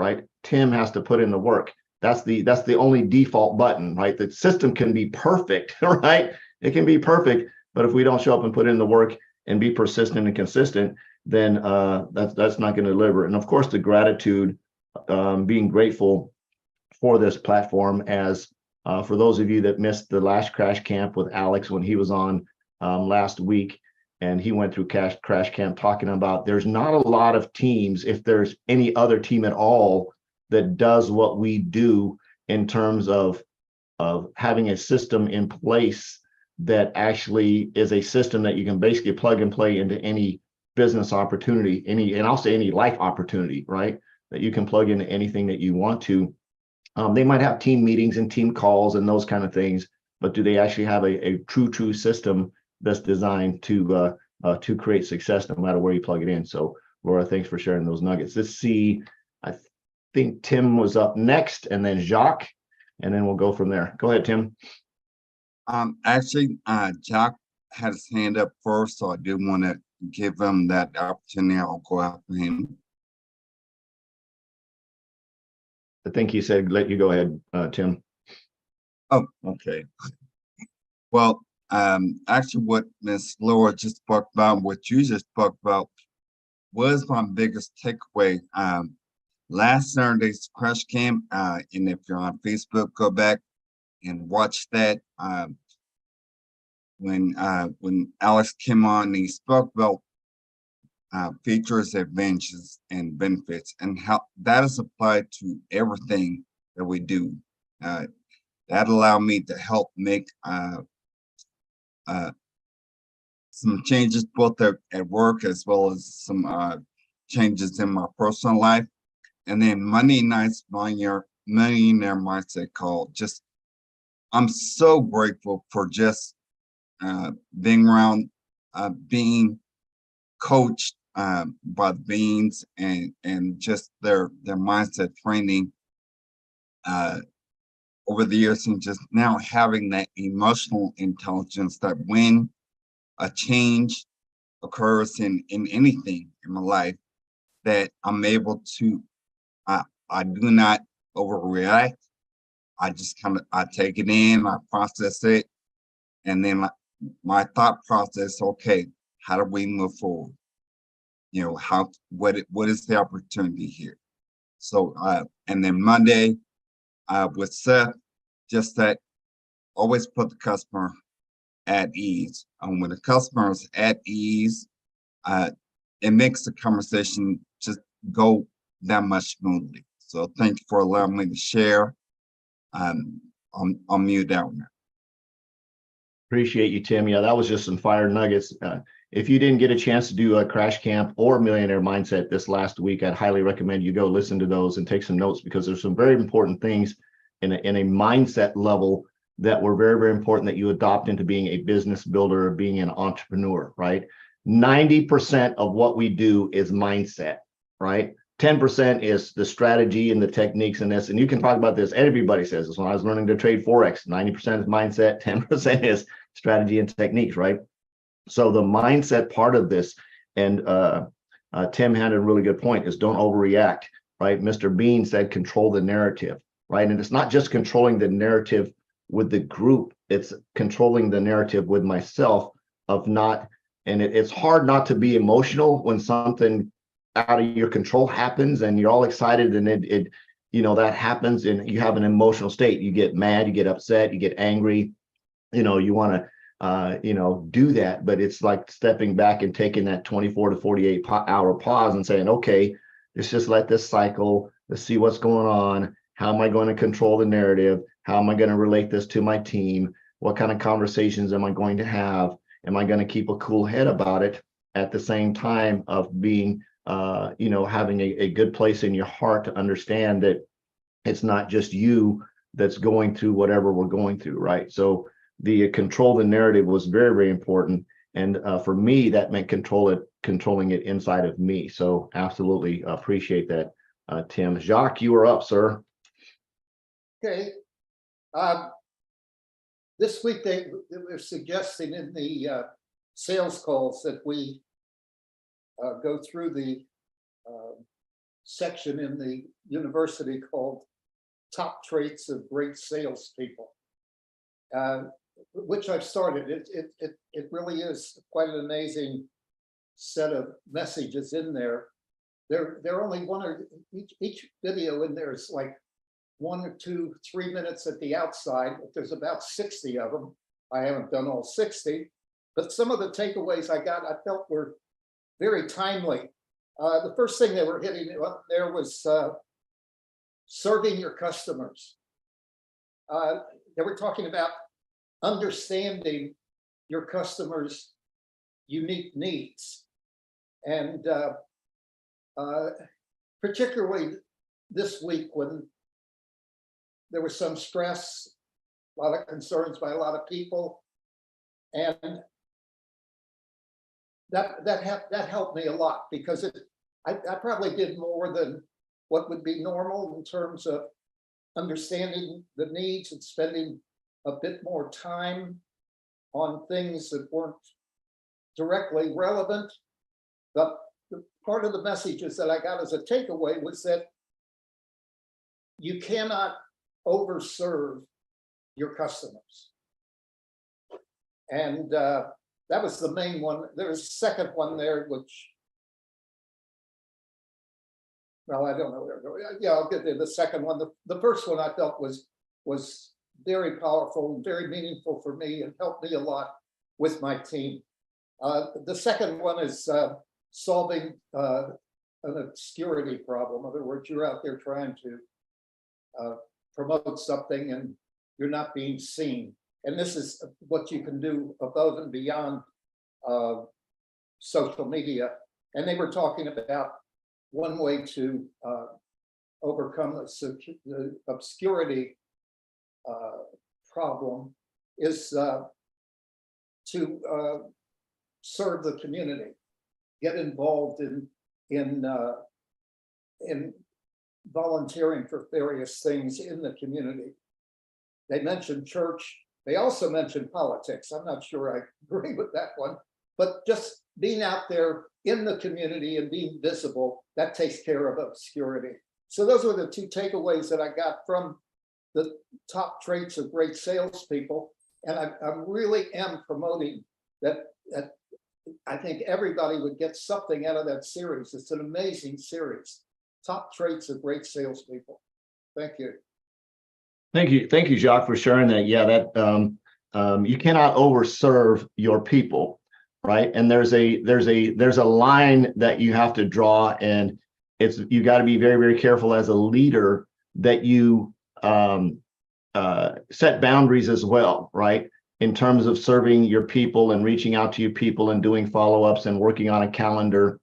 right? Tim has to put in the work. That's the only default button, right? The system can be perfect, right? It can be perfect, but if we don't show up and put in the work and be persistent and consistent, then that's not going to deliver. And of course, the gratitude, being grateful for this platform, as for those of you that missed the last Crash Camp with Alex when he was on last week, and he went through Crash Camp talking about there's not a lot of teams, if there's any other team at all, that does what we do in terms of having a system in place that actually is a system that you can basically plug and play into any business opportunity, and I'll say any life opportunity, right? That you can plug into anything that you want to. They might have team meetings and team calls and those kind of things, but do they actually have a true system that's designed to create success no matter where you plug it in? So Laura, thanks for sharing those nuggets. Let's see, I think Tim was up next, and then Jacques, and then we'll go from there. Go ahead, Tim. Actually, Jacques had his hand up first, so I do want to give him that opportunity. I'll go after him. I think he said, let you go ahead, Tim. Oh, okay. Well, actually what Miss Laura just spoke about, what you just spoke about, was my biggest takeaway. Last Saturday's Crash Camp, and if you're on Facebook, go back and watch that. When Alex came on, and he spoke about features, advantages, and benefits, and how that is applied to everything that we do. That allowed me to help make some changes both at work as well as some changes in my personal life. And then Monday night's millionaire mindset call. Just, I'm so grateful for just being around, being coached by the Beans and just their mindset training over the years, and just now having that emotional intelligence that when a change occurs in anything in my life, that I'm able to, I do not overreact. I just I take it in, I process it, and then my thought process, okay, how do we move forward? You know, what is the opportunity here? So, and then Monday with Seth, just that always put the customer at ease. And when the customer is at ease, it makes the conversation just go that much smoothly. So thank you for allowing me to share. I'll mute out now. Appreciate you, Tim. Yeah, that was just some fire nuggets. If you didn't get a chance to do a Crash Camp or Millionaire Mindset this last week, I'd highly recommend you go listen to those and take some notes, because there's some very important things in a mindset level that were very, very important that you adopt into being a business builder or being an entrepreneur, right? 90% of what we do is mindset, right? 10% is the strategy and the techniques and this, and you can talk about this. Everybody says this. When I was learning to trade Forex, 90% is mindset, 10% is strategy and techniques, right? So the mindset part of this, and Tim had a really good point, is don't overreact, right? Mr. Bean said, control the narrative, right? And it's not just controlling the narrative with the group, it's controlling the narrative with myself of not, and it's hard not to be emotional when something out of your control happens and you're all excited, and it you know, that happens and you have an emotional state. You get mad, you get upset, you get angry, you know, you want to you know, do that, but it's like stepping back and taking that 24 to 48 hour pause and saying, okay, let's just let this cycle, let's see what's going on. How am I going to control the narrative? How am I going to relate this to my team? What kind of conversations am I going to have? Am I going to keep a cool head about it at the same time of being you know, having a good place in your heart to understand that it's not just you that's going through whatever we're going through, right? So the control the narrative was very, very important. And for me, that meant controlling it inside of me. So absolutely appreciate that, Tim. Jacques, you are up, sir. Okay. This week they were suggesting in the sales calls that we go through the section in the university called Top Traits of Great Salespeople, which I've started. It really is quite an amazing set of messages in there. They're only one or each video in there is like 1 or 2, 3 minutes at the outside, but there's about 60 of them. I haven't done all 60, but some of the takeaways I felt were very timely. The first thing they were hitting up there was serving your customers. They were talking about understanding your customers' unique needs. And particularly this week when there was some stress, a lot of concerns by a lot of people, and that helped me a lot, because I probably did more than what would be normal in terms of understanding the needs and spending a bit more time on things that weren't directly relevant. But part of the messages that I got as a takeaway was that you cannot overserve your customers. And that was the main one. There was a second one there, which, well, I don't know where to go. Yeah, I'll get to the second one. The first one I felt was very powerful and very meaningful for me and helped me a lot with my team. The second one is solving an obscurity problem. In other words, you're out there trying to promote something and you're not being seen. And this is what you can do above and beyond social media. And they were talking about one way to overcome the obscurity problem is to serve the community, get involved in volunteering for various things in the community. They mentioned church. They also mentioned politics. I'm not sure I agree with that one, but just being out there in the community and being visible, that takes care of obscurity. So those were the two takeaways that I got from the top traits of great salespeople. And I really am promoting that I think everybody would get something out of that series. It's an amazing series. Top traits of great salespeople. Thank you. Thank you, Jacques, for sharing that. Yeah, that you cannot overserve your people, right? And there's a line that you have to draw, and you got to be very, very careful as a leader that you set boundaries as well, right? In terms of serving your people and reaching out to your people and doing follow-ups and working on a calendar.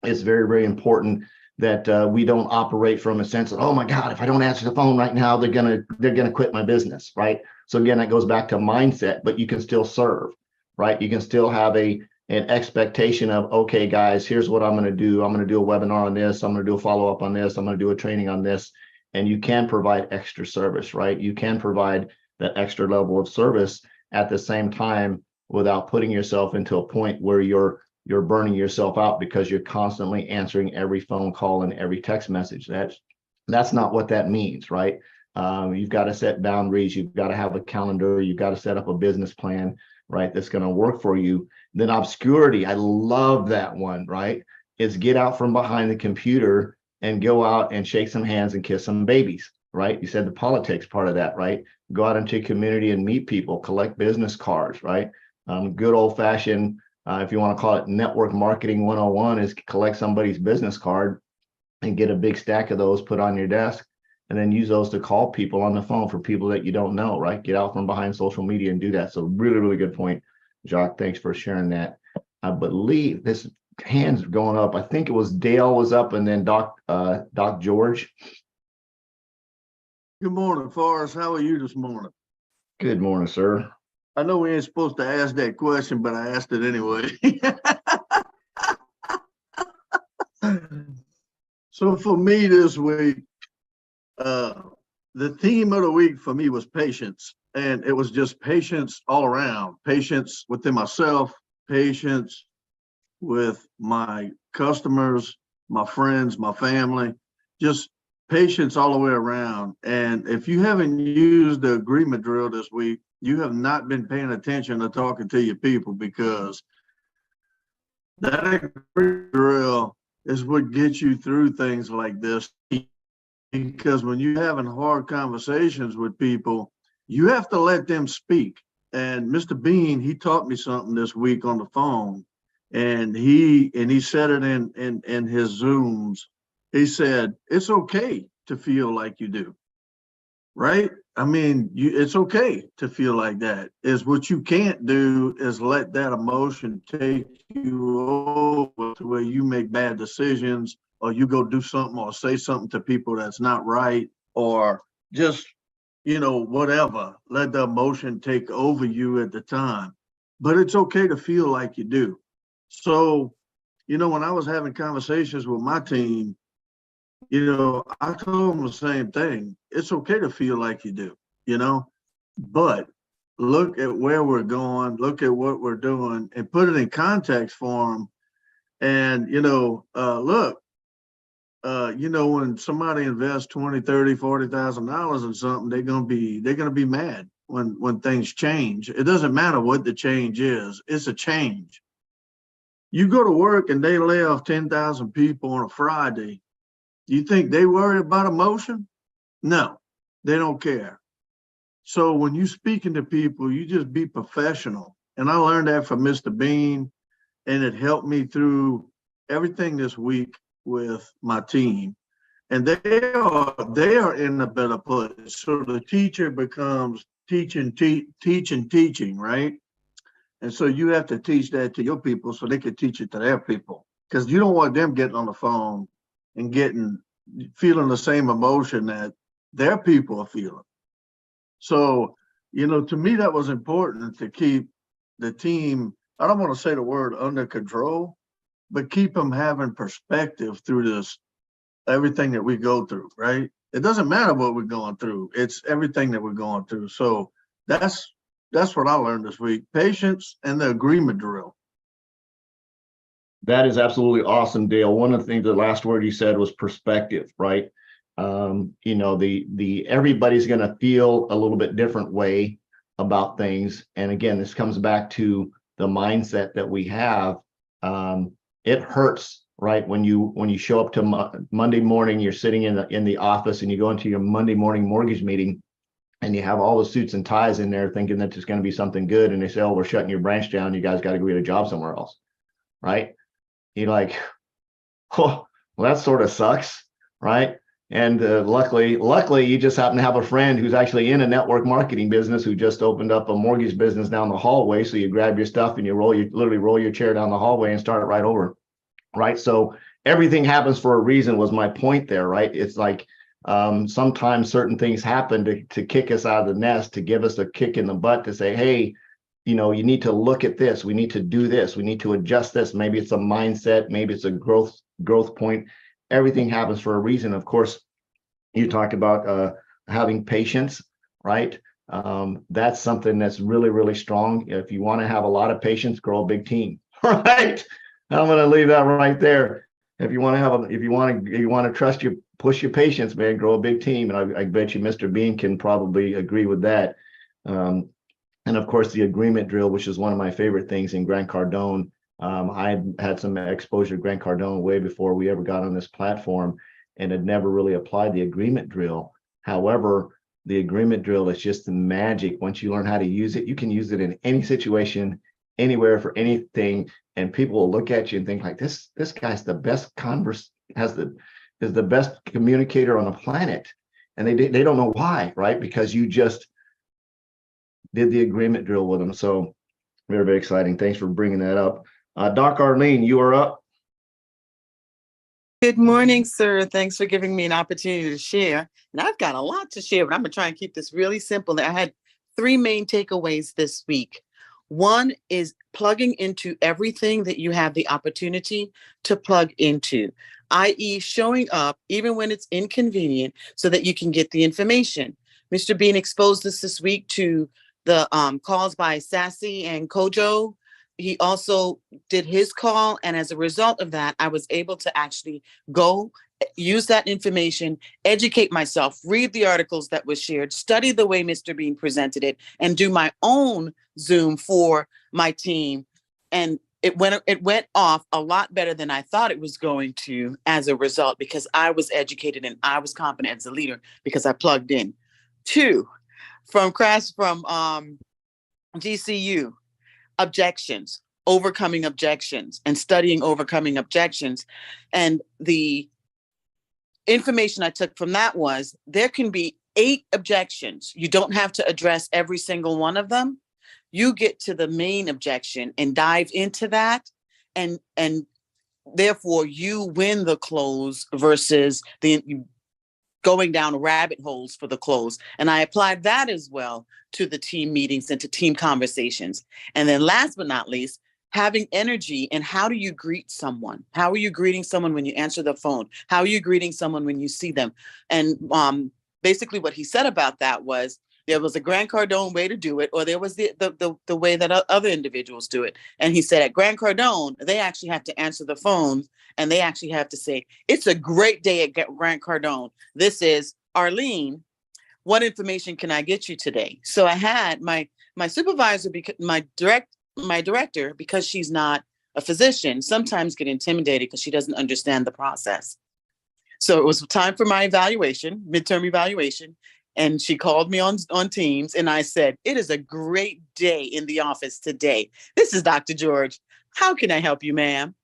It's very, very important that we don't operate from a sense of, oh my God, if I don't answer the phone right now, they're gonna quit my business, right? So again, that goes back to mindset, but you can still serve, right? You can still have an expectation of, okay, guys, here's what I'm gonna do. I'm gonna do a webinar on this. I'm gonna do a follow-up on this. I'm gonna do a training on this. And you can provide extra service, right? You can provide that extra level of service at the same time without putting yourself into a point where you're burning yourself out because you're constantly answering every phone call and every text message. That's not what that means, right? You've got to set boundaries. You've got to have a calendar. You've got to set up a business plan, right? That's going to work for you. Then obscurity, I love that one, right? Is get out from behind the computer and go out and shake some hands and kiss some babies, right? You said the politics part of that, right? Go out into community and meet people, collect business cards, right? Good old fashioned, if you want to call it network marketing 101, is collect somebody's business card and get a big stack of those put on your desk and then use those to call people on the phone for people that you don't know, right? Get out from behind social media and do that. So really, really good point, Jacques. Thanks for sharing that. I believe this hand's going up. I think it was Dale was up and then Doc George. Good morning, Forrest. How are you this morning? Good morning, sir. I know we ain't supposed to ask that question, but I asked it anyway. So for me this week, the theme of the week for me was patience. And it was just patience all around. Patience within myself, patience with my customers, my friends, my family, just patience all the way around. And if you haven't used the agreement drill this week, you have not been paying attention to talking to your people, because that agreement drill is what gets you through things like this. Because when you're having hard conversations with people, you have to let them speak. And Mr. Bean, he taught me something this week on the phone, and he said it in his Zooms. He said, it's okay to feel like you do, right? I mean, it's okay to feel like that. Is what you can't do is let that emotion take you over to where you make bad decisions, or you go do something or say something to people that's not right, or just, whatever. Let the emotion take over you at the time. But it's okay to feel like you do. So, when I was having conversations with my team, I told them the same thing. It's okay to feel like you do, but look at where we're going, look at what we're doing, and put it in context for them. And, look, when somebody invests $20,000, $30,000, $40,000 in something, they're gonna be mad when things change. It doesn't matter what the change is, it's a change. You go to work and they lay off 10,000 people on a Friday. Do you think they worry about emotion? No, they don't care. So when you speaking to people, you just be professional. And I learned that from Mr. Bean, and it helped me through everything this week with my team. And they are in a better place. So the teacher becomes teaching, right? And so you have to teach that to your people so they can teach it to their people, because you don't want them getting on the phone and feeling the same emotion that their people are feeling. So, to me, that was important to keep the team, I don't want to say the word under control, but keep them having perspective through this, everything that we go through, right? It doesn't matter what we're going through. It's everything that we're going through. So that's what I learned this week. Patience and the agreement drill. That is absolutely awesome, Dale. One of the things, the last word you said was perspective, right? Everybody's going to feel a little bit different way about things. And again, this comes back to the mindset that we have. It hurts, right? When you show up to Monday morning, you're sitting in the office and you go into your Monday morning mortgage meeting and you have all the suits and ties in there thinking that it's going to be something good. And they say, oh, we're shutting your branch down. You guys got to go get a job somewhere else, right? You're like, oh, well, that sort of sucks, right? And luckily, you just happen to have a friend who's actually in a network marketing business who just opened up a mortgage business down the hallway. So you grab your stuff and you literally roll your chair down the hallway and start right over, right? So everything happens for a reason was my point there, right? It's like sometimes certain things happen to kick us out of the nest, to give us a kick in the butt, to say, hey, you need to look at this. We need to do this. We need to adjust this. Maybe it's a mindset. Maybe it's a growth point. Everything happens for a reason. Of course, you talk about having patience, right? That's something that's really, really strong. If you want to have a lot of patience, grow a big team, right? I'm going to leave that right there. If you want to trust your, push your patience, man, grow a big team. And I bet you Mr. Bean can probably agree with that. And of course, the agreement drill, which is one of my favorite things in Grant Cardone. I had some exposure to Grant Cardone way before we ever got on this platform, and had never really applied the agreement drill. However, the agreement drill is just the magic. Once you learn how to use it, you can use it in any situation, anywhere, for anything, and people will look at you and think like, this guy's the best is the best communicator on the planet, and they don't know why, right? Because you just did the agreement drill with them. So very, very exciting. Thanks for bringing that up. Doc Arlene, you are up. Good morning, sir. Thanks for giving me an opportunity to share. And I've got a lot to share, but I'm going to try and keep this really simple. I had 3 main takeaways this week. One is plugging into everything that you have the opportunity to plug into, i.e. showing up even when it's inconvenient so that you can get the information. Mr. Bean exposed us this week to the calls by Sassy and 𝐭𝐲𝐬. He also did his call. And as a result of that, I was able to actually go use that information, educate myself, read the articles that were shared, study the way Mr. Bean presented it, and do my own Zoom for my team. And it went off a lot better than I thought it was going to as a result, because I was educated and I was confident as a leader because I plugged in. 2, from GCU, objections, overcoming objections, and studying overcoming objections. And the information I took from that was there can be 8 objections. You don't have to address every single one of them. You get to the main objection and dive into that, and therefore you win the close versus going down rabbit holes for the close. And I applied that as well to the team meetings and to team conversations. And then last but not least, having energy. And how do you greet someone? How are you greeting someone when you answer the phone? How are you greeting someone when you see them? And basically what he said about that was there was a Grant Cardone way to do it, or there was the way that other individuals do it. And he said at Grant Cardone, they actually have to answer the phone, and they actually have to say, "It's a great day at Grant Cardone. This is Arlene. What information can I get you today?" So I had my supervisor, my director, because she's not a physician, sometimes get intimidated because she doesn't understand the process. So it was time for my midterm evaluation. And she called me on Teams, and I said, "It is a great day in the office today. This is Dr. George. How can I help you, ma'am?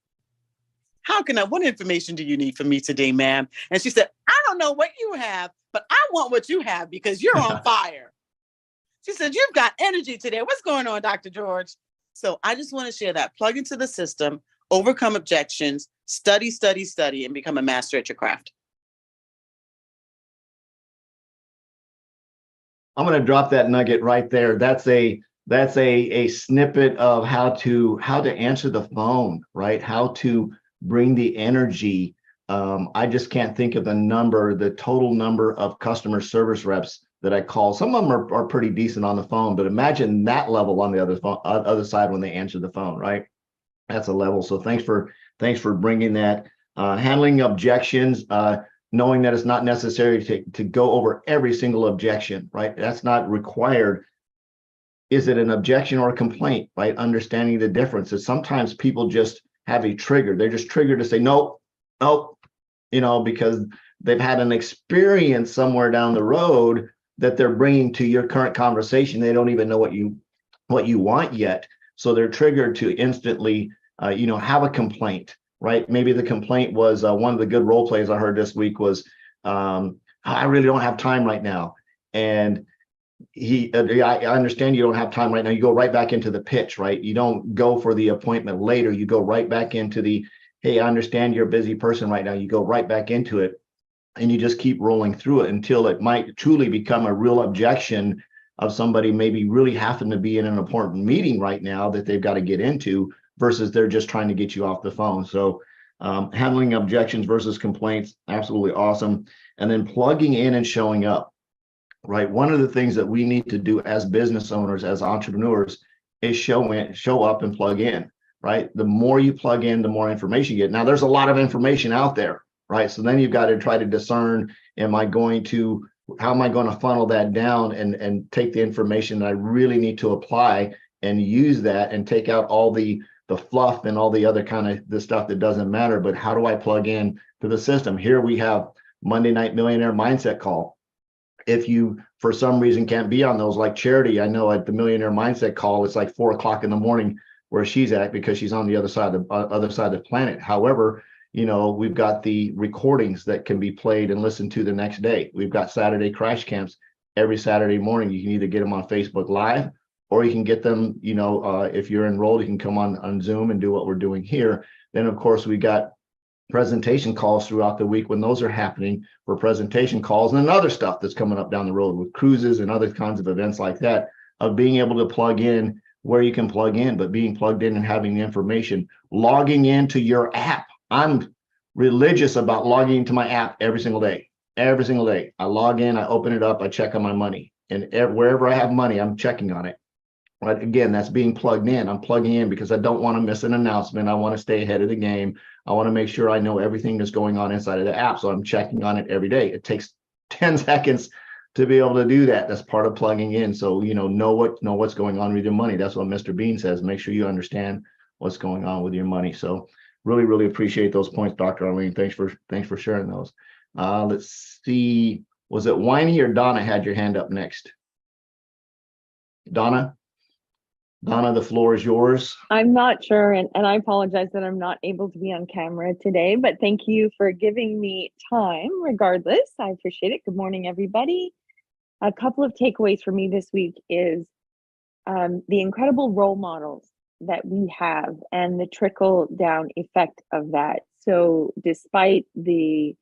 What information do you need from me today, ma'am?" And she said, "I don't know what you have, but I want what you have because you're on fire." She said, "You've got energy today. What's going on, Dr. George?" So I just want to share that. Plug into the system, overcome objections, study, and become a master at your craft. I'm going to drop that nugget right there. That's a snippet of how to answer the phone, right? How to bring the energy. I just can't think of the total number of customer service reps that I call. Some of them are pretty decent on the phone, but imagine that level on the other side when they answer the phone, right? That's a level. So thanks for bringing that. Handling objections. Knowing that it's not necessary to go over every single objection, right? That's not required. Is it an objection or a complaint, right? Understanding the differences. Sometimes people just have a trigger. They're just triggered to say, nope, because they've had an experience somewhere down the road that they're bringing to your current conversation. They don't even know what you want yet. So they're triggered to instantly, have a complaint. Right? Maybe the complaint was one of the good role plays I heard this week was, "I really don't have time right now." And I understand you don't have time right now. You go right back into the pitch, right? You don't go for the appointment later. You go right back into hey, I understand you're a busy person right now. You go right back into it, and you just keep rolling through it until it might truly become a real objection of somebody maybe really having to be in an important meeting right now that they've got to get into, versus they're just trying to get you off the phone. So handling objections versus complaints, absolutely awesome. And then plugging in and showing up, right? One of the things that we need to do as business owners, as entrepreneurs, is show up and plug in, right? The more you plug in, the more information you get. Now, there's a lot of information out there, right? So then you've got to try to discern, how am I going to funnel that down and take the information that I really need to apply and use that and take out all the fluff and all the other kind of the stuff that doesn't matter, but how do I plug in to the system? Here we have Monday Night Millionaire Mindset Call. If you, for some reason, can't be on those, like Charity, I know at the Millionaire Mindset Call, it's like 4:00 in the morning where she's at because she's on the other side of the planet. However, we've got the recordings that can be played and listened to the next day. We've got Saturday crash camps every Saturday morning. You can either get them on Facebook Live, or you can get them, if you're enrolled, you can come on Zoom and do what we're doing here. Then, of course, we got presentation calls throughout the week when those are happening for presentation calls, and then other stuff that's coming up down the road with cruises and other kinds of events like that, of being able to plug in where you can plug in, but being plugged in and having the information, logging into your app. I'm religious about logging into my app every single day. Every single day. I log in, I open it up, I check on my money. And wherever I have money, I'm checking on it. But again, that's being plugged in. I'm plugging in because I don't want to miss an announcement. I want to stay ahead of the game. I want to make sure I know everything that's going on inside of the app. So I'm checking on it every day. It takes 10 seconds to be able to do that. That's part of plugging in. So, know what's going on with your money. That's what Mr. Bean says. Make sure you understand what's going on with your money. So really, really appreciate those points, Dr. Arlene. Thanks for sharing those. Let's see. Was it Winey or Donna had your hand up next? Donna, the floor is yours. I'm not sure, and I apologize that I'm not able to be on camera today, but thank you for giving me time regardless. I appreciate it. Good morning, everybody. A couple of takeaways for me this week is the incredible role models that we have and the trickle down effect of that. So despite the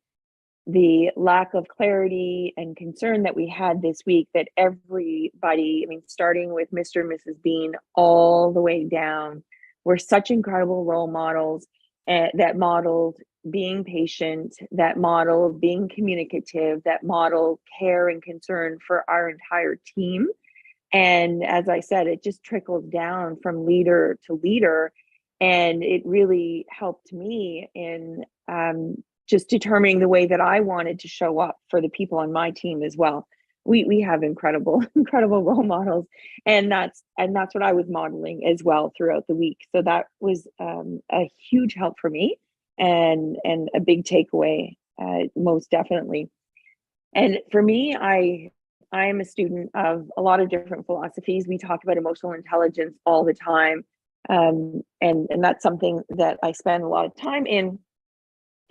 lack of clarity and concern that we had this week, that everybody, I mean, starting with Mr. and Mrs. Bean all the way down, were such incredible role models that modeled being patient, that modeled being communicative, that modeled care and concern for our entire team. And as I said, it just trickled down from leader to leader. And it really helped me in just determining the way that I wanted to show up for the people on my team as well. We have incredible role models, and that's what I was modeling as well throughout the week. So that was a huge help for me, and a big takeaway, most definitely. And for me, I am a student of a lot of different philosophies. We talk about emotional intelligence all the time, and that's something that I spend a lot of time in.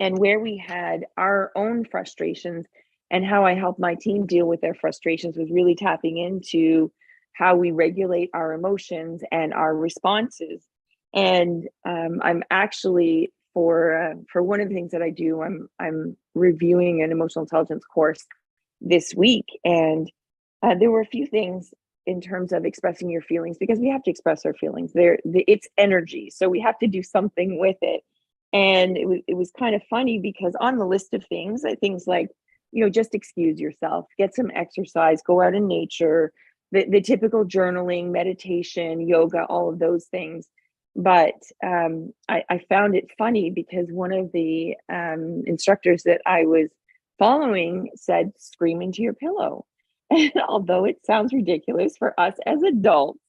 And where we had our own frustrations and how I helped my team deal with their frustrations was really tapping into how we regulate our emotions and our responses. And I'm actually, for one of the things that I do, I'm reviewing an emotional intelligence course this week. And there were a few things in terms of expressing your feelings, because we have to express our feelings. It's energy, so we have to do something with it. And it was kind of funny, because on the list of things like, just excuse yourself, get some exercise, go out in nature, the typical journaling, meditation, yoga, all of those things. But I found it funny because one of the instructors that I was following said, scream into your pillow. And although it sounds ridiculous for us as adults,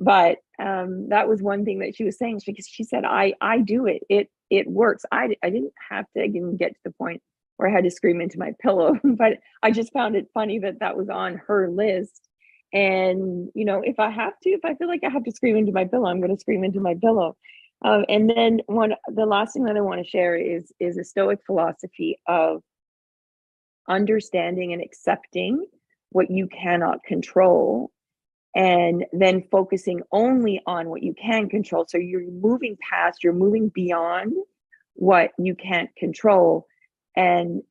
but that was one thing that she was saying, because she said, I do it. It works. I didn't have to even get to the point where I had to scream into my pillow, but I just found it funny that was on her list. And, if I feel like I have to scream into my pillow, I'm going to scream into my pillow. And then the last thing that I want to share is a Stoic philosophy of understanding and accepting what you cannot control, and then focusing only on what you can control. So you're moving beyond what you can't control, and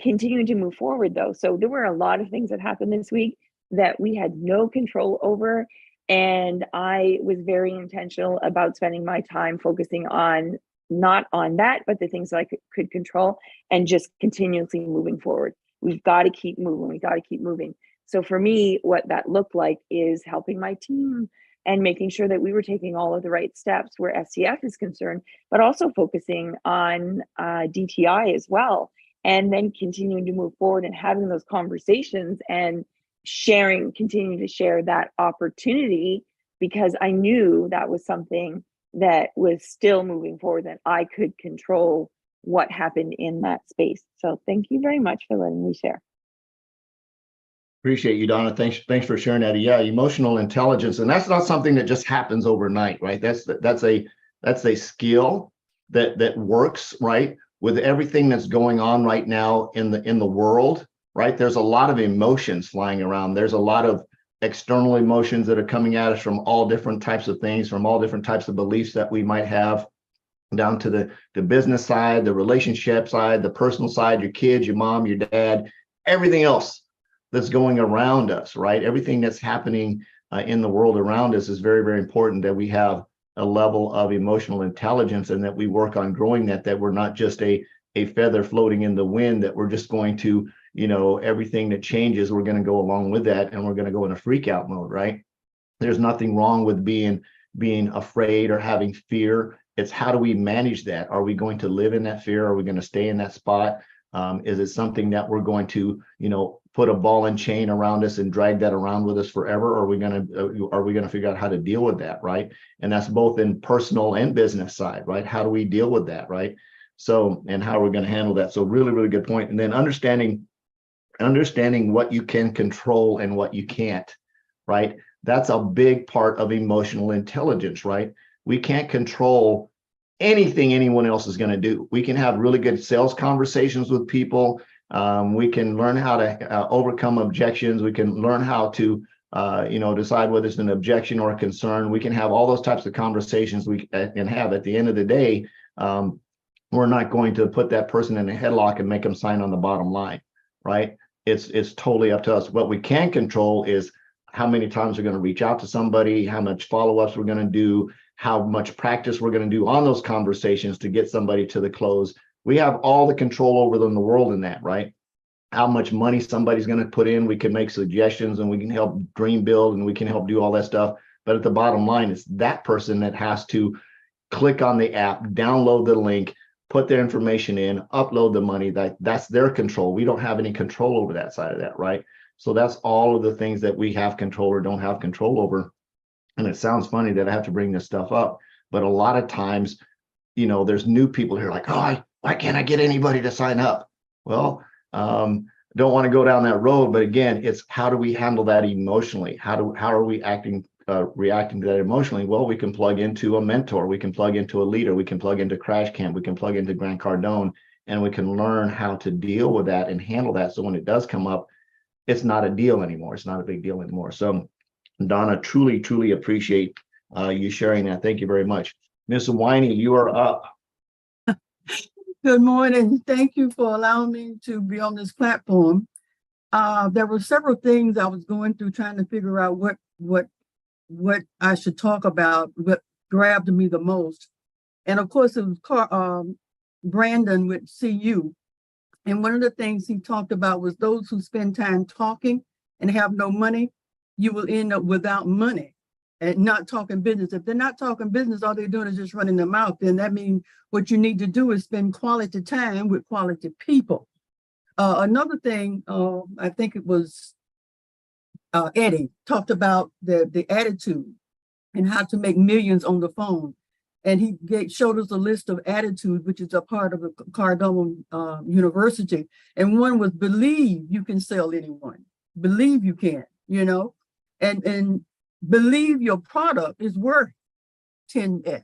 continuing to move forward though. So there were a lot of things that happened this week that we had no control over. And I was very intentional about spending my time focusing on, not on that, but the things that I could control, and just continuously moving forward. We've got to keep moving. We got to keep moving. So for me, what that looked like is helping my team and making sure that we were taking all of the right steps where SCF is concerned, but also focusing on DTI as well. And then continuing to move forward and having those conversations and continuing to share that opportunity, because I knew that was something that was still moving forward, that I could control what happened in that space. So thank you very much for letting me share. Appreciate you, Donna. Thanks for sharing that. Yeah, emotional intelligence, and that's not something that just happens overnight, right? That's a skill that works, right, with everything that's going on right now in the world, right? There's a lot of emotions flying around. There's a lot of external emotions that are coming at us from all different types of things, from all different types of beliefs that we might have, down to the business side, the relationship side, the personal side, your kids, your mom, your dad, everything else that's going around us, right? Everything that's happening in the world around us is very, very important that we have a level of emotional intelligence, and that we work on growing that we're not just a feather floating in the wind, that we're just going to, everything that changes, we're going to go along with that, and we're going to go in a freak out mode, right? There's nothing wrong with being afraid or having fear It's how do we manage that? Are we going to live in that fear? Are we going to stay in that spot? Is it something that we're going to, put a ball and chain around us and drag that around with us forever? Or are we going to figure out how to deal with that, right? And that's both in personal and business side, right? How do we deal with that, right? So, and how are we going to handle that? So really, really good point. And then understanding what you can control and what you can't, right? That's a big part of emotional intelligence, right? We can't control anything anyone else is going to do. We can have really good sales conversations with people. We can learn how to overcome objections. We can learn how to, decide whether it's an objection or a concern. We can have all those types of conversations we can have. At the end of the day, we're not going to put that person in a headlock and make them sign on the bottom line, right? It's totally up to us. What we can control is how many times we're going to reach out to somebody, how much follow-ups we're going to do, how much practice we're going to do on those conversations to get somebody to the close. We have all the control over them in the world in that, right? How much money somebody's going to put in, we can make suggestions and we can help dream build and we can help do all that stuff. But at the bottom line, it's that person that has to click on the app, download the link, put their information in, upload the money. That's their control. We don't have any control over that side of that, right? So that's all of the things that we have control or don't have control over. And it sounds funny that I have to bring this stuff up, but a lot of times, there's new people who are like, oh, why can't I get anybody to sign up? Well, don't want to go down that road, but again, it's how do we handle that emotionally? How are we reacting to that emotionally? Well, we can plug into a mentor, we can plug into a leader, we can plug into CrashCamp, we can plug into Grant Cardone, and we can learn how to deal with that and handle that. So when it does come up, it's not a deal anymore. It's not a big deal anymore. So Donna, truly, truly appreciate you sharing that. Thank you very much. Ms. Winey, you are up. Good morning. Thank you for allowing me to be on this platform. There were several things I was going through trying to figure out what I should talk about, what grabbed me the most. And of course, it was Brandon with CU. And one of the things he talked about was those who spend time talking and have no money, you will end up without money and not talking business. If they're not talking business, all they're doing is just running their mouth. Then that means what you need to do is spend quality time with quality people. Another thing, I think it was Eddie talked about the attitude and how to make millions on the phone. And he showed us a list of attitudes, which is a part of the Cardone University. And one was believe you can sell anyone. Believe you can, and believe your product is worth 10x.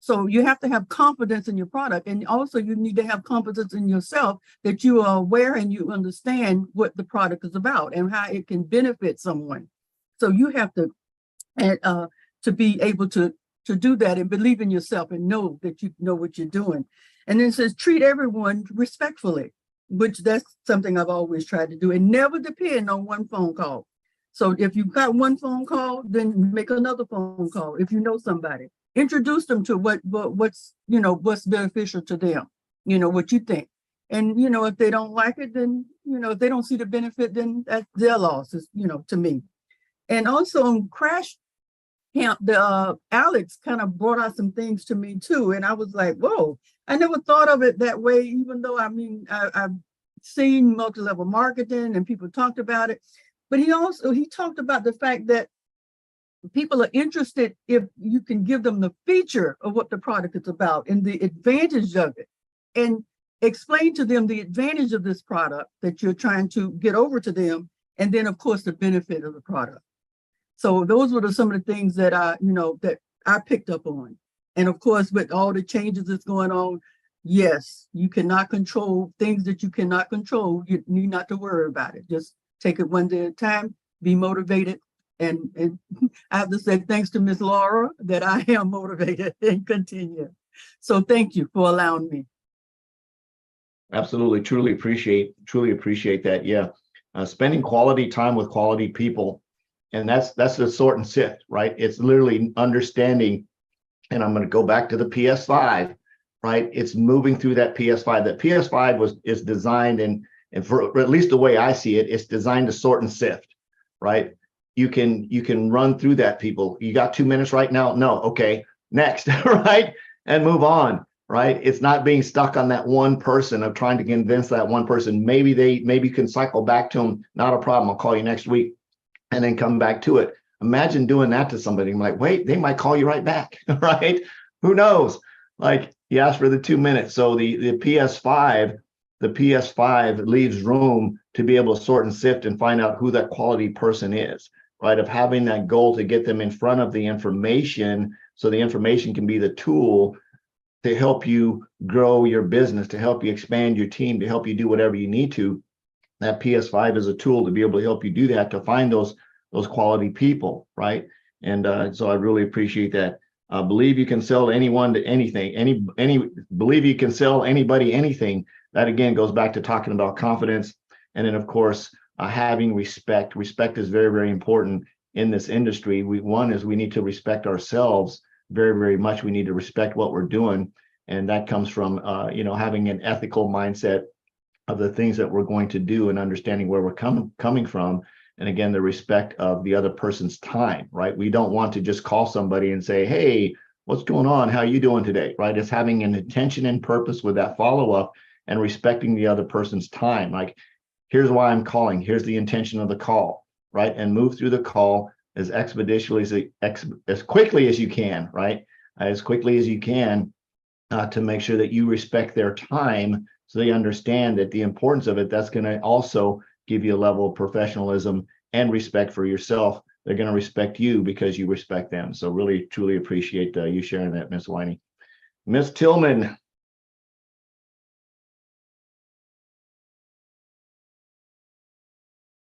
So you have to have confidence in your product. And also you need to have confidence in yourself that you are aware and you understand what the product is about and how it can benefit someone. So you have to be able to do that and believe in yourself and know that you know what you're doing. And then it says, treat everyone respectfully, which that's something I've always tried to do, and never depend on one phone call. So if you've got one phone call, then make another phone call. If you know somebody, introduce them to what's beneficial to them, what you think. And, if they don't like it, then, if they don't see the benefit, then that's their loss, to me. And also on CrashCamp, Alex kind of brought out some things to me too. And I was like, whoa, I never thought of it that way, even though, I've seen multi-level marketing and people talked about it. But he talked about the fact that people are interested if you can give them the feature of what the product is about and the advantage of it, and explain to them the advantage of this product that you're trying to get over to them. And then of course the benefit of the product. So those were some of the things that I picked up on. And of course, with all the changes that's going on, yes, you cannot control things that you cannot control. You need not to worry about it. Just take it one day at a time, be motivated. And I have to say thanks to Miss Laura that I am motivated and continue. So thank you for allowing me. Absolutely. Truly appreciate that. Yeah. Spending quality time with quality people. And that's the sort and sift, right? It's literally understanding. And I'm going to go back to the PS5, right? It's moving through that PS5. That PS5 is designed and for at least the way I see it, it's designed to sort and sift, right? You can run through that, people. You got 2 minutes right now? No. Okay. Next, right? and move on, right? It's not being stuck on that one person of trying to convince that one person. Maybe you can cycle back to them. Not a problem. I'll call you next week, and then come back to it. Imagine doing that to somebody. I'm like, wait, they might call you right back, right? Who knows? Like, you asked for the 2 minutes. So the PS5 leaves room to be able to sort and sift and find out who that quality person is, right? Of having that goal to get them in front of the information, so the information can be the tool to help you grow your business, to help you expand your team, to help you do whatever you need to. That PS5 is a tool to be able to help you do that, to find those quality people, right? And so I really appreciate that. Believe you can sell anyone to anything. Believe you can sell anybody anything. That again goes back to talking about confidence, and then of course having respect. Respect is very, very important in this industry. We need to respect ourselves very, very much. We need to respect what we're doing, and that comes from having an ethical mindset of the things that we're going to do and understanding where we're coming from. And again, the respect of the other person's time, right? We don't want to just call somebody and say, hey, what's going on? How are you doing today, right? It's having an intention and purpose with that follow-up and respecting the other person's time. Like, here's why I'm calling. Here's the intention of the call, right? And move through the call as expeditiously, as quickly as you can, right? As quickly as you can to make sure that you respect their time, so they understand that the importance of it. That's going to also give you a level of professionalism and respect for yourself. They're going to respect you because you respect them. So really, truly appreciate you sharing that, Miss Winey. Miss Tillman.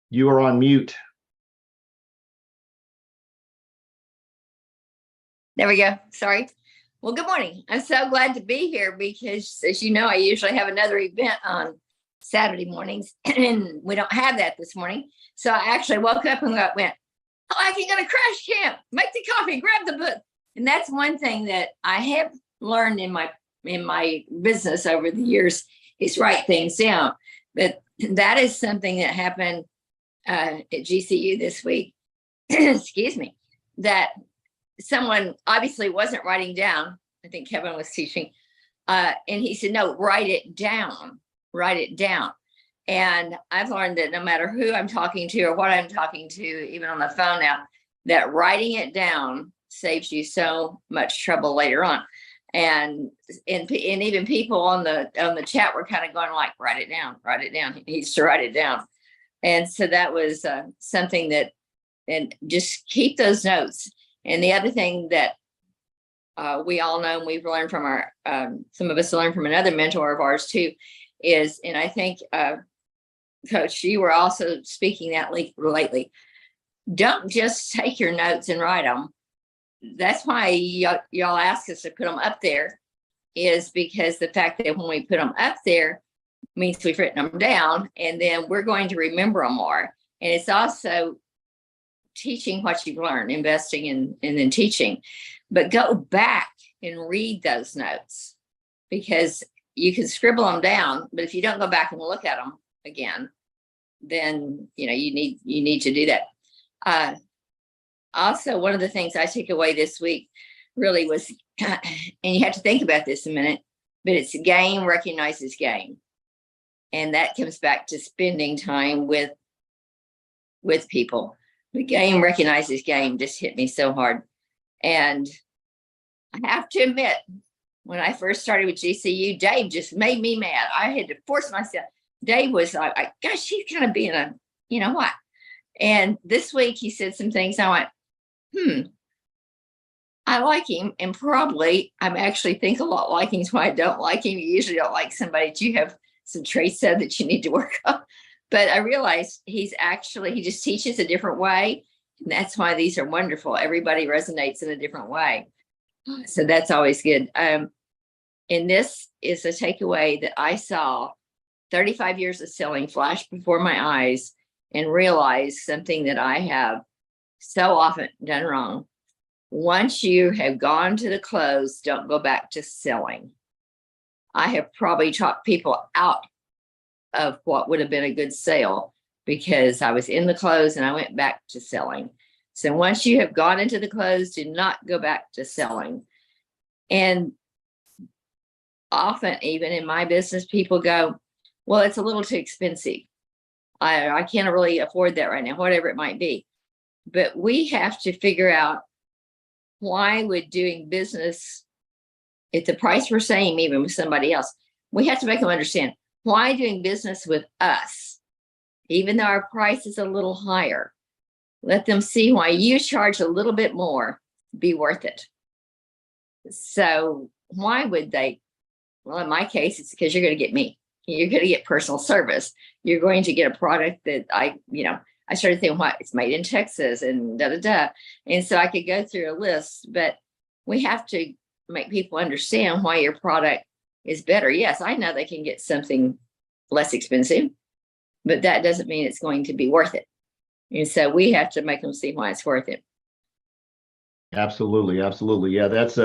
You are on mute. There we go. Sorry. Well, good morning. I'm so glad to be here because, as you know, I usually have another event on Saturday mornings, and we don't have that this morning. So I actually woke up and went, oh, I can go to Crash Camp, make the coffee, grab the book. And that's one thing that I have learned in my business over the years, is write things down. But that is something that happened at GCU this week, excuse me, that someone obviously wasn't writing down. I think Kevin was teaching. And he said, no, write it down. And I've learned that no matter who I'm talking to or what I'm talking to, even on the phone now, that writing it down saves you so much trouble later on. And even people on the chat were kind of going like, write it down. He needs to write it down. And so that was something that, and just keep those notes. And the other thing that we all know, and we've learned from our, some of us learned from another mentor of ours too, is, and I think, Coach, you were also speaking that lately, don't just take your notes and write them. That's why y'all ask us to put them up there, is because the fact that when we put them up there means we've written them down, and then we're going to remember them more. And it's also teaching what you've learned, investing in, and then teaching. But go back and read those notes, because you can scribble them down, but if you don't go back and look at them again, then you need to do that. Also, one of the things I took away this week really was, and you have to think about this a minute, but it's game recognizes game. And that comes back to spending time with people. The game recognizes game just hit me so hard. And I have to admit, when I first started with GCU, Dave just made me mad. I had to force myself. Dave was like, gosh, she's kind of being a, you know what? And this week he said some things. I went, I like him. And probably I'm actually think a lot like him. Is why I don't like him. You usually don't like somebody that you have some traits of that you need to work on. But I realized he just teaches a different way. And that's why these are wonderful. Everybody resonates in a different way. So that's always good. And this is a takeaway that I saw 35 years of selling flash before my eyes, and realized something that I have so often done wrong. Once you have gone to the close, don't go back to selling. I have probably talked people out of what would have been a good sale because I was in the close and I went back to selling. So once you have gone into the close, do not go back to selling. And often, even in my business, people go, well, it's a little too expensive. I can't really afford that right now, whatever it might be. But we have to figure out, why would doing business at the price we're saying, even with somebody else, we have to make them understand why doing business with us, even though our price is a little higher, let them see why you charge a little bit more, be worth it. So why would they? Well, in my case, it's because you're going to get me. You're going to get personal service. You're going to get a product that I started thinking, what, it's made in Texas and da da da. And so I could go through a list, but we have to make people understand why your product is better. Yes, I know they can get something less expensive, but that doesn't mean it's going to be worth it. And so we have to make them see why it's worth it. Absolutely, absolutely. Yeah, that's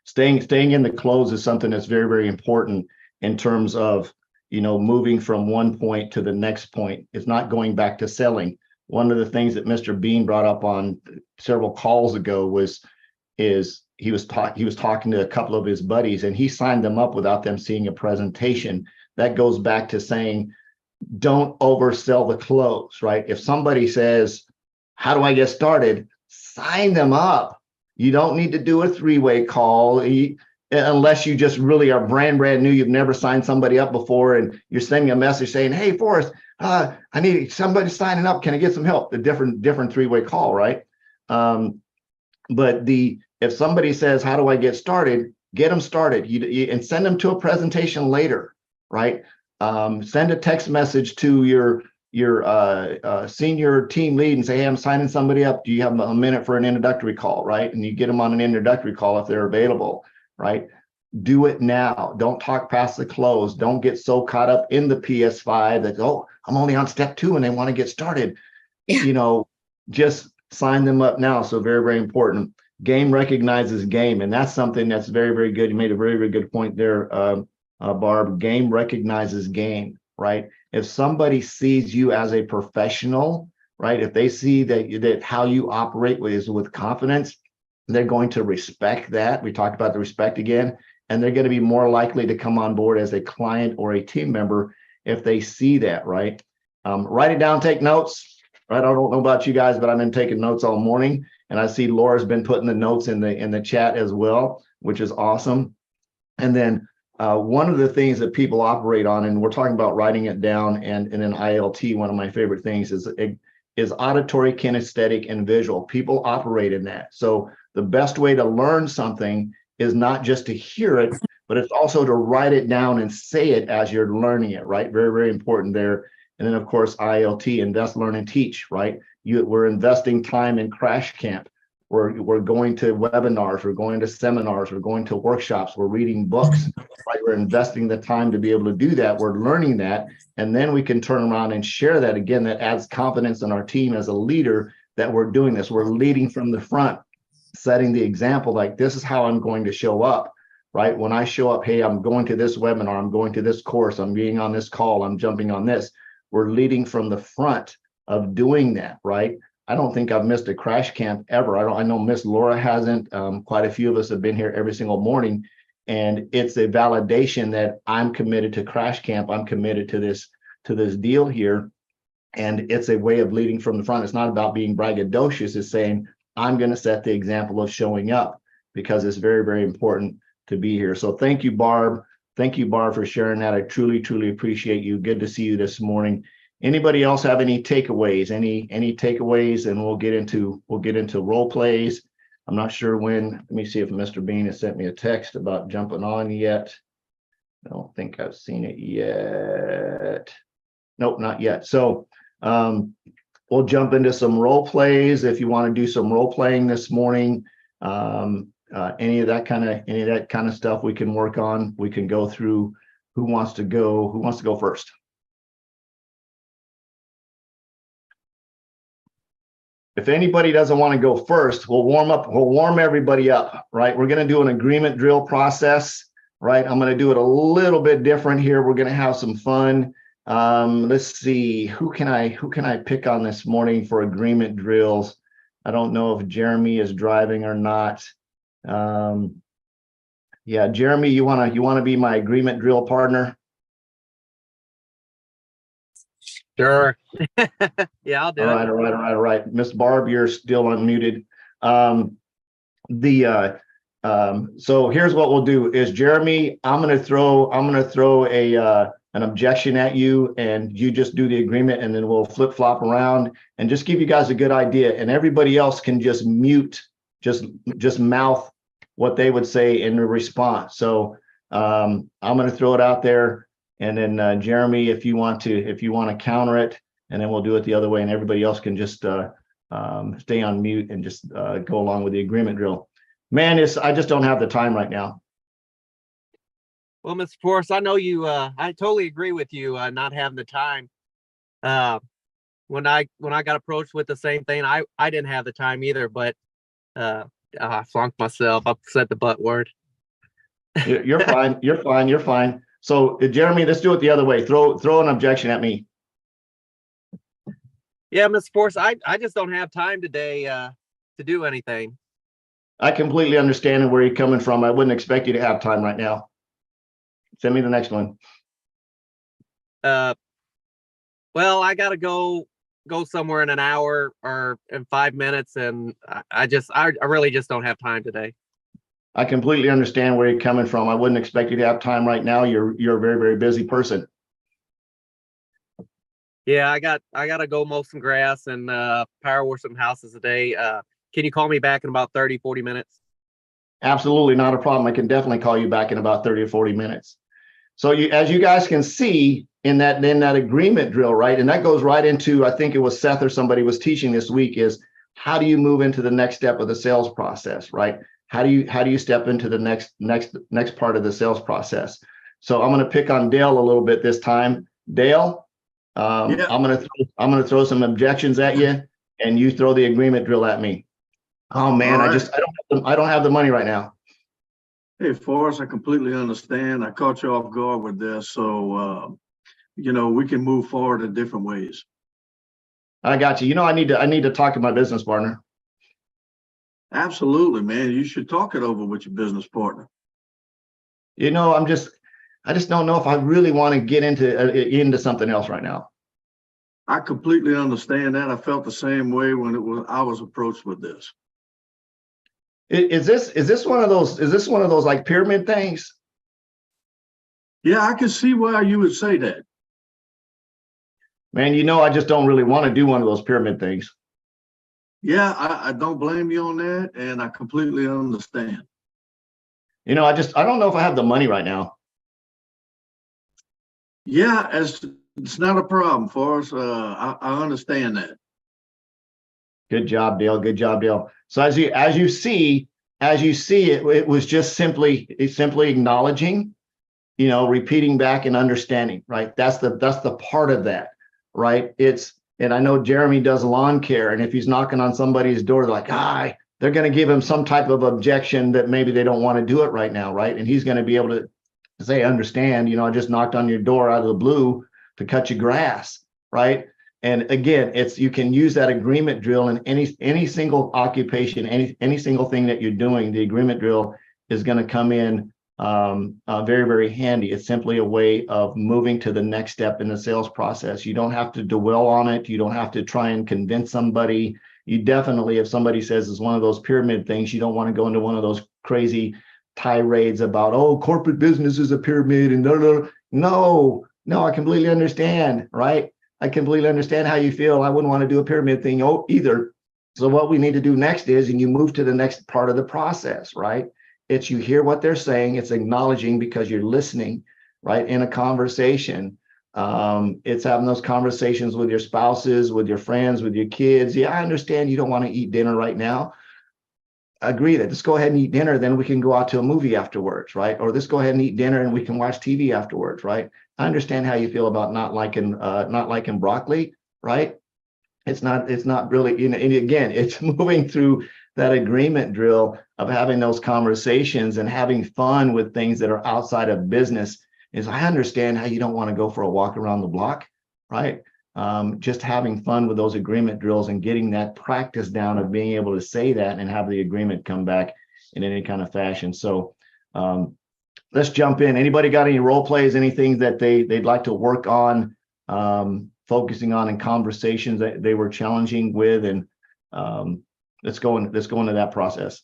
staying in the close is something that's very, very important in terms of, moving from one point to the next point. It's not going back to selling. One of the things that Mr. Bean brought up on several calls ago is he was talking to a couple of his buddies, and he signed them up without them seeing a presentation. That goes back to saying, don't oversell the close, right? If somebody says, how do I get started? Sign them up. You don't need to do a three-way call unless you just really are brand new. You've never signed somebody up before, and you're sending a message saying, hey, Forrest, I need somebody signing up. Can I get some help? A different three-way call, right? But if somebody says, how do I get started? Get them started and send them to a presentation later, right? Send a text message to your senior team lead and say, hey, I'm signing somebody up. Do you have a minute for an introductory call, right? And you get them on an introductory call if they're available, right? Do it now. Don't talk past the close. Don't get so caught up in the PS5 that, oh, I'm only on step 2 and they want to get started. Yeah. Just sign them up now. So very, very important. Game recognizes game. And that's something that's very, very good. You made a very, very good point there, Barb. Game recognizes game, right? If somebody sees you as a professional, right? If they see that how you operate is with confidence, they're going to respect that. We talked about the respect again, and they're going to be more likely to come on board as a client or a team member if they see that, right? Write it down, take notes, right? I don't know about you guys, but I've been taking notes all morning, and I see Laura's been putting the notes in the chat as well, which is awesome. And then one of the things that people operate on, and we're talking about writing it down, and in ILT, one of my favorite things is auditory, kinesthetic, and visual. People operate in that. So the best way to learn something is not just to hear it, but it's also to write it down and say it as you're learning it, right? Very, very important there. And then, of course, ILT, invest, learn, and teach, right? We're investing time in CrashCamp. We're going to webinars, we're going to seminars, we're going to workshops, we're reading books, right? We're investing the time to be able to do that. We're learning that. And then we can turn around and share that again. That adds confidence in our team as a leader that we're doing this. We're leading from the front, setting the example, like, this is how I'm going to show up, right? When I show up, hey, I'm going to this webinar, I'm going to this course, I'm being on this call, I'm jumping on this. We're leading from the front of doing that, right? I don't think I've missed a crash camp ever. I know Miss Laura hasn't. Quite a few of us have been here every single morning, and it's a validation that I'm committed to crash camp. I'm committed to this deal here, and it's a way of leading from the front. It's not about being braggadocious. It's saying, I'm going to set the example of showing up, because it's very, very important to be here. So thank you, Barb. Thank you, Barb, for sharing that. I truly, truly appreciate you. Good to see you this morning. Anybody else have any takeaways? Any takeaways? And we'll get into role plays. I'm not sure when. Let me see if Mr. Bean has sent me a text about jumping on yet. I don't think I've seen it yet. Nope, not yet. So we'll jump into some role plays. If you want to do some role playing this morning, any of that kind of stuff we can work on. We can go through. Who wants to go first? If anybody doesn't want to go first, we'll warm everybody up, right? We're going to do an agreement drill process, right? I'm going to do it a little bit different here. We're going to have some fun. Let's see, who can I pick on this morning for agreement drills? I don't know if Jeremy is driving or not. Yeah, Jeremy, you wanna be my agreement drill partner? Sure. Yeah, I'll do All it. right, all right, all right, all right. Miss Barb, you're still unmuted. So here's what we'll do is, Jeremy, I'm gonna throw an objection at you, and you just do the agreement, and then we'll flip flop around and just give you guys a good idea, and everybody else can just mute, just mouth what they would say in the response. So I'm gonna throw it out there, and then Jeremy, if you want to counter it, and then we'll do it the other way, and everybody else can just stay on mute and just go along with the agreement drill. Man, I just don't have the time right now. Well, Mr. Forrest, I know you, I totally agree with you, not having the time. When I got approached with the same thing, I didn't have the time either, but I flunked myself. I said the butt word. You're fine. You're fine. You're fine. So Jeremy, let's do it the other way. Throw an objection at me. Yeah, Mr. Forrest, I just don't have time today to do anything. I completely understand where you're coming from. I wouldn't expect you to have time right now. Send me the next one. Well, I gotta go somewhere in an hour or in 5 minutes, and I really just don't have time today. I completely understand where you're coming from. I wouldn't expect you to have time right now. You're a very, very busy person. Yeah, I gotta go mow some grass and power wash some houses today. Can you call me back in about 30, 40 minutes? Absolutely not a problem. I can definitely call you back in about 30 or 40 minutes. So as you guys can see in that agreement drill, right? And that goes right into, I think it was Seth or somebody was teaching this week, is how do you move into the next step of the sales process, right? How do you step into the next part of the sales process? So I'm going to pick on Dale a little bit this time. Dale, Yeah. I'm going to throw some objections at you, and you throw the agreement drill at me. Oh man, All right. I don't have the money right now. Hey, Forrest, I completely understand. I caught you off guard with this, so we can move forward in different ways. I got you. I need to talk to my business partner. Absolutely, man. You should talk it over with your business partner. I just don't know if I really want to get into something else right now. I completely understand that. I felt the same way when I was approached with this. Is this one of those like pyramid things? Yeah, I can see why you would say that. Man, I just don't really want to do one of those pyramid things. Yeah, I don't blame you on that, and I completely understand. I don't know if I have the money right now. Yeah, it's not a problem for us. I understand that. Good job, Dale. Good job, Dale. So as you see it was just simply acknowledging, repeating back and understanding, right? That's the part of that, right? And I know Jeremy does lawn care, and if he's knocking on somebody's door, they're like, they're going to give him some type of objection that maybe they don't want to do it right now, right? And he's going to be able to say, understand, I just knocked on your door out of the blue to cut your grass, right? And again, you can use that agreement drill in any single occupation, any single thing that you're doing. The agreement drill is going to come in very, very handy. It's simply a way of moving to the next step in the sales process. You don't have to dwell on it. You don't have to try and convince somebody. You definitely, if somebody says it's one of those pyramid things, you don't want to go into one of those crazy tirades about, oh, corporate business is a pyramid and no, I completely understand, right? I completely understand how you feel. I wouldn't want to do a pyramid thing either. So what we need to do next is, and you move to the next part of the process, right? It's you hear what they're saying. It's acknowledging because you're listening, right? In a conversation. It's having those conversations with your spouses, with your friends, with your kids. Yeah, I understand you don't want to eat dinner right now. I agree that let's go ahead and eat dinner. Then we can go out to a movie afterwards, right? Or let's go ahead and eat dinner and we can watch TV afterwards, right? I understand how you feel about not liking broccoli, right? It's not really, and again, it's moving through that agreement drill of having those conversations and having fun with things that are outside of business. Is I understand how you don't want to go for a walk around the block, right? Just having fun with those agreement drills and getting that practice down of being able to say that and have the agreement come back in any kind of fashion. So Let's jump in. Anybody got any role plays, anything that they'd like to work on, focusing on in conversations that they were challenging with, and let's go into that process.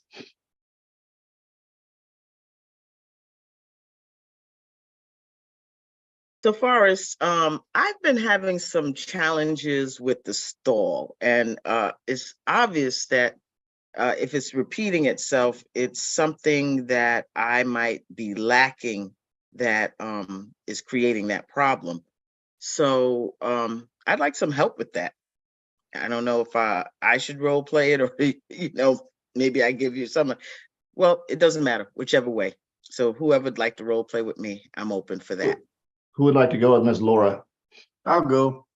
So far as I've been having some challenges with the stall, and it's obvious that if it's repeating itself, it's something that I might be lacking that is creating that problem. So I'd like some help with that. I don't know if I should role play it, or maybe I give you some. Well, it doesn't matter, whichever way. So whoever would like to role play with me, I'm open for that. Who would like to go with Ms. Laura? I'll go.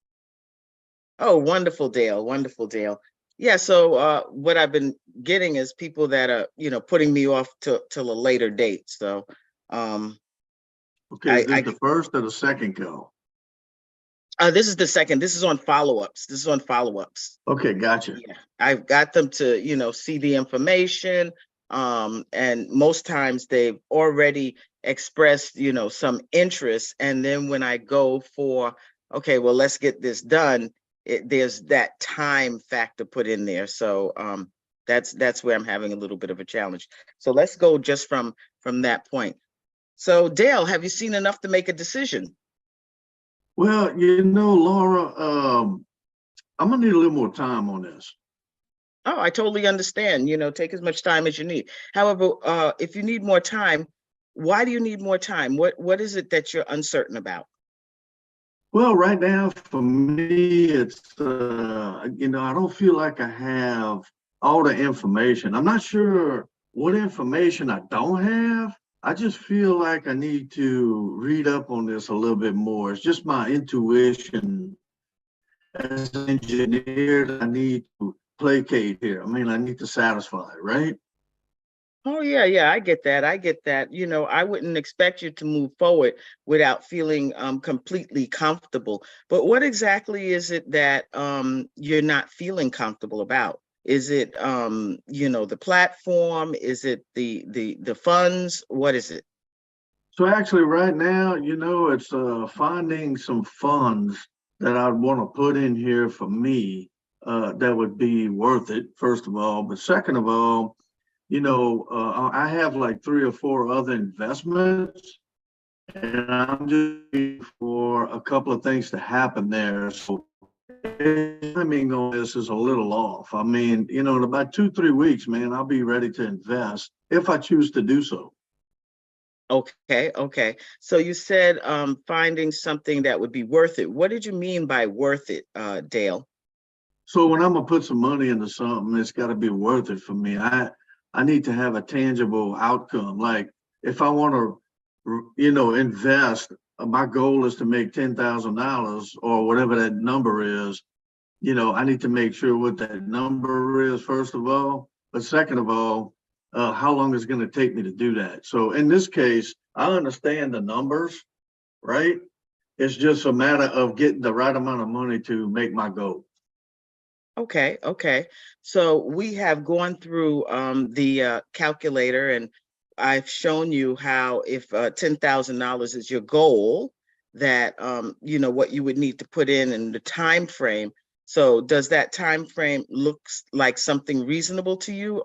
Oh, wonderful, Dale. Wonderful, Dale. Yeah, so what I've been getting is people that are, putting me off till a later date. So Okay, is this the first or the second call? This is the second. This is on follow-ups. Okay, gotcha. Yeah, I've got them to, see the information. And most times they've already expressed, some interest. And then when I go for, okay, well, let's get this done, there's that time factor put in there. So that's where I'm having a little bit of a challenge. So let's go just from that point. So Dale, have you seen enough to make a decision? Well, Laura, I'm gonna need a little more time on this. Oh, I totally understand. Take as much time as you need. However, if you need more time, why do you need more time? What is it that you're uncertain about? Well, right now for me, it's I don't feel like I have all the information. I'm not sure what information I don't have. I just feel like I need to read up on this a little bit more. It's just my intuition as an engineer that I need to placate here. I mean, I need to satisfy, right? Oh, yeah, I get that. I wouldn't expect you to move forward without feeling completely comfortable. But what exactly is it that you're not feeling comfortable about? Is it the platform? Is it the funds? What is it? So actually right now, it's finding some funds that I'd want to put in here for me that would be worth it, first of all. But second of all, I have like 3 or 4 other investments, and I'm just waiting for a couple of things to happen there. So timing on this is a little off. I mean, in about 2-3 weeks, man, I'll be ready to invest if I choose to do so. Okay. So you said finding something that would be worth it. What did you mean by worth it, Dale? So when I'm gonna put some money into something, it's got to be worth it for me. I need to have a tangible outcome. Like if I want to, invest, my goal is to make $10,000 or whatever that number is. I need to make sure what that number is, first of all. But second of all, how long is it going to take me to do that? So in this case, I understand the numbers, right? It's just a matter of getting the right amount of money to make my goal. Okay. So we have gone through the calculator, and I've shown you how if $10,000 is your goal, that what you would need to put in and the time frame. So does that time frame looks like something reasonable to you?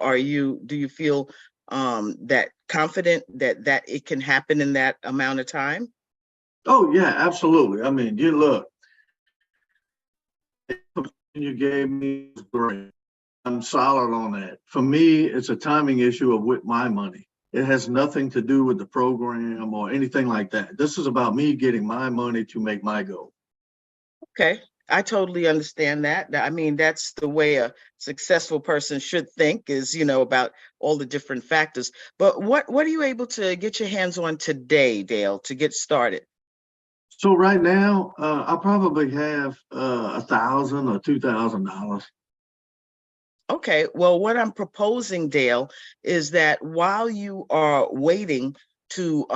Do you feel that confident that it can happen in that amount of time? Oh yeah, absolutely. I mean, look, you gave me is great. I'm solid on that. For me, it's a timing issue with my money. It has nothing to do with the program or anything like that. This is about me getting my money to make my goal. Okay, I totally understand that. I mean, that's the way a successful person should think, is, about all the different factors. But what are you able to get your hands on today, Dale, to get started? So right now, I probably have $1,000 or $2,000. Okay, well, what I'm proposing, Dale, is that while you are waiting to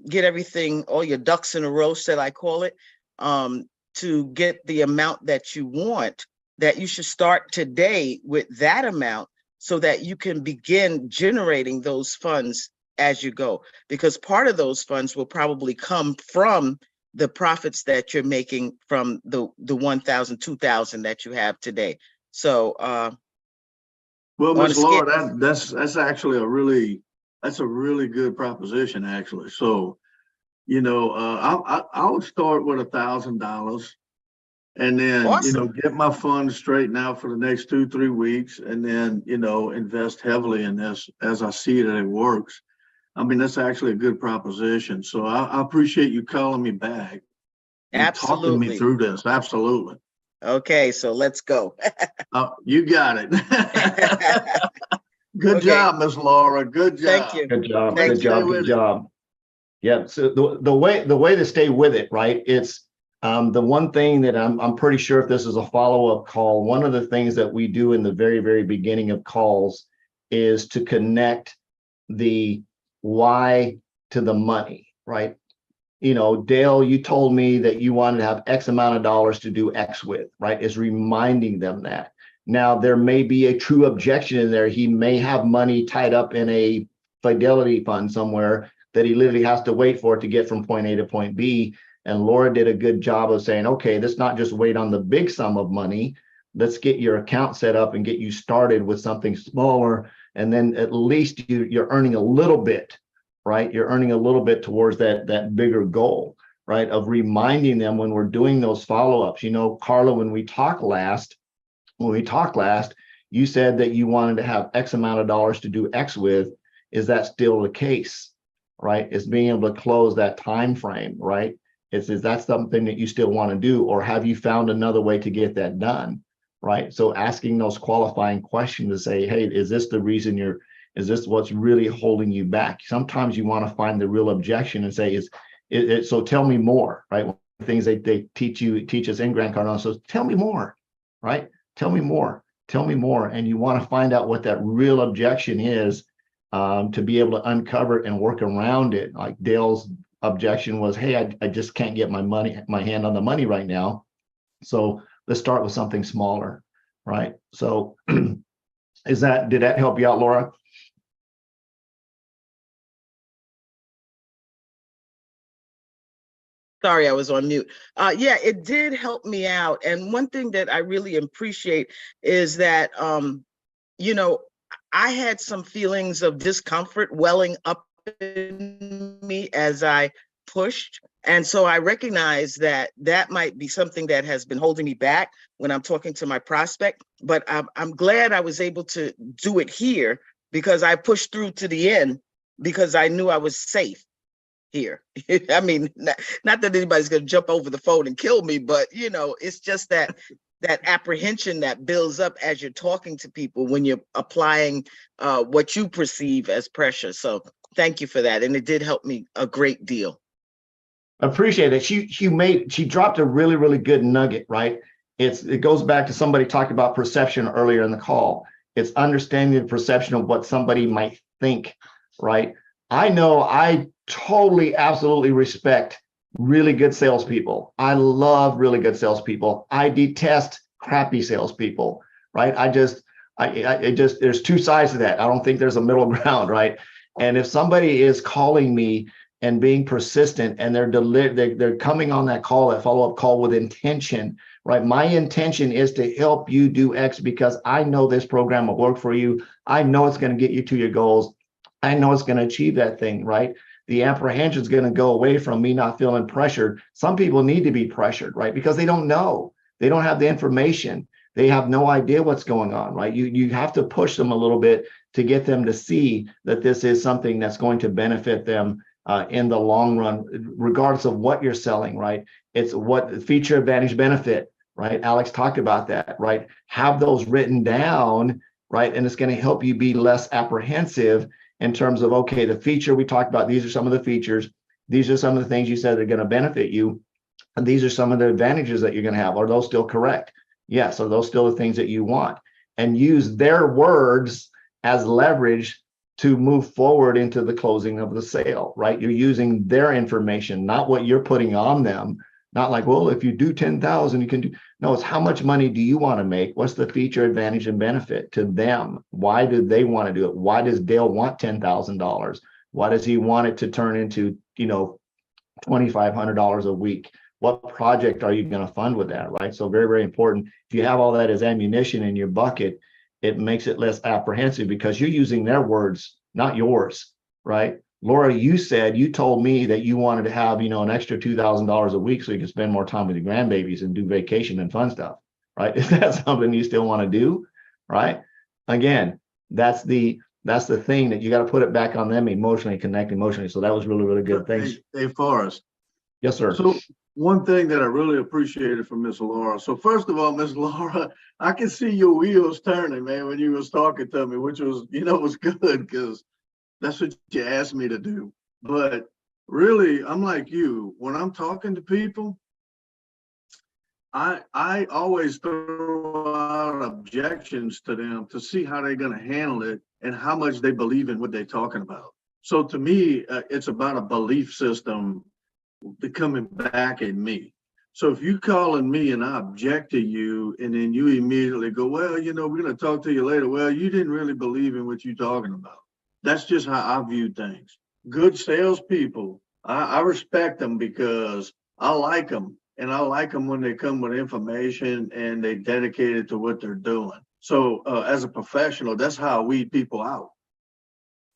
get everything, all your ducks in a row, shall I call it, to get the amount that you want, that you should start today with that amount so that you can begin generating those funds as you go, because part of those funds will probably come from the profits that you're making from the 1,000, 2,000 that you have today. So, Well, on a Ms. scale- Laura, that's actually that's a really good proposition, actually. So, you know, I would start with $1,000 and then, you know, Awesome. get my funds straightened out for the next 2-3 weeks, and then, you know, invest heavily in this as I see that it works. I mean, that's actually a good proposition. So I appreciate you calling me back and talking me Absolutely. through this. Absolutely. Okay, so let's go. You got it. Good Okay. job, Miss Laura. Good job. Thank you. Good job. Thank Good you. job. Good job. Yeah. So the way to stay with it, right? It's the one thing that I'm pretty sure if this is a follow-up call, one of the things that we do in the very, very beginning of calls is to connect the why to the money, right? You know, Dale, you told me that you wanted to have X amount of dollars to do X with, right? Is reminding them that. Now, there may be a true objection in there. He may have money tied up in a fidelity fund somewhere that he literally has to wait for it to get from point A to point B. And Laura did a good job of saying, okay, let's not just wait on the big sum of money. Let's get your account set up and get you started with something smaller. And then at least you're earning a little bit, right? You're earning a little bit towards that bigger goal, right? Of reminding them when we're doing those follow-ups. You know, Carla, when we talked last, you said that you wanted to have X amount of dollars to do X with. Is that still the case, right? Is being able to close that time frame, right? Is that something that you still want to do, or have you found another way to get that done, right? So asking those qualifying questions to say, hey, is this the reason is this what's really holding you back? Sometimes you want to find the real objection and say, so tell me more, right? One of the things they teach us in Grant Cardone, so tell me more, right? Tell me more. And you want to find out what that real objection is to be able to uncover it and work around it. Like Dale's objection was, hey, I just can't get my hand on the money right now. So let's start with something smaller, right? So did that help you out, Laura? Sorry, I was on mute. Yeah, it did help me out. And one thing that I really appreciate is that, you know, I had some feelings of discomfort welling up in me as I pushed. And so I recognize that that might be something that has been holding me back when I'm talking to my prospect. But I'm glad I was able to do it here because I pushed through to the end because I knew I was safe here. I mean, not that anybody's going to jump over the phone and kill me, but you know, it's just that apprehension that builds up as you're talking to people when you're applying what you perceive as pressure. So thank you for that. And it did help me a great deal. Appreciate it. She dropped a really, really good nugget, right? It goes back to somebody talked about perception earlier in the call. It's understanding the perception of what somebody might think, right? I know I totally, absolutely respect really good salespeople. I love really good salespeople. I detest crappy salespeople, right? There's two sides to that. I don't think there's a middle ground, right? And if somebody is calling me and being persistent and they're coming on that call, that follow-up call with intention, right? My intention is to help you do X because I know this program will work for you. I know it's going to get you to your goals. I know it's going to achieve that thing, right? The apprehension is going to go away from me not feeling pressured. Some people need to be pressured, right? Because they don't know. They don't have the information. They have no idea what's going on, right? You have to push them a little bit to get them to see that this is something that's going to benefit them in the long run, regardless of what you're selling, right? It's what feature, advantage, benefit, right? Alex talked about that, right? Have those written down, right? And it's going to help you be less apprehensive in terms of, okay, the feature we talked about, these are some of the features. These are some of the things you said are going to benefit you. And these are some of the advantages that you're going to have. Are those still correct? Yes. Are those still the things that you want? And use their words as leverage to move forward into the closing of the sale, right? You're using their information, not what you're putting on them. Not like, well, if you do 10,000, you can do. No, it's how much money do you want to make? What's the feature, advantage, and benefit to them? Why do they want to do it? Why does Dale want $10,000? Why does he want it to turn into, $2,500 a week? What project are you going to fund with that, right? So very, very important. If you have all that as ammunition in your bucket, it makes it less apprehensive because you're using their words, not yours, right? Laura, you told me that you wanted to have, an extra $2,000 a week so you can spend more time with your grandbabies and do vacation and fun stuff, right? Is that something you still want to do, right? Again, that's the thing that you got to put it back on them emotionally, connect emotionally. So that was really, really good. Thanks. Hey, Forrest. Yes, sir. So one thing that I really appreciated from Miss Laura. So first of all, Miss Laura, I can see your wheels turning, man, when you was talking to me, which was, was good because that's what you asked me to do. But really, I'm like you. When I'm talking to people, I always throw out objections to them to see how they're going to handle it and how much they believe in what they're talking about. So to me, it's about a belief system coming back at me. So if you calling me and I object to you and then you immediately go, well, we're going to talk to you later. Well, you didn't really believe in what you're talking about. That's just how I view things. Good salespeople, I respect them because I like them. And I like them when they come with information and they dedicated to what they're doing. So as a professional, that's how I weed people out.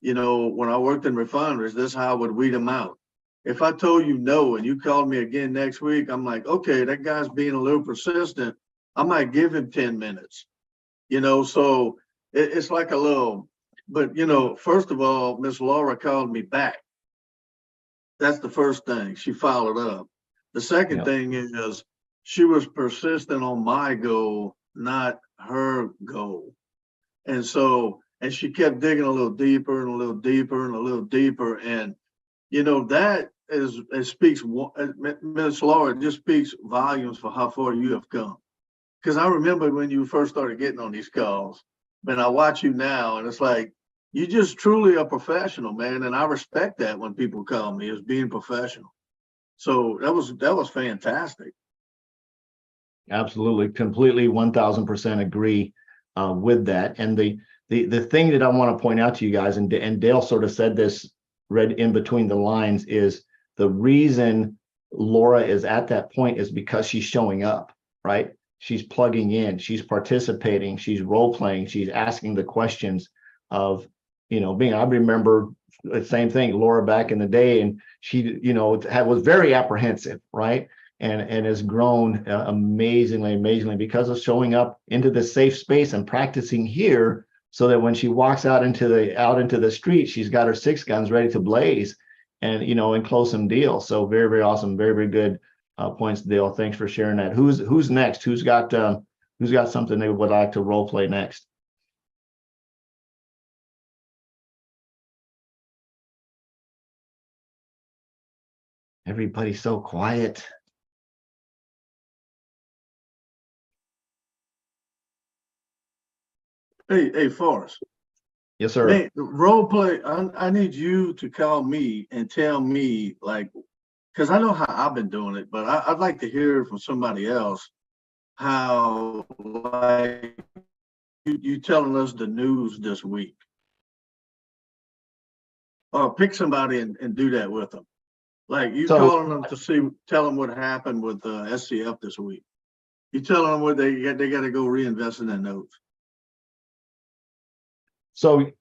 When I worked in refineries, that's how I would weed them out. If I told you no and you called me again next week, I'm like, okay, that guy's being a little persistent. I might give him 10 minutes, so it's like a little, but first of all, Miss Laura called me back. That's the first thing. She followed up. The second thing is she was persistent on my goal, not her goal. And she kept digging a little deeper and a little deeper and a little deeper. And, that it speaks, Ms. Laura, it just speaks volumes for how far you have come. Because I remember when you first started getting on these calls, and I watch you now and it's like, you just truly a professional, man. And I respect that when people call me as being professional. So that was fantastic. Absolutely, completely 1,000% agree with that. And the thing that I want to point out to you guys, and Dale sort of said this, read in between the lines, is the reason Laura is at that point is because she's showing up, right? She's plugging in, she's participating, she's role playing, she's asking the questions of, being. I remember the same thing, Laura back in the day, and she, was very apprehensive, right? And has grown amazingly because of showing up into the safe space and practicing here, so that when she walks out into the street, she's got her 6 guns ready to blaze, and and close some deals. So very, very awesome, very, very good points, Dale. Thanks for sharing that. Who's next? Who's got something they would like to role play next? Everybody's so quiet. Hey, Forrest. Yes, sir. Hey, role play. I need you to call me and tell me, because I know how I've been doing it, but I'd like to hear from somebody else how, you telling us the news this week. Or pick somebody and do that with them. Like you calling them to tell them what happened with SCF this week. You telling them what they got to go reinvest in their notes. So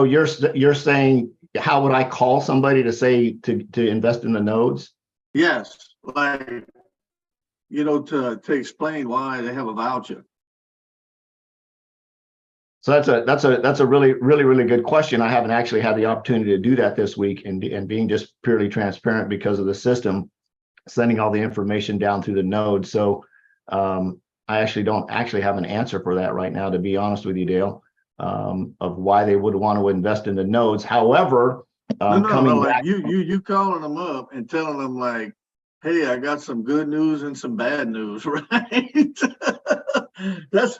you're saying, how would I call somebody to say to invest in the nodes? Yes, to explain why they have a voucher. So that's a really, really, really good question. I haven't actually had the opportunity to do that this week, and being just purely transparent because of the system, sending all the information down through the node. So I actually don't have an answer for that right now, to be honest with you, Dale, of why they would want to invest in the nodes. However, you calling them up and telling them hey, I got some good news and some bad news, right? That's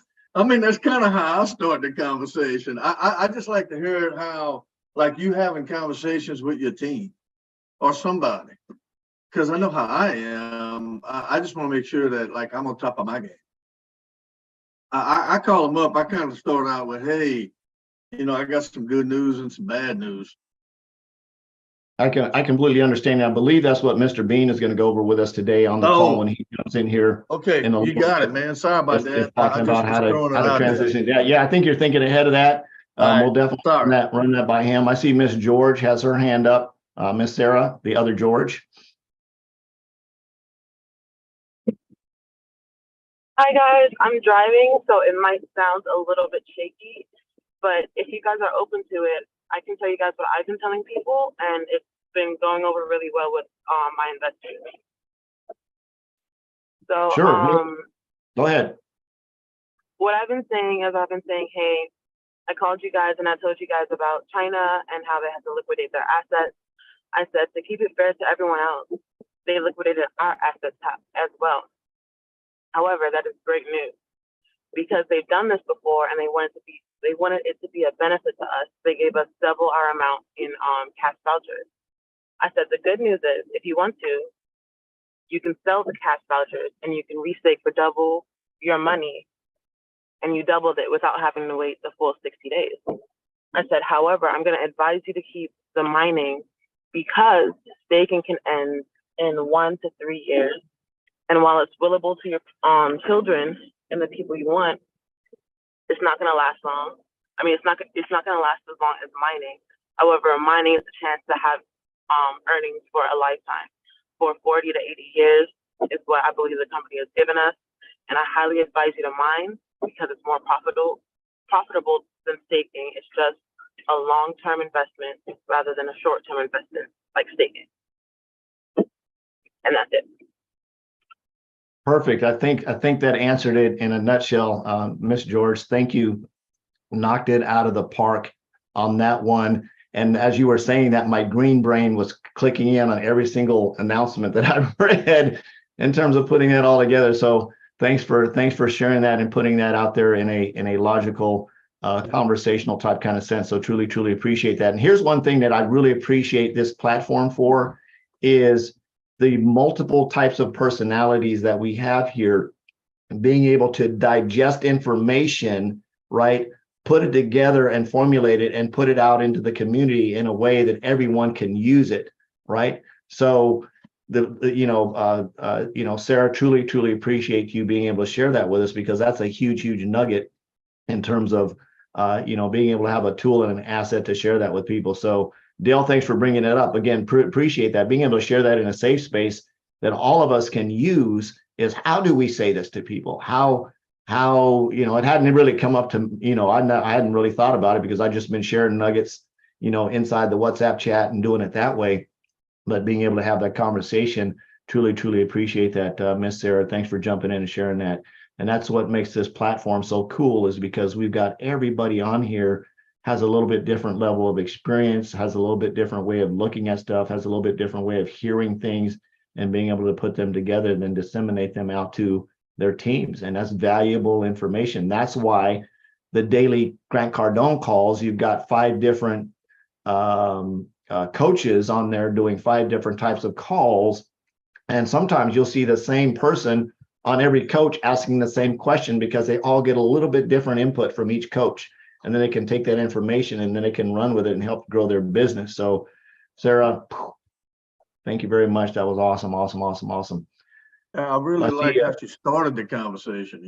kind of how I start the conversation. I just like to hear how, you having conversations with your team or somebody, because I know how I am. I just want to make sure that I'm on top of my game. I call them up. I kind of start out with, hey, I got some good news and some bad news. I completely understand. I believe that's what Mr. Bean is going to go over with us today on the call when he comes in here. Okay, in a you got it, man. Sorry about Is that. talking about how to transition. Yeah, I think you're thinking ahead of that. We'll definitely run that by him. I see Miss George has her hand up. Miss Sarah, the other George. Hi guys, I'm driving, so it might sound a little bit shaky, but if you guys are open to it, I can tell you guys what I've been telling people, and it's been going over really well with my investors. So Sure. Go ahead. what I've been saying is hey, I called you guys and I told you guys about China and how they had to liquidate their assets. I said to keep it fair to everyone else, they liquidated our assets as well. However, that is great news because they've done this before and they wanted it to be a benefit to us. They gave us double our amount in cash vouchers. I said the good news is if you want to, you can sell the cash vouchers and you can restake for double your money, and you doubled it without having to wait the full 60 days. I said, however, I'm going to advise you to keep the mining because staking can end in 1 to 3 years. And while it's willable to your children and the people you want, it's not going to last long. I mean, it's not going to last as long as mining. However, mining is a chance to have earnings for a lifetime. For 40 to 80 years is what I believe the company has given us. And I highly advise you to mine because it's more profitable than staking. It's just a long-term investment rather than a short-term investment like staking. And that's it. Perfect. I think that answered it in a nutshell. Miss George, thank you. Knocked it out of the park on that one. And as you were saying that, my green brain was clicking in on every single announcement that I've read in terms of putting it all together. So thanks for sharing that and putting that out there in a logical, conversational type kind of sense. So truly appreciate that. And here's one thing that I really appreciate this platform for is the multiple types of personalities that we have here, being able to digest information, right? Put it together and formulate it and put it out into the community in a way that everyone can use it, right? So Sarah, truly appreciate you being able to share that with us because that's a huge nugget in terms of being able to have a tool and an asset to share that with people. So Dale, thanks for bringing it up. Again, appreciate that. Being able to share that in a safe space that all of us can use is how do we say this to people? How it hadn't really come up to, I hadn't really thought about it because I've just been sharing nuggets, inside the WhatsApp chat and doing it that way. But being able to have that conversation, truly appreciate that, Miss Sarah. Thanks for jumping in and sharing that. And that's what makes this platform so cool is because we've got everybody on here has a little bit different level of experience, has a little bit different way of looking at stuff, has a little bit different way of hearing things and being able to put them together and then disseminate them out to their teams. And that's valuable information. That's why the daily Grant Cardone calls, you've got 5 different coaches on there doing 5 different types of calls. And sometimes you'll see the same person on every coach asking the same question because they all get a little bit different input from each coach. And then they can take that information and then they can run with it and help grow their business. So Sarah, thank you very much. That was awesome. I really like how you started the conversation.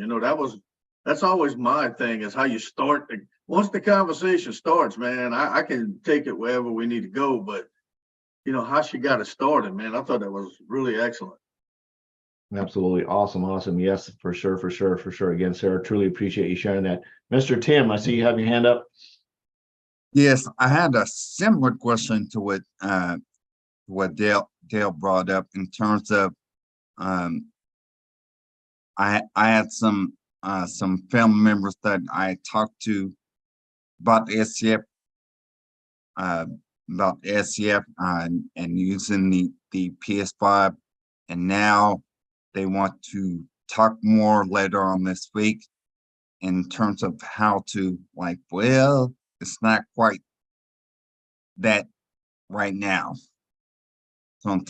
That's always my thing is how you start. Once the conversation starts, man, I can take it wherever we need to go, but how she got it started, man, I thought that was really excellent. Absolutely. Awesome. Yes, for sure. Again, Sarah, truly appreciate you sharing that. Mr. Tim, I see you have your hand up. Yes, I had a similar question to what Dale brought up in terms of I had some family members that I talked to about the SCF and using the PS5, and now they want to talk more later on this week in terms of how to it's not quite that right now. So in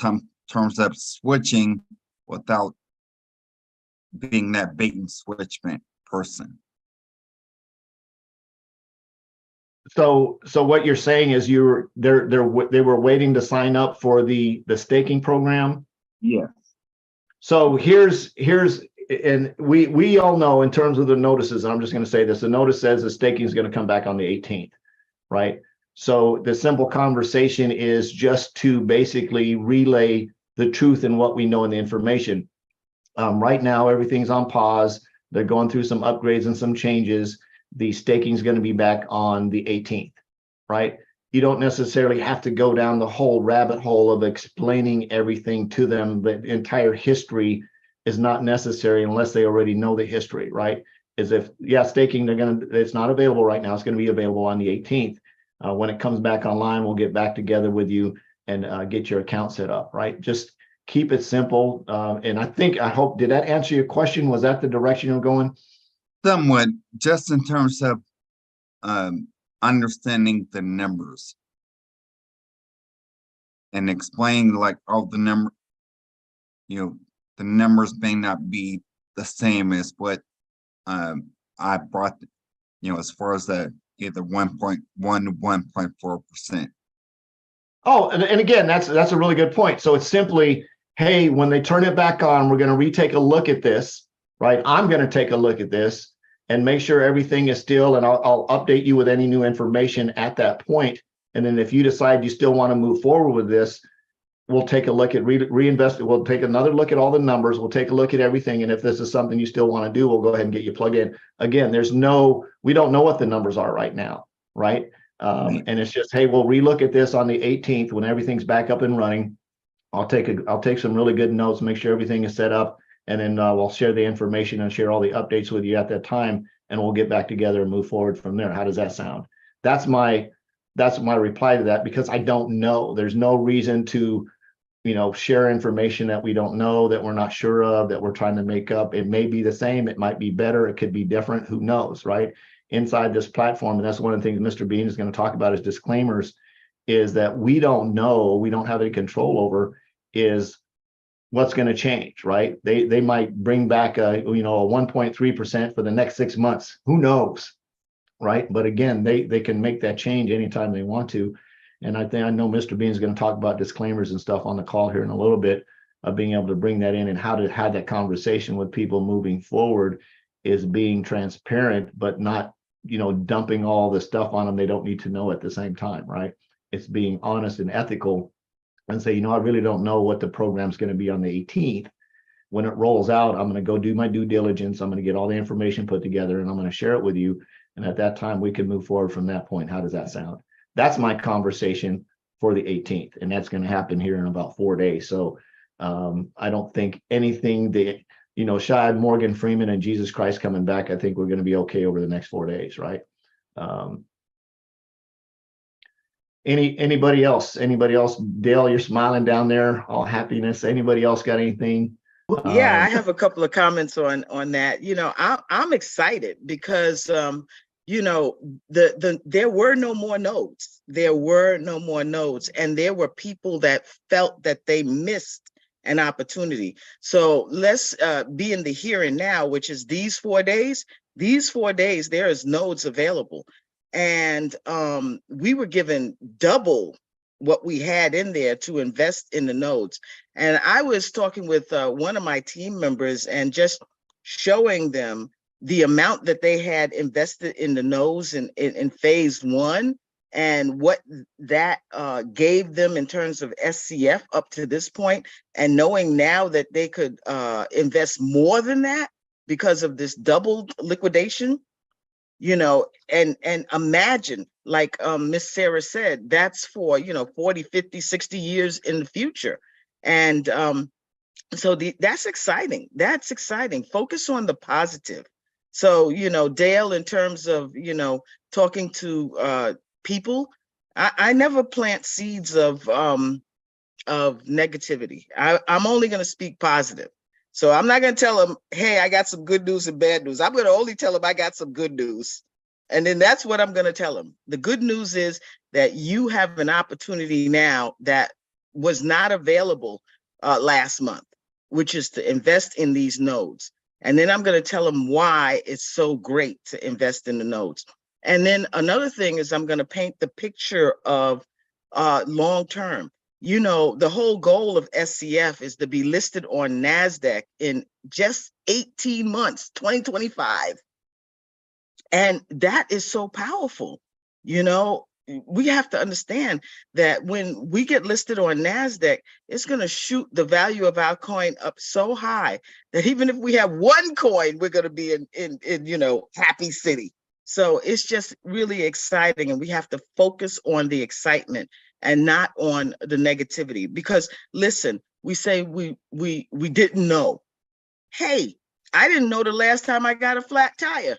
terms of switching without being that bait and switch person. So what you're saying is they were waiting to sign up for the staking program. Yes. So and we all know in terms of the notices, I'm just going to say this, the notice says the staking is going to come back on the 18th, right? So the simple conversation is just to basically relay the truth and what we know and the information. Right now, everything's on pause. They're going through some upgrades and some changes. The staking is going to be back on the 18th, right? You don't necessarily have to go down the whole rabbit hole of explaining everything to them. The entire history is not necessary unless they already know the history, right? Staking, it's not available right now. It's going to be available on the 18th. When it comes back online, we'll get back together with you and get your account set up, right? Just keep it simple. And I hope, did that answer your question? Was that the direction you're going? Somewhat, just in terms of understanding the numbers and explaining like all the the numbers may not be the same as what I brought, as far as the either 1.1 to 1.4%. Oh, and again, that's a really good point. So it's simply, hey, when they turn it back on, we're going to retake a look at this, right? I'm going to take a look at this and make sure everything is still, and I'll update you with any new information at that point. And then if you decide you still want to move forward with this, we'll take a look at reinvest. We'll take another look at all the numbers. We'll take a look at everything. And if this is something you still want to do, we'll go ahead and get you plugged in. Again, we don't know what the numbers are right now, right? And it's just, hey, we'll relook at this on the 18th when everything's back up and running. I'll take some really good notes, make sure everything is set up, and then we'll share the information and share all the updates with you at that time, and we'll get back together and move forward from there. How does that sound? That's my reply to that, because I don't know. There's no reason to, share information that we don't know, that we're not sure of, that we're trying to make up. It may be the same, it might be better, it could be different, who knows, right? Inside this platform, and that's one of the things Mr. Bean is going to talk about is disclaimers, is that we don't know, we don't have any control over is what's going to change, right? They might bring back a 1.3% for the next 6 months. Who knows, right? But again, they can make that change anytime they want to. And I know Mr. Bean is going to talk about disclaimers and stuff on the call here in a little bit, of being able to bring that in and how to have that conversation with people moving forward, is being transparent, but not, dumping all the stuff on them they don't need to know at the same time, right? It's being honest and ethical and say, I really don't know what the program's going to be on the 18th. When it rolls out, I'm going to go do my due diligence. I'm going to get all the information put together and I'm going to share it with you. And at that time, we can move forward from that point. How does that sound? That's my conversation for the 18th. And that's going to happen here in about 4 days. So I don't think anything that, Shad, Morgan Freeman, and Jesus Christ coming back, I think we're going to be okay over the next 4 days, right? Anybody else? Dale, you're smiling down there, all happiness. Anybody else got anything? Yeah, I have a couple of comments on that. I'm excited because there were no more nodes. There were no more nodes, and there were people that felt that they missed an opportunity. So let's be in the here and now, which is these 4 days. These 4 days, there is nodes available. And we were given double what we had in there to invest in the nodes. And I was talking with one of my team members and just showing them the amount that they had invested in the nodes in phase 1 and what that gave them in terms of SCF up to this point, and knowing now that they could invest more than that because of this doubled liquidation. And imagine, like Miss Sarah said, that's for 40, 50, 60 years in the future. And so that's exciting. That's exciting. Focus on the positive. So Dale, in terms of talking to people, I never plant seeds of negativity. I'm only going to speak positive. So I'm not going to tell them, hey, I got some good news and bad news. I'm going to only tell them I got some good news. And then that's what I'm going to tell them. The good news is that you have an opportunity now that was not available last month, which is to invest in these nodes. And then I'm going to tell them why it's so great to invest in the nodes. And then another thing is I'm going to paint the picture of long term. You know, the whole goal of SCF is to be listed on NASDAQ in just 18 months, 2025. And that is so powerful. You know, we have to understand that when we get listed on NASDAQ, it's going to shoot the value of our coin up so high that even if we have one coin, we're going to be in you know, happy city. So it's just really exciting, and we have to focus on the excitement and not on the negativity. Because listen, we say we didn't know. Hey, I didn't know the last time I got a flat tire.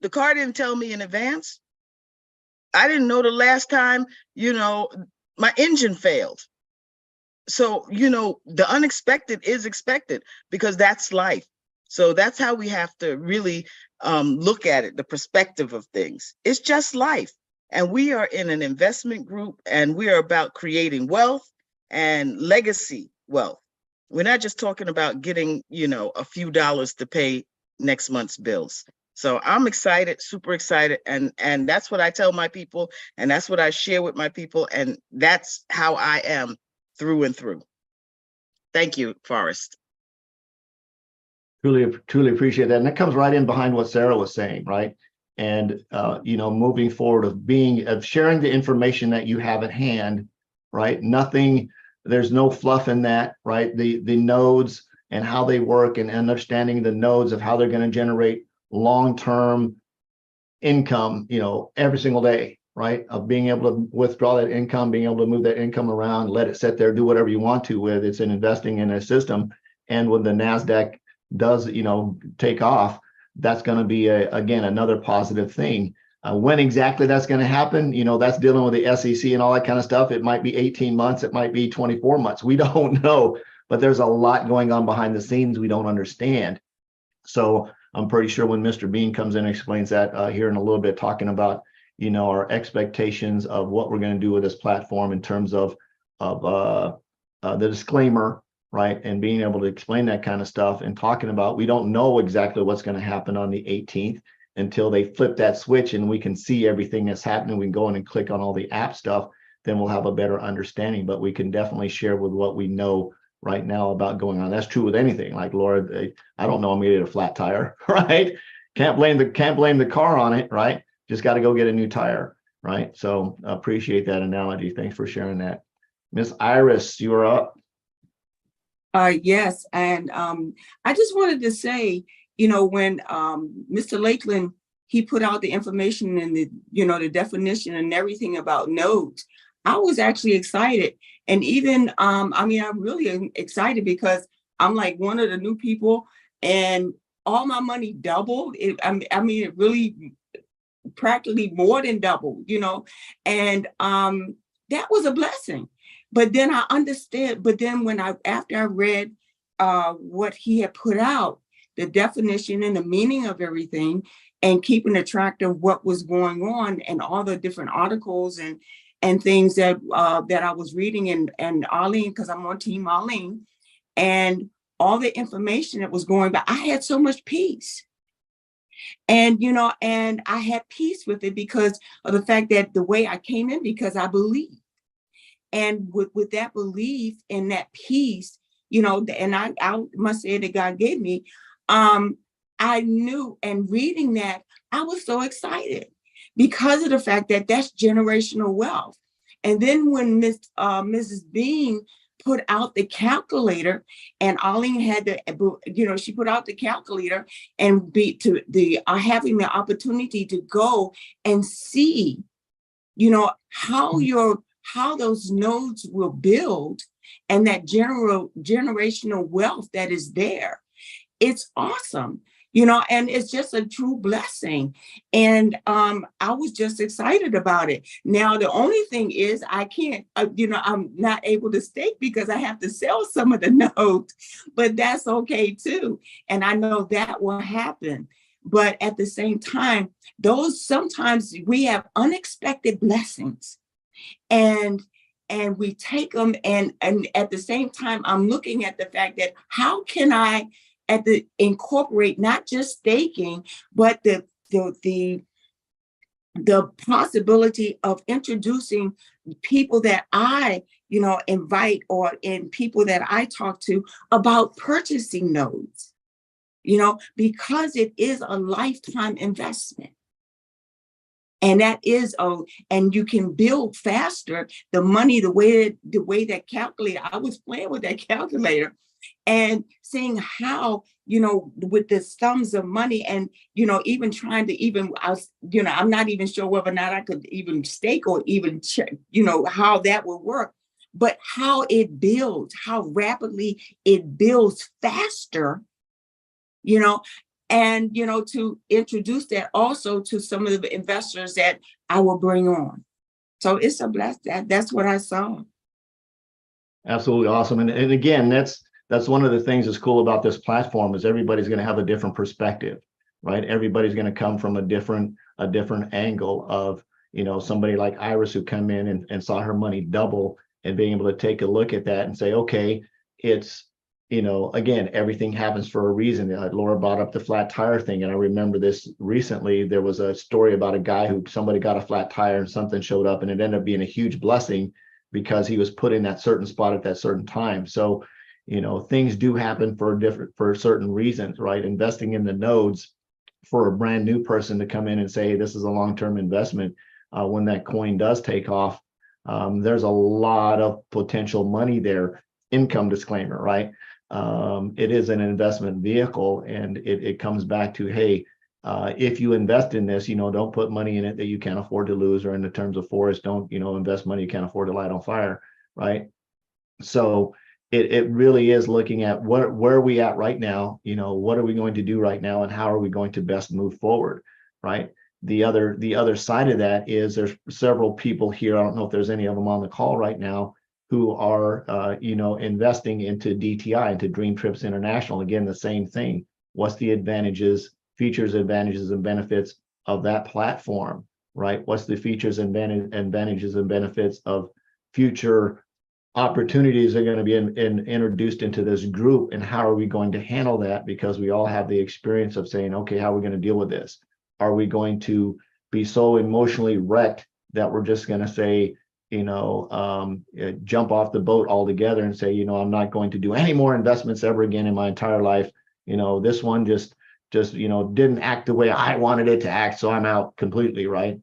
The car didn't tell me in advance. I didn't know the last time, you know, my engine failed. So, you know, the unexpected is expected, because that's life. So that's how we have to really look at it, the perspective of things. It's just life. And we are in an investment group, and we are about creating wealth and legacy wealth. We're not just talking about getting, you know, a few dollars to pay next month's bills. So I'm excited, super excited. And that's what I tell my people, and that's what I share with my people. And that's how I am through and through. Thank you, Forrest. Truly appreciate that. And that comes right in behind what Sarah was saying, right? And, you know, moving forward of sharing the information that you have at hand, right? Nothing, there's no fluff in that, right? The nodes and how they work, and understanding the nodes of how they're going to generate long-term income, you know, every single day, right? Of being able to withdraw that income, being able to move that income around, let it sit there, do whatever you want to with. It's an investing in a system. And when the NASDAQ does, you know, take off, that's going to be again another positive thing. When exactly that's going to happen, you know, that's dealing with the SEC and all that kind of stuff. It might be 18 months, it might be 24 months. We don't know, but there's a lot going on behind the scenes we don't understand. So I'm pretty sure when Mr. Bean comes in and explains that here in a little bit, talking about, you know, our expectations of what we're going to do with this platform in terms of the disclaimer, right? And being able to explain that kind of stuff, and talking about, we don't know exactly what's going to happen on the 18th until they flip that switch and we can see everything that's happening. We can go in and click on all the app stuff, then we'll have a better understanding. But we can definitely share with what we know right now about going on. That's true with anything. Like Laura, I don't know, I'm gonna get a flat tire, right? Can't blame the car on it, right? Just got to go get a new tire, right? So appreciate that analogy. Thanks for sharing that. Miss Iris, you are up. Yes, and I just wanted to say, you know, when Mr. Lakeland, he put out the information and the, you know, the definition and everything about nodes, I was actually excited. And even, I mean, I'm really excited because I'm like one of the new people, and all my money doubled. I mean, it really practically more than doubled, you know, and that was a blessing. But then I understood, but then after I read what he had put out, the definition and the meaning of everything, and keeping a track of what was going on, and all the different articles and things that I was reading, and Arlene, because I'm on Team Arlene, and all the information that was going, but I had so much peace. And, you know, and I had peace with it because of the fact that the way I came in, because I believe. And with that belief and that peace, you know, and I must say that God gave me, I knew, and reading that, I was so excited because of the fact that that's generational wealth. And then when Mrs. Bean put out the calculator, and Arlene had the, you know, she put out the calculator, and having the opportunity to go and see, you know, how those nodes will build, and that generational wealth that is there. It's awesome, you know, and it's just a true blessing. And I was just excited about it. Now, the only thing is I can't, you know, I'm not able to stake because I have to sell some of the nodes, but that's okay too. And I know that will happen. But at the same time, sometimes we have unexpected blessings, and we take them, and at the same time, I'm looking at the fact that how can I incorporate not just staking, but the the possibility of introducing people that I, invite and people that I talk to about purchasing nodes, because it is a lifetime investment. And that is, and you can build faster. The money, the way that calculator, I was playing with that calculator and seeing how, with the sums of money and, even trying to I'm not even sure whether or not I could even stake or even check, how that would work, but how it builds, how rapidly it builds faster, and, to introduce that also to some of the investors that I will bring on. So it's a blessing. That's what I saw. Absolutely awesome. And again, that's one of the things that's cool about this platform is everybody's going to have a different perspective, right? Everybody's going to come from a different angle of, somebody like Iris who come in and saw her money double and being able to take a look at that and say, okay, it's, again, everything happens for a reason. Laura brought up the flat tire thing. And I remember this recently, there was a story about a guy who somebody got a flat tire and something showed up and it ended up being a huge blessing because he was put in that certain spot at that certain time. So, things do happen for certain reasons, right? Investing in the nodes for a brand new person to come in and say, this is a long-term investment. When that coin does take off, there's a lot of potential money there. Income disclaimer, right? It is an investment vehicle, and it comes back to, hey, if you invest in this, don't put money in it that you can't afford to lose, or in the terms of Forrest, don't, invest money you can't afford to light on fire, right? So it really is looking at where are we at right now, what are we going to do right now, and how are we going to best move forward, right? The other side of that is there's several people here, I don't know if there's any of them on the call right now, who are, investing into DTI, into Dream Trips International. Again, the same thing. What's the advantages, features, advantages, and benefits of that platform, right? What's the features and advantages and benefits of future opportunities that are going to be introduced into this group, and how are we going to handle that? Because we all have the experience of saying, okay, how are we going to deal with this? Are we going to be so emotionally wrecked that we're just going to say, jump off the boat altogether and say, I'm not going to do any more investments ever again in my entire life. This one just didn't act the way I wanted it to act, so I'm out completely, right?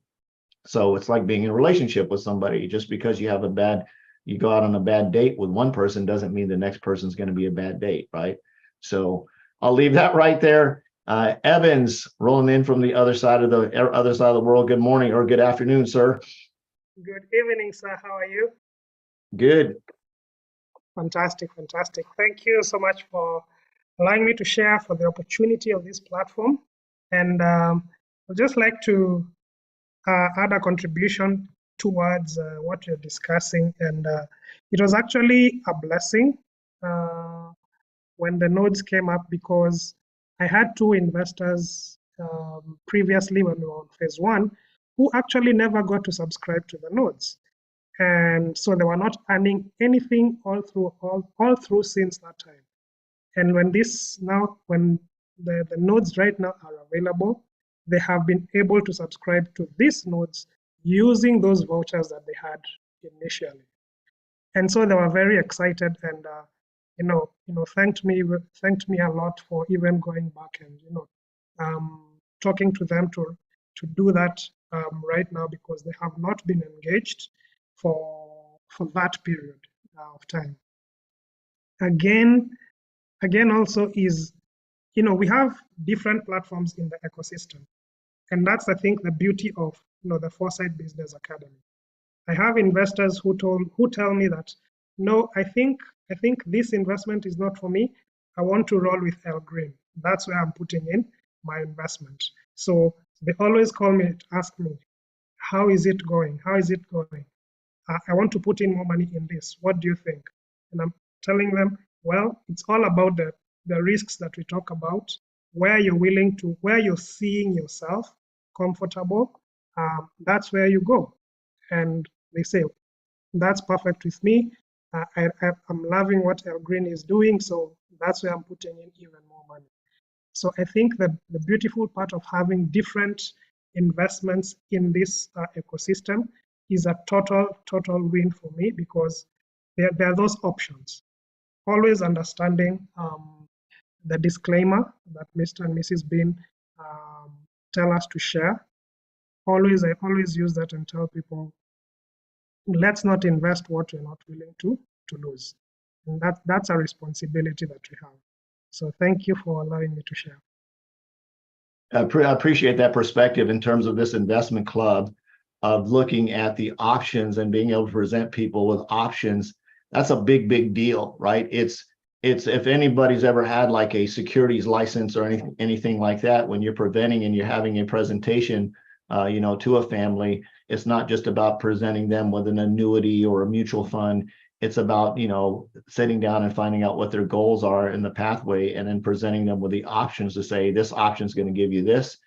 So it's like being in a relationship with somebody. Just because you go out on a bad date with one person doesn't mean the next person's going to be a bad date, right? So I'll leave that right there. Evans rolling in from the other side of the world. Good morning or good afternoon, sir. Good evening, sir. How are you? Good. Fantastic. Thank you so much for allowing me to share, for the opportunity of this platform. And I'd just like to add a contribution towards what you're discussing. And it was actually a blessing when the nodes came up, because I had two investors previously when we were on phase one who actually never got to subscribe to the nodes. And so they were not earning anything all through since that time. And when the nodes right now are available, they have been able to subscribe to these nodes using those vouchers that they had initially. And so they were very excited and thanked me a lot for even going back and talking to them to do that right now, because they have not been engaged for that period of time. Again also is, we have different platforms in the ecosystem, and that's, I think, the beauty of the Foresight Business Academy. I have investors who tell me that, no, I think this investment is not for me. I want to roll with 𝐍𝐎𝐓. That's where I'm putting in my investment. So they always call me to ask me, how is it going? I want to put in more money in this. What do you think? And I'm telling them, well, it's all about the risks that we talk about, where you're seeing yourself comfortable. That's where you go. And they say, that's perfect with me. I'm loving what 𝐍𝐿green is doing, so that's where I'm putting in even more money. So I think the beautiful part of having different investments in this ecosystem is a total win for me, because there are those options. Always understanding the disclaimer that Mr. and Mrs. Bean tell us to share. I always use that and tell people, let's not invest what we're not willing to lose. And that's a responsibility that we have. So thank you for allowing me to share. I appreciate that perspective in terms of this investment club, of looking at the options and being able to present people with options. That's a big deal, right? It's if anybody's ever had like a securities license or anything like that, when you're presenting and you're having a presentation, to a family, it's not just about presenting them with an annuity or a mutual fund. It's about, sitting down and finding out what their goals are in the pathway, and then presenting them with the options to say, this option is going to give you this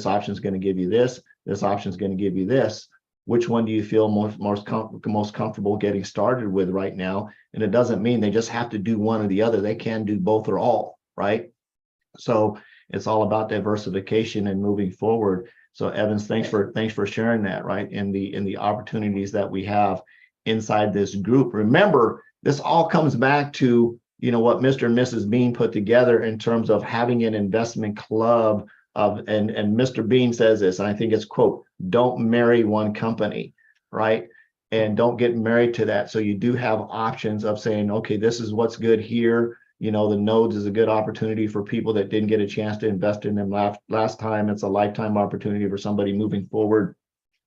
option is going to give you this option is going to give you this. Which one do you feel most comfortable getting started with right now? And it doesn't mean they just have to do one or the other. They can do both or all, right? So it's all about diversification and moving forward. So Evans, thanks for sharing that, right? In the opportunities that we have inside this group. Remember, this all comes back to, what Mr. and Mrs. Bean put together in terms of having an investment club and Mr. Bean says this, and I think it's quote, don't marry one company, right? And don't get married to that. So you do have options of saying, okay, this is what's good here. The nodes is a good opportunity for people that didn't get a chance to invest in them last time. It's a lifetime opportunity for somebody moving forward.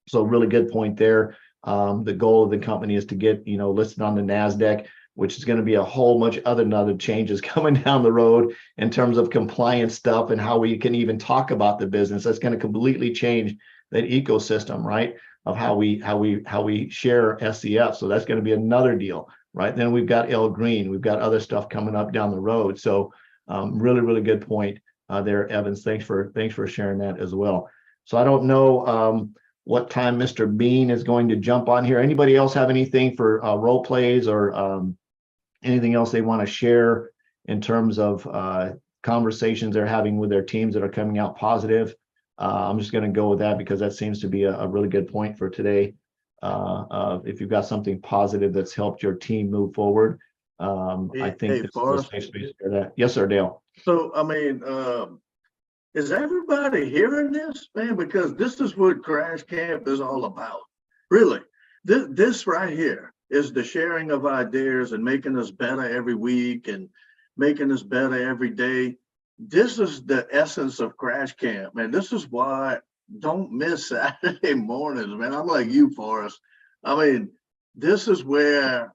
So really good point there. The goal of the company is to get, listed on the NASDAQ, which is going to be a whole bunch of other changes coming down the road in terms of compliance stuff and how we can even talk about the business. That's going to completely change that ecosystem, right? Of how we share SCF. So that's going to be another deal, right? Then we've got El Green, we've got other stuff coming up down the road. So really good point there, Evans. Thanks for sharing that as well. So I don't know what time Mr. Bean is going to jump on here. Anybody else have anything for role plays or anything else they want to share in terms of conversations they're having with their teams that are coming out positive? I'm just going to go with that because that seems to be a really good point for today. If you've got something positive that's helped your team move forward, I think this is a safe space for that. Yes, sir, Dale. So, is everybody hearing this, man? Because this is what Crash Camp is all about. Really, this right here is the sharing of ideas and making us better every week and making us better every day. This is the essence of Crash Camp, man. This is why don't miss Saturday mornings, man. I'm like you, Forrest. This is where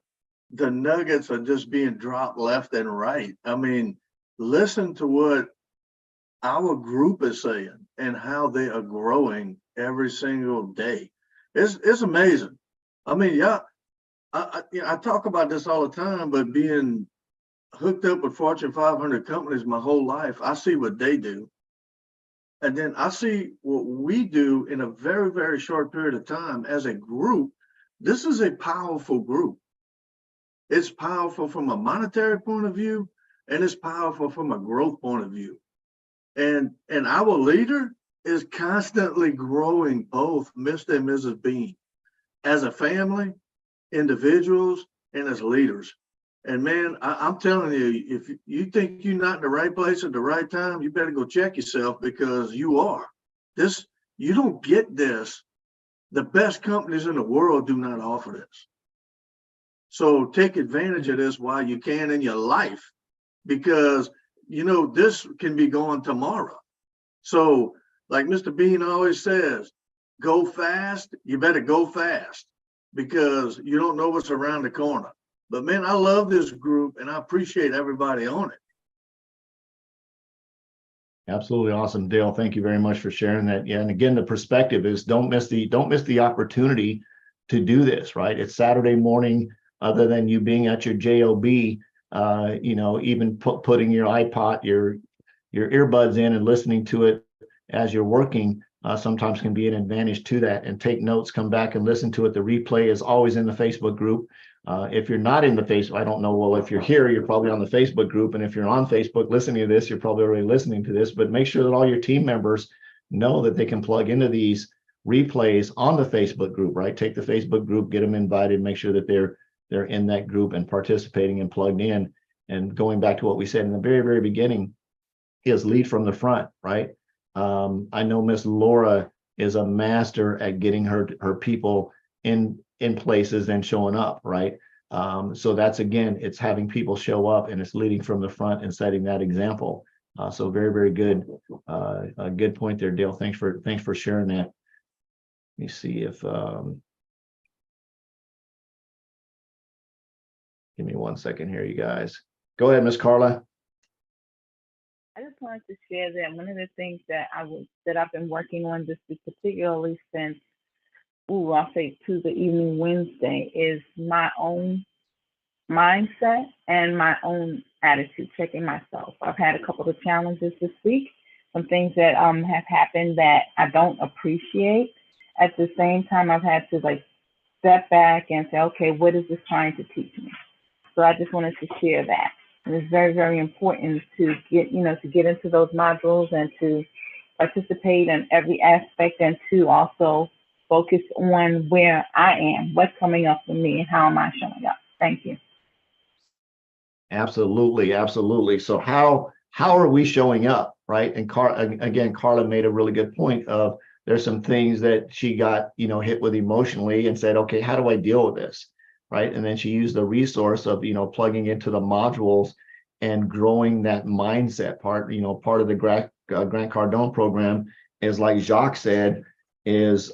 the nuggets are just being dropped left and right. Listen to what our group is saying and how they are growing every single day. It's amazing. I talk about this all the time, but being hooked up with Fortune 500 companies my whole life, I see what they do. And then I see what we do in a very, very short period of time as a group. This is a powerful group. It's powerful from a monetary point of view, and it's powerful from a growth point of view. And our leader is constantly growing both Mr. and Mrs. Bean as a family, individuals, and as leaders. And man, I'm telling you, if you think you're not in the right place at the right time, you better go check yourself, because you are. You don't get this. The best companies in the world do not offer this. So take advantage of this while you can in your life, because this can be gone tomorrow. So like Mr. Bean always says, go fast. You better go fast, because you don't know what's around the corner. But man, I love this group and I appreciate everybody on it. Absolutely awesome, Dale. Thank you very much for sharing that. Yeah, and again, the perspective is don't miss the opportunity to do this, right? It's Saturday morning, other than you being at your job, even putting your iPod, your earbuds in and listening to it as you're working sometimes can be an advantage to that. And take notes, come back and listen to it. The replay is always in the Facebook group. If you're not in the Facebook, I don't know, well, if you're here, you're probably on the Facebook group. And if you're on Facebook listening to this, you're probably already listening to this, but make sure that all your team members know that they can plug into these replays on the Facebook group, right? Take the Facebook group, get them invited, make sure that they're in that group and participating and plugged in. And going back to what we said in the very, very beginning is lead from the front, right? I know Miss Laura is a master at getting her people in places and showing up, right? So that's, again, it's having people show up and it's leading from the front and setting that example. So very, very good. A good point there, Dale. Thanks for sharing that. Let me see if give me 1 second here, you guys. Go ahead, Miss Carla. I just wanted to share that one of the things that I've been working on this week, particularly since I'll say Tuesday evening, Wednesday, is my own mindset and my own attitude, checking myself. I've had a couple of challenges this week, some things that have happened that I don't appreciate. At the same time, I've had to step back and say, okay, what is this trying to teach me? So I just wanted to share that. And it's very, very important to get into those modules and to participate in every aspect, and to also focus on where I am, what's coming up for me, and how am I showing up. Thank you. Absolutely, absolutely. So how are we showing up, right? And Carla made a really good point of there's some things that she got, hit with emotionally and said, okay, how do I deal with this, right? And then she used the resource of, plugging into the modules and growing that mindset part. Part of the Grant Cardone program is, like Jacques said, is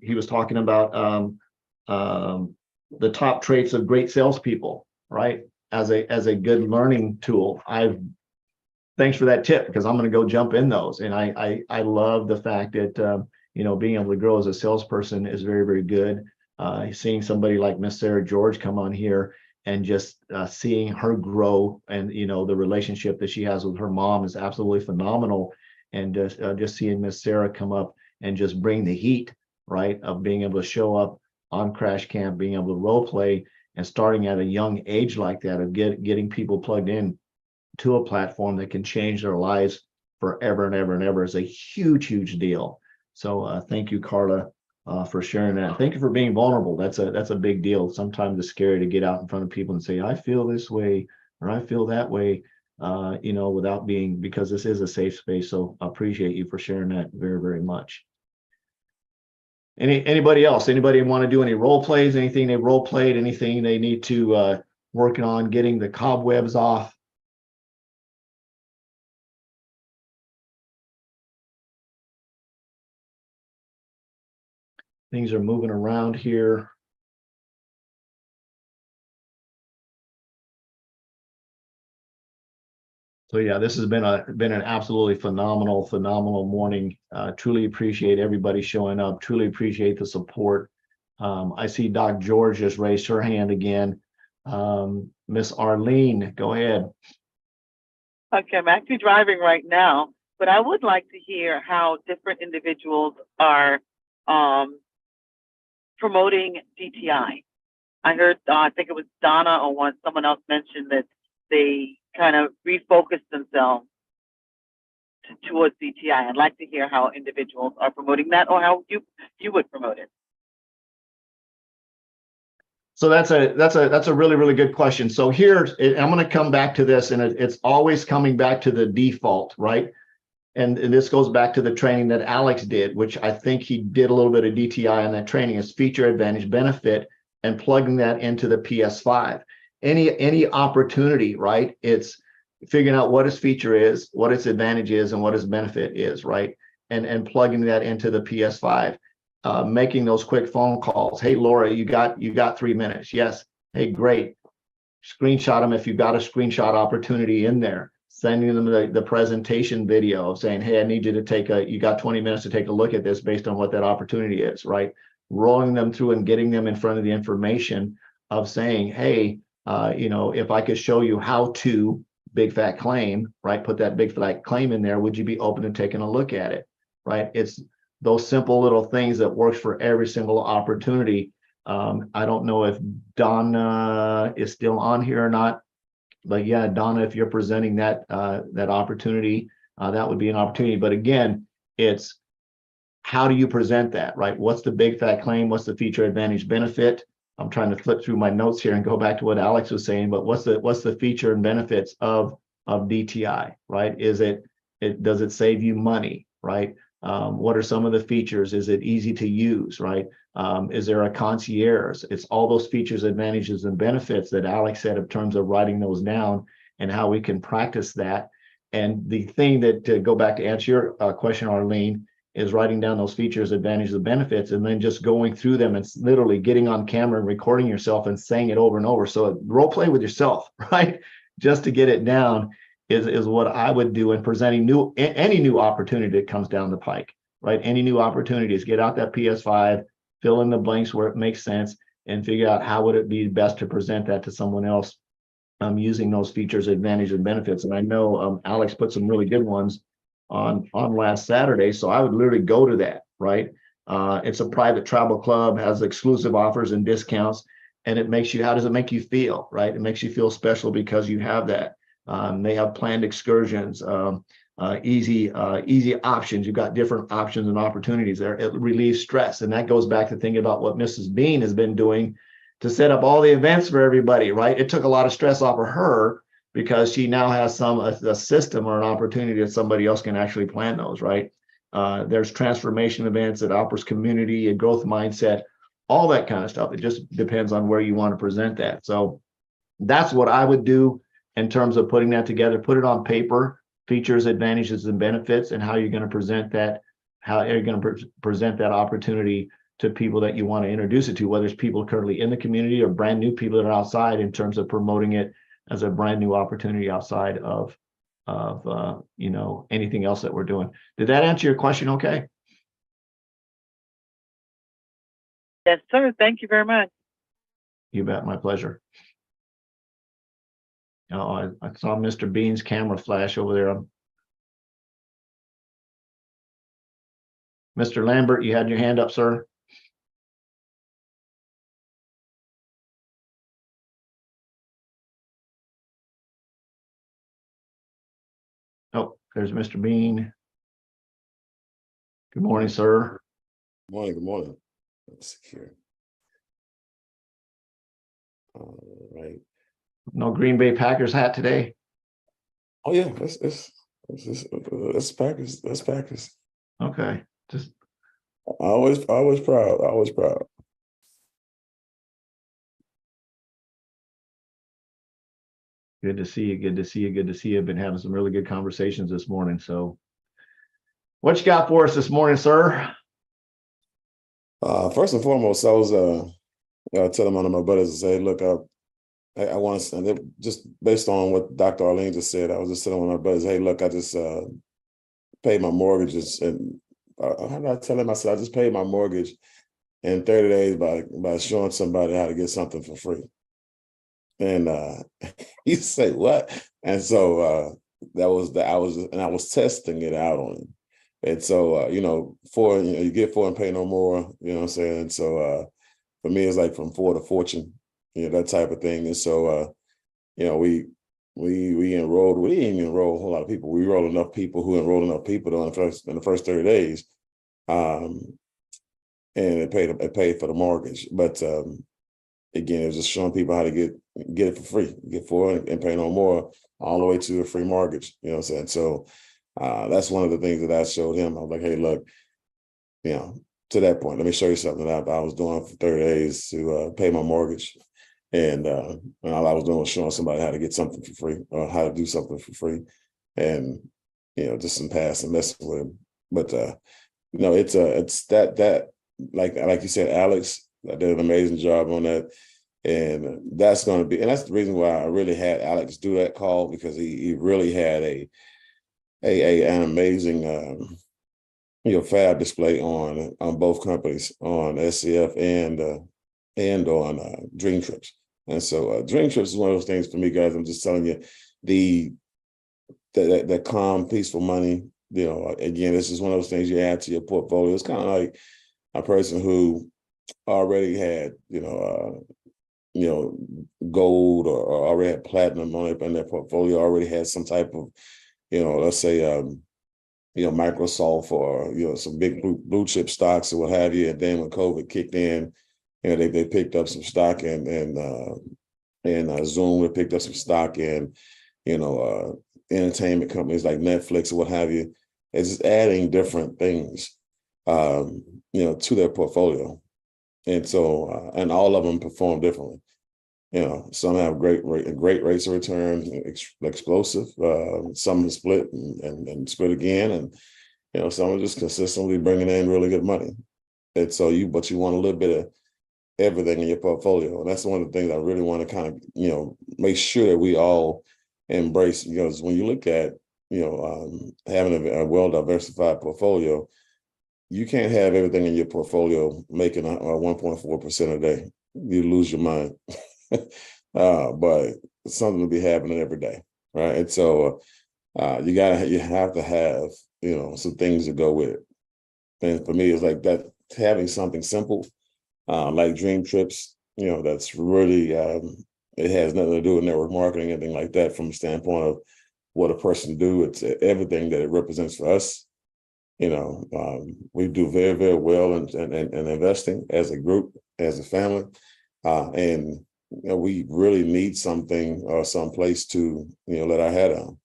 he was talking about the top traits of great salespeople, right? As a good learning tool. Thanks for that tip, because I'm going to go jump in those. And I love the fact that being able to grow as a salesperson is very, very good. Seeing somebody like Miss Sarah George come on here and just seeing her grow, and the relationship that she has with her mom is absolutely phenomenal. And just seeing Miss Sarah come up and just bring the heat, right, of being able to show up on Crash Camp, being able to role play, and starting at a young age like that, of getting people plugged in to a platform that can change their lives forever and ever and ever is a huge, huge deal. So thank you, Carla, for sharing that. Thank you for being vulnerable. That's a big deal. Sometimes it's scary to get out in front of people and say, I feel this way, or I feel that way, without because this is a safe space. So I appreciate you for sharing that very, very much. Anybody else? Anybody want to do any role plays? Anything they role played? Anything they need to working on getting the cobwebs off? Things are moving around here. So yeah, this has been an absolutely phenomenal morning. Truly appreciate everybody showing up. Truly appreciate the support. I see Doc George just raised her hand again. Miss Arlene, go ahead. Okay, I'm actually driving right now, but I would like to hear how different individuals are promoting DTI. I heard, I think it was Donna or someone else mentioned that they kind of refocus themselves towards DTI. I'd like to hear how individuals are promoting that, or how you would promote it. So that's a really, really good question. So here, I'm going to come back to this, and it's always coming back to the default, right? And this goes back to the training that Alex did, which I think he did a little bit of DTI on that training, is feature, advantage, benefit, and plugging that into the PS5. Any opportunity, right? It's figuring out what its feature is, what its advantage is, and what its benefit is, right? And plugging that into the PS5, making those quick phone calls. Hey, Laura, you got 3 minutes? Yes. Hey, great. Screenshot them if you've got a screenshot opportunity in there. Sending them the presentation video of saying, hey, I need you to you got 20 minutes to take a look at this based on what that opportunity is, right? Rolling them through and getting them in front of the information of saying, hey, if I could show you how to big fat claim, right? Put that big fat claim in there. Would you be open to taking a look at it, right? It's those simple little things that works for every single opportunity. I don't know if Donna is still on here or not, but yeah, Donna, if you're presenting that opportunity, that would be an opportunity. But again, it's how do you present that, right? What's the big fat claim? What's the feature, advantage, benefit? I'm trying to flip through my notes here and go back to what Alex was saying, but what's the feature and benefits of DTI, right? Does it save you money, right? What are some of the features? Is it easy to use, right? Is there a concierge? It's all those features, advantages, and benefits that Alex said in terms of writing those down and how we can practice that. And the thing that, to go back to answer your question, Arlene, is writing down those features, advantages, and benefits, and then just going through them and literally getting on camera and recording yourself and saying it over and over. So role play with yourself, right? Just to get it down is what I would do in presenting any new opportunity that comes down the pike, right? Any new opportunities, get out that PS5, fill in the blanks where it makes sense, and figure out how would it be best to present that to someone else using those features, advantages, and benefits. And I know Alex put some really good ones on last Saturday. So I would literally go to that, right? It's a private travel club, has exclusive offers and discounts, and it makes you, how does it make you feel, right? It makes you feel special because you have that. They have planned excursions, easy options. You've got different options and opportunities there. It relieves stress. And that goes back to thinking about what Mrs. Bean has been doing to set up all the events for everybody, right? It took a lot of stress off of her because she now has a system or an opportunity that somebody else can actually plan those, right? There's transformation events that offers community and growth mindset, all that kind of stuff. It just depends on where you want to present that. So that's what I would do in terms of putting that together, put it on paper, features, advantages, and benefits, and how you're going to present that, how you're going to present that opportunity to people that you want to introduce it to, whether it's people currently in the community or brand new people that are outside, in terms of promoting it as a brand new opportunity outside of anything else that we're doing. Did that answer your question okay? Yes, sir. Thank you very much. You bet. My pleasure. Oh, I saw Mr. Bean's camera flash over there. Mr. Lambert, you had your hand up, sir. Oh, there's Mr. Bean. Good morning, sir. Good morning. Good morning. Let's see here. All right. No Green Bay Packers hat today? Oh yeah, it's Packers. That's Packers. Okay. Just always proud. Always proud. good to see you. Good to see you. Good to see you. I've been having some really good conversations this morning. So what you got for us this morning, sir? First and foremost, I was telling one of my buddies to say, look, I want to, just based on what Dr. Arlene just said, I was just telling one of my buddies, hey, look, I just paid my mortgages, and how did I tell him? I said, I just paid my mortgage in 30 days by showing somebody how to get something for free. And he said, what? And so I was testing it out on him. And so, you get for and pay no more, you know what I'm saying? And so for me, it's like from for to fortune, that type of thing. And so, we enrolled, we didn't even enroll a whole lot of people. We enrolled enough people who enrolled enough people in the first 30 days. And it paid for the mortgage. But again, it was just showing people how to get it for free, get for it and pay no more, all the way to a free mortgage, you know what I'm saying? So that's one of the things that I showed him. I was like, hey, look, to that point, let me show you something that I was doing for 30 days to pay my mortgage. And all I was doing was showing somebody how to get something for free, or how to do something for free. And, just in past and messing with him. But, it's that like you said, Alex, I did an amazing job on that. And that's going to be, and that's the reason why I really had Alex do that call, because he really had an amazing, fab display on both companies, on SCF and on Dream Trips. And so Dream Trips is one of those things for me, guys. I'm just telling you, the calm, peaceful money, again, this is one of those things you add to your portfolio. It's kind of like a person who already had, gold or already had platinum on it in their portfolio, already had some type of, let's say, Microsoft or, some big blue chip stocks or what have you. And then when COVID kicked in, they picked up some stock and Zoom, they picked up some stock in, entertainment companies like Netflix or what have you. It's just adding different things, to their portfolio. And so, and all of them perform differently. Some have great rates of return, explosive. Some are split and split again, and some are just consistently bringing in really good money. And so but you want a little bit of everything in your portfolio, and that's one of the things I really want to kind of make sure that we all embrace. Because when you look at having a well diversified portfolio, you can't have everything in your portfolio making 1.4% a day. You lose your mind. But something will be happening every day, right? And so you have to have some things to go with it. And for me, it's like that, having something simple like Dream Trips, that's really it has nothing to do with network marketing, anything like that. From the standpoint of what a person do, it's everything that it represents for us. We do very, very well in investing as a group, as a family, and we really need something or some place to let our head on.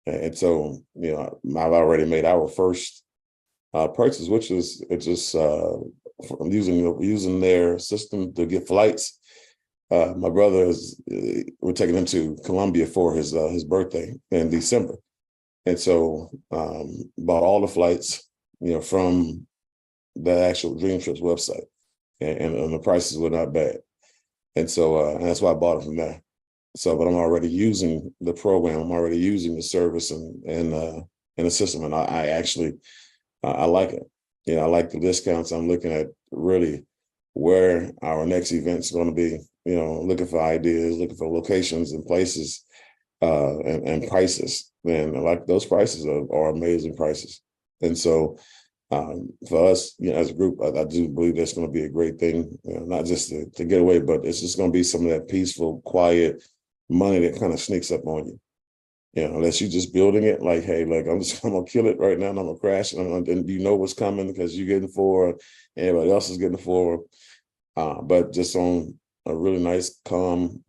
And so I've already made our first purchase, which is just using their system to get flights. My brother we're taking him to Colombia for his birthday in December. And so bought all the flights, from the actual Dream Trips website, and the prices were not bad. And so and that's why I bought it from there. So, but I'm already using the program. I'm already using the service and the system, and I actually I like it. I like the discounts. I'm looking at really where our next event's going to be. Looking for ideas, looking for locations and places, and prices. And I like those prices are amazing prices. And so for us, as a group, I do believe that's going to be a great thing, not just to get away, but it's just going to be some of that peaceful, quiet money that kind of sneaks up on you. Unless you're just building it like, hey, like I'm going to kill it right now and I'm going to crash, and you know what's coming because you're getting for, everybody else is getting for. But just on a really nice, calm,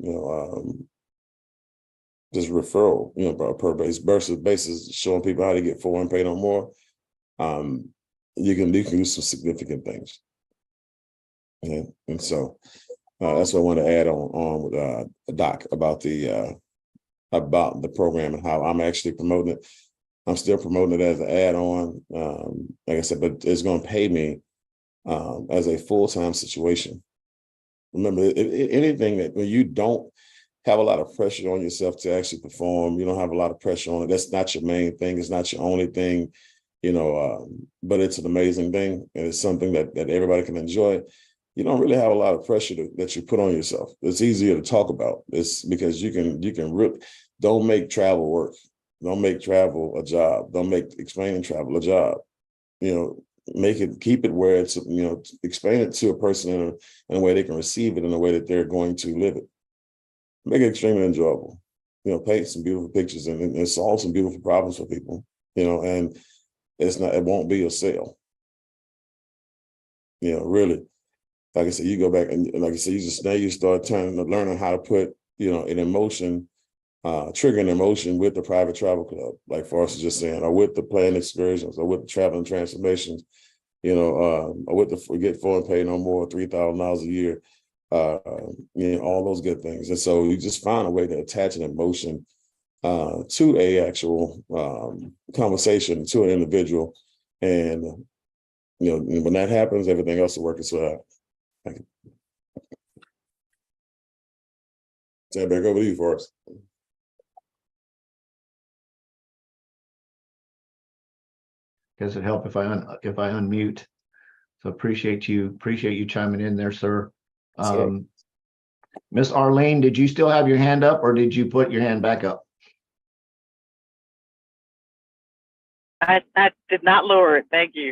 just referral, per basis, showing people how to get for and pay no more. You can do some significant things. And so that's what I want to add on with Doc about the program and how I'm actually promoting it. I'm still promoting it as an add-on, like I said, but it's going to pay me as a full-time situation. Remember, anything that when you don't have a lot of pressure on yourself to actually perform, you don't have a lot of pressure on it. That's not your main thing. It's not your only thing, but it's an amazing thing. And it's something that everybody can enjoy. You don't really have a lot of pressure that you put on yourself. It's easier to talk about. It's because you can really, don't make travel work. Don't make travel a job. Don't make explaining travel a job. Keep it where it's, explain it to a person in a way they can receive it in a way that they're going to live it. Make it extremely enjoyable. Paint some beautiful pictures and solve some beautiful problems for people. And it won't be a sale. Really. Like I said, you go back and like I said, you start learning how to put, an emotion, trigger an emotion with the private travel club, like Forrest was just saying, or with the planned excursions, or with the traveling transformations, or with the forget for and pay no more, $3,000 a year, all those good things. And so you just find a way to attach an emotion to a actual conversation, to an individual. And, when that happens, everything else will work itself out. Thank you. Turn back over to you, Forrest. Does it help if I unmute? So appreciate you chiming in there, sir. Miss Arlene, did you still have your hand up, or did you put your hand back up? I did not lower it. Thank you.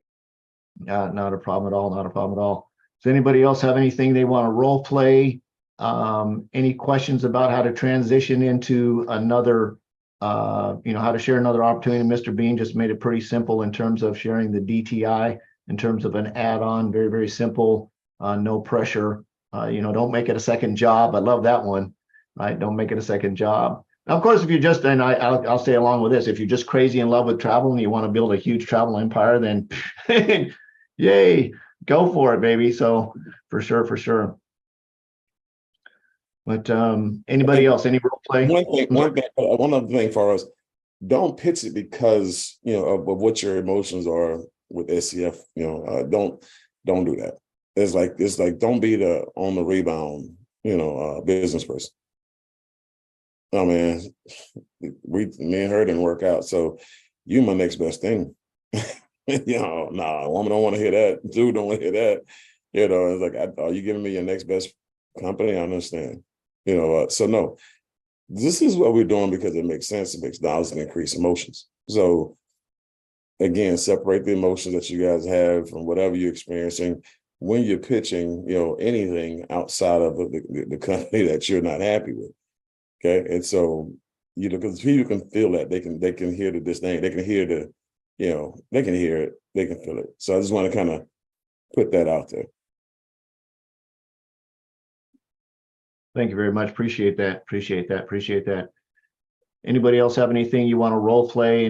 Not a problem at all. Not a problem at all. Does anybody else have anything they want to role play? Any questions about how to transition into another how to share another opportunity. Mr. Bean just made it pretty simple in terms of sharing the DTI, in terms of an add-on, very, very simple, no pressure. Don't make it a second job. I love that one, right? Don't make it a second job. Now, of course, if you're just, and I'll say along with this, if you're just crazy in love with travel and you want to build a huge travel empire, then yay, go for it, baby. So for sure. But anybody else, any role play? One other thing for us, don't pitch it because, of what your emotions are with SCF, don't do that. It's like, don't be the on the rebound, business person. Oh man, me and her didn't work out. So you my next best thing. Nah, woman don't want to hear that. Dude don't want to hear that. It's like, are you giving me your next best company? I understand. So no, this is what we're doing because it makes sense. It makes dollars and increase emotions. So again, separate the emotions that you guys have from whatever you're experiencing when you're pitching, anything outside of the company that you're not happy with. Okay. And so, because people can feel that they can hear the disdain, they can hear they can hear it, they can feel it. So I just want to kind of put that out there. Thank you very much. Appreciate that. Anybody else have anything you want to role play?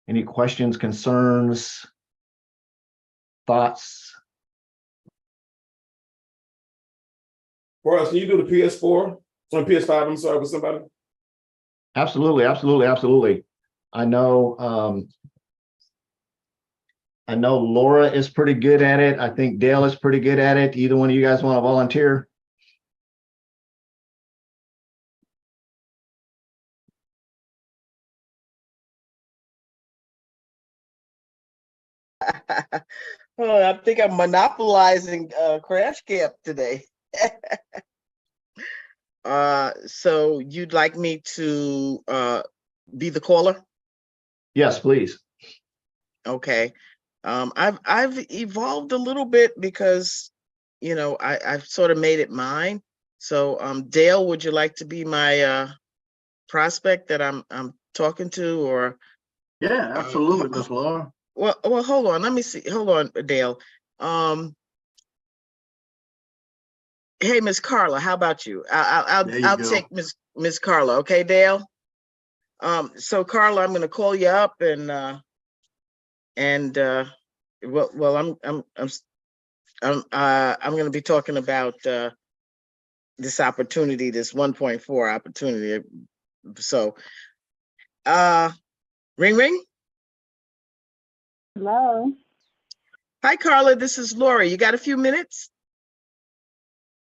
Any questions, concerns, thoughts? For us, can you do the PS4? PS5, I'm sorry, with somebody? Absolutely. I know Laura is pretty good at it. I think Dale is pretty good at it. Either one of you guys want to volunteer? Oh, I think I'm monopolizing CrashCamp today. So you'd like me to be the caller? Yes, please. Okay. I've evolved a little bit because I've sort of made it mine. So Dale, would you like to be my prospect that I'm talking to, or? Yeah, absolutely, Miss Laura. Well, hold on. Let me see. Hold on, Dale. Hey, Miss Carla, how about you? I'll take Miss Carla. Okay, Dale. So Carla, I'm going to call you up and I'm going to be talking about this opportunity, this 1.4 opportunity. So, ring. Hello. Hi, Carla. This is Lori. You got a few minutes?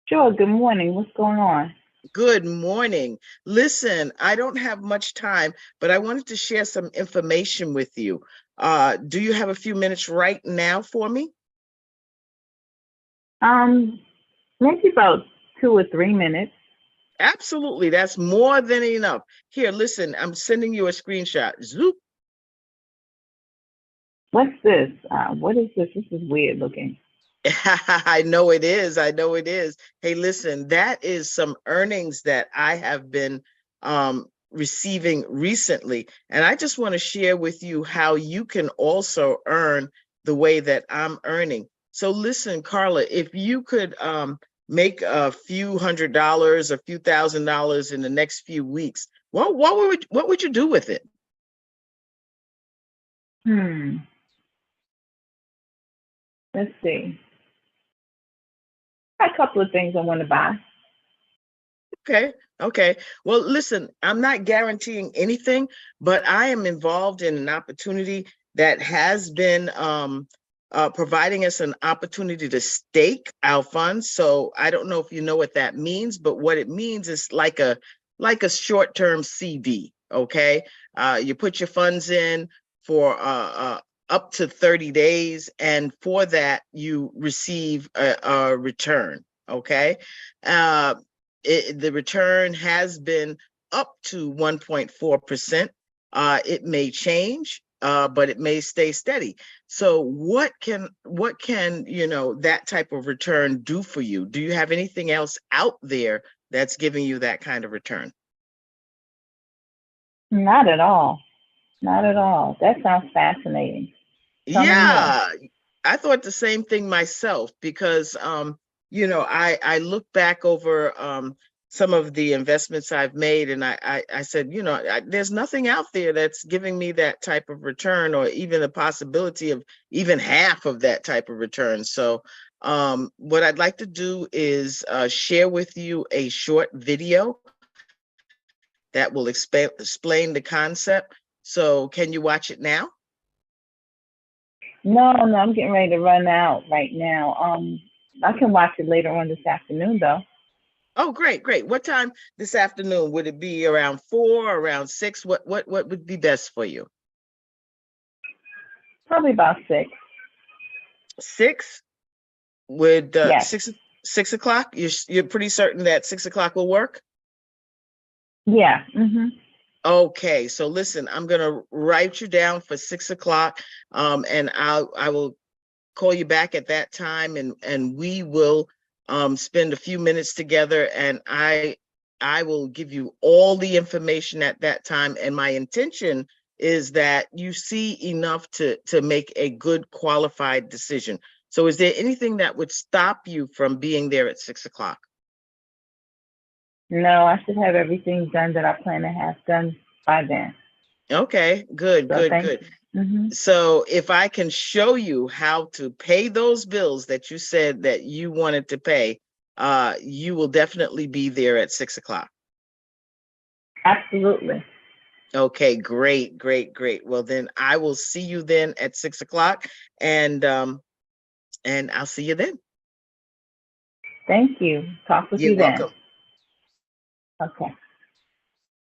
Sure. Good morning. What's going on? Good morning. Listen, I don't have much time, but I wanted to share some information with you. Do you have a few minutes right now for me? Maybe about 2 or 3 minutes. Absolutely. That's more than enough. Here, listen, I'm sending you a screenshot. Zoop. What's this? What is this? This is weird looking. I know it is. Hey, listen, that is some earnings that I have been receiving recently. And I just want to share with you how you can also earn the way that I'm earning. So listen, Carla, if you could make a few $100s, a few $1,000s in the next few weeks, what would you do with it? Let's see. A couple of things I want to buy. Okay. Well, listen, I'm not guaranteeing anything, but I am involved in an opportunity that has been providing us an opportunity to stake our funds. So I don't know if you know what that means, but what it means is like a short-term CD. Okay, you put your funds in for up to 30 days, and for that you receive a return. Okay, the return has been up to 1.4%. It may change, but it may stay steady. So what can that type of return do for you? Do you have anything else out there that's giving you that kind of return? Not at all. Not at all. That sounds fascinating. Tell me more. Yeah, I thought the same thing myself because you know, I look back over some of the investments I've made, and I said, you know, there's nothing out there that's giving me that type of return, or even the possibility of even half of that type of return. So what I'd like to do is share with you a short video that will explain the concept. So can you watch it now? No, I'm getting ready to run out right now. I can watch it later on this afternoon, though. Oh, great, great. What time this afternoon? Would it be around 4, around 6? What would be best for you? Probably about 6. 6? Would Yes. 6 o'clock? You're pretty certain that 6 o'clock will work? Yeah. Okay, so listen, I'm gonna write you down for 6 o'clock, and I will call you back at that time, and we will spend a few minutes together, and I will give you all the information at that time. And my intention is that you see enough to make a good qualified decision. So is there anything that would stop you from being there at 6 o'clock? No, I should have everything done that I plan to have done by then. Okay, good, So good, thank good. you. So if I can show you how to pay those bills that you said that you wanted to pay, you will definitely be there at 6 o'clock. Absolutely. Okay, great, great, great. Well, then I will see you then at 6 o'clock, and I'll see you then. Thank you. Talk with You're you then. welcome. Okay.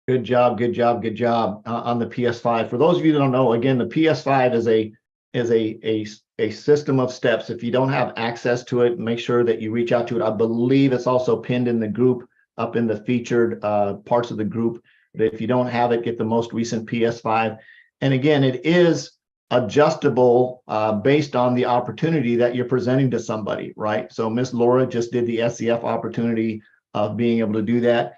Good job, good job, good job on the PS5. For those of you that don't know, again, the PS5 is a system of steps. If you don't have access to it, make sure that you reach out to it. I believe it's also pinned in the group, up in the featured parts of the group. But if you don't have it, get the most recent PS5. And again, it is adjustable based on the opportunity that you're presenting to somebody, right? So Miss Laura just did the SCF opportunity of being able to do that.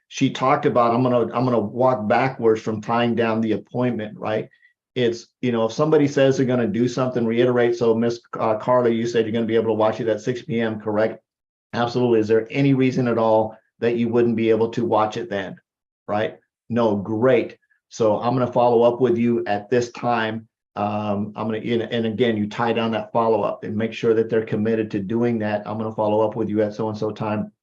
She talked about, I'm gonna walk backwards from tying down the appointment, right? It's, you know, if somebody says they're gonna do something, reiterate. So Miss Carla, you said you're gonna be able to watch it at 6 p.m., correct? Absolutely. Is there any reason at all that you wouldn't be able to watch it then, right? No, great. So I'm gonna follow up with you at this time. I'm gonna, and again, you tie down that follow-up and make sure that they're committed to doing that. I'm gonna follow up with you at so-and-so time.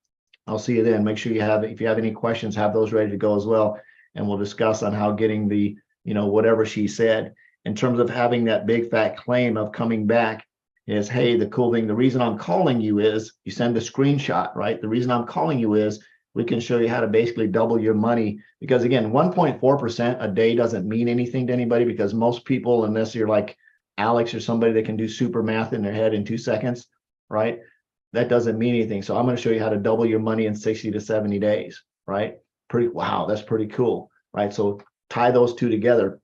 I'll see you then. Make sure you have, if you have any questions, have those ready to go as well. And we'll discuss on how getting the, you know, whatever she said. In terms of having that big fat claim of coming back is, hey, the cool thing, the reason I'm calling you is, you send the screenshot, right? The reason I'm calling you is we can show you how to basically double your money. Because again, 1.4% a day doesn't mean anything to anybody, because most people, unless you're like Alex or somebody that can do super math in their head in 2 seconds, right? That doesn't mean anything. So I'm going to show you how to double your money in 60 to 70 days, right? Wow, that's pretty cool, right? So tie those two together.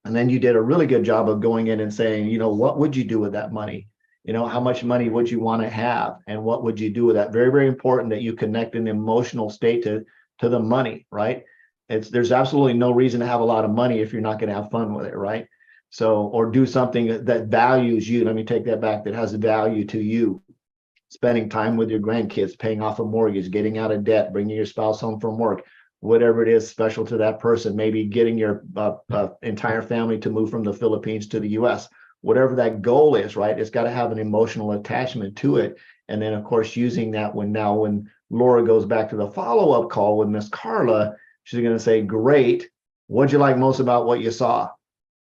And then you did a really good job of going in and saying, you know, what would you do with that money? You know, how much money would you want to have? And what would you do with that? Very, very important that you connect an emotional state to the money, right? There's absolutely no reason to have a lot of money if you're not going to have fun with it, right? So, or do something that values you. Let me take that back, that has value to you. Spending time with your grandkids, paying off a mortgage, getting out of debt, bringing your spouse home from work, whatever it is special to that person, maybe getting your entire family to move from the Philippines to the US, whatever that goal is, right? It's got to have an emotional attachment to it. And then of course, using that when Laura goes back to the follow-up call with Miss Carla, she's going to say, great, what'd you like most about what you saw?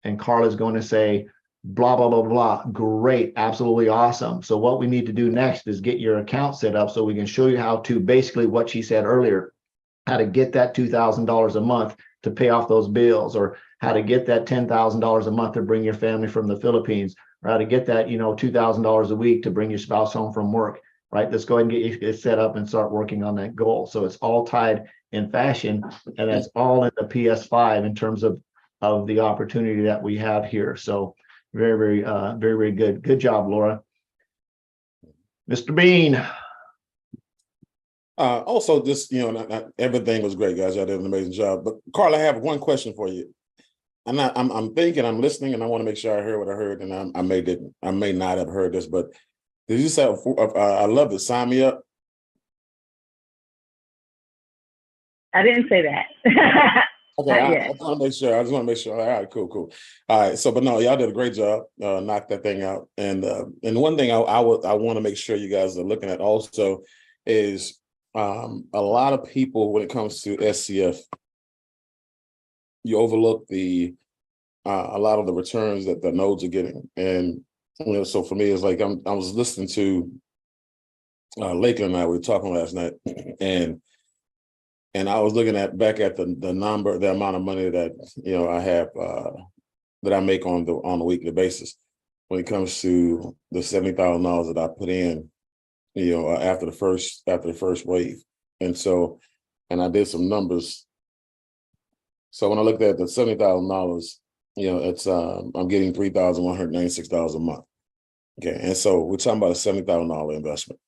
And Carla's going to say, blah, blah, blah, blah. Great. Absolutely awesome. So what we need to do next is get your account set up so we can show you how to, basically what she said earlier, how to get that $2,000 a month to pay off those bills, or how to get that $10,000 a month to bring your family from the Philippines, or how to get that, you know, $2,000 a week to bring your spouse home from work, right? Let's go ahead and get you set up and start working on that goal. So it's all tied in fashion, and that's all in the PS5 in terms of the opportunity that we have here. So very, very good. Good job, Laura. Mr. Bean. Also, just, not everything was great, guys. Y'all did an amazing job. But Carl, I have one question for you. I'm thinking, I'm listening, and I want to make sure I heard what I heard, and I may not have heard this, but did you say, I love it, sign me up? I didn't say that. Okay, I just want to make sure. All right, cool. All right, so, but no, y'all did a great job, knocked that thing out. And one thing I want to make sure you guys are looking at also is a lot of people, when it comes to SCF, you overlook a lot of the returns that the nodes are getting. And so for me, it's like I was listening to Lakeland and I were talking last night, and I was looking back at the amount of money that I have that I make on a weekly basis when it comes to the $70,000 that I put in, after the first wave. And I did some numbers. So when I looked at the $70,000, it's I'm getting $3,196 a month. Okay, and so we're talking about a $70,000 investment.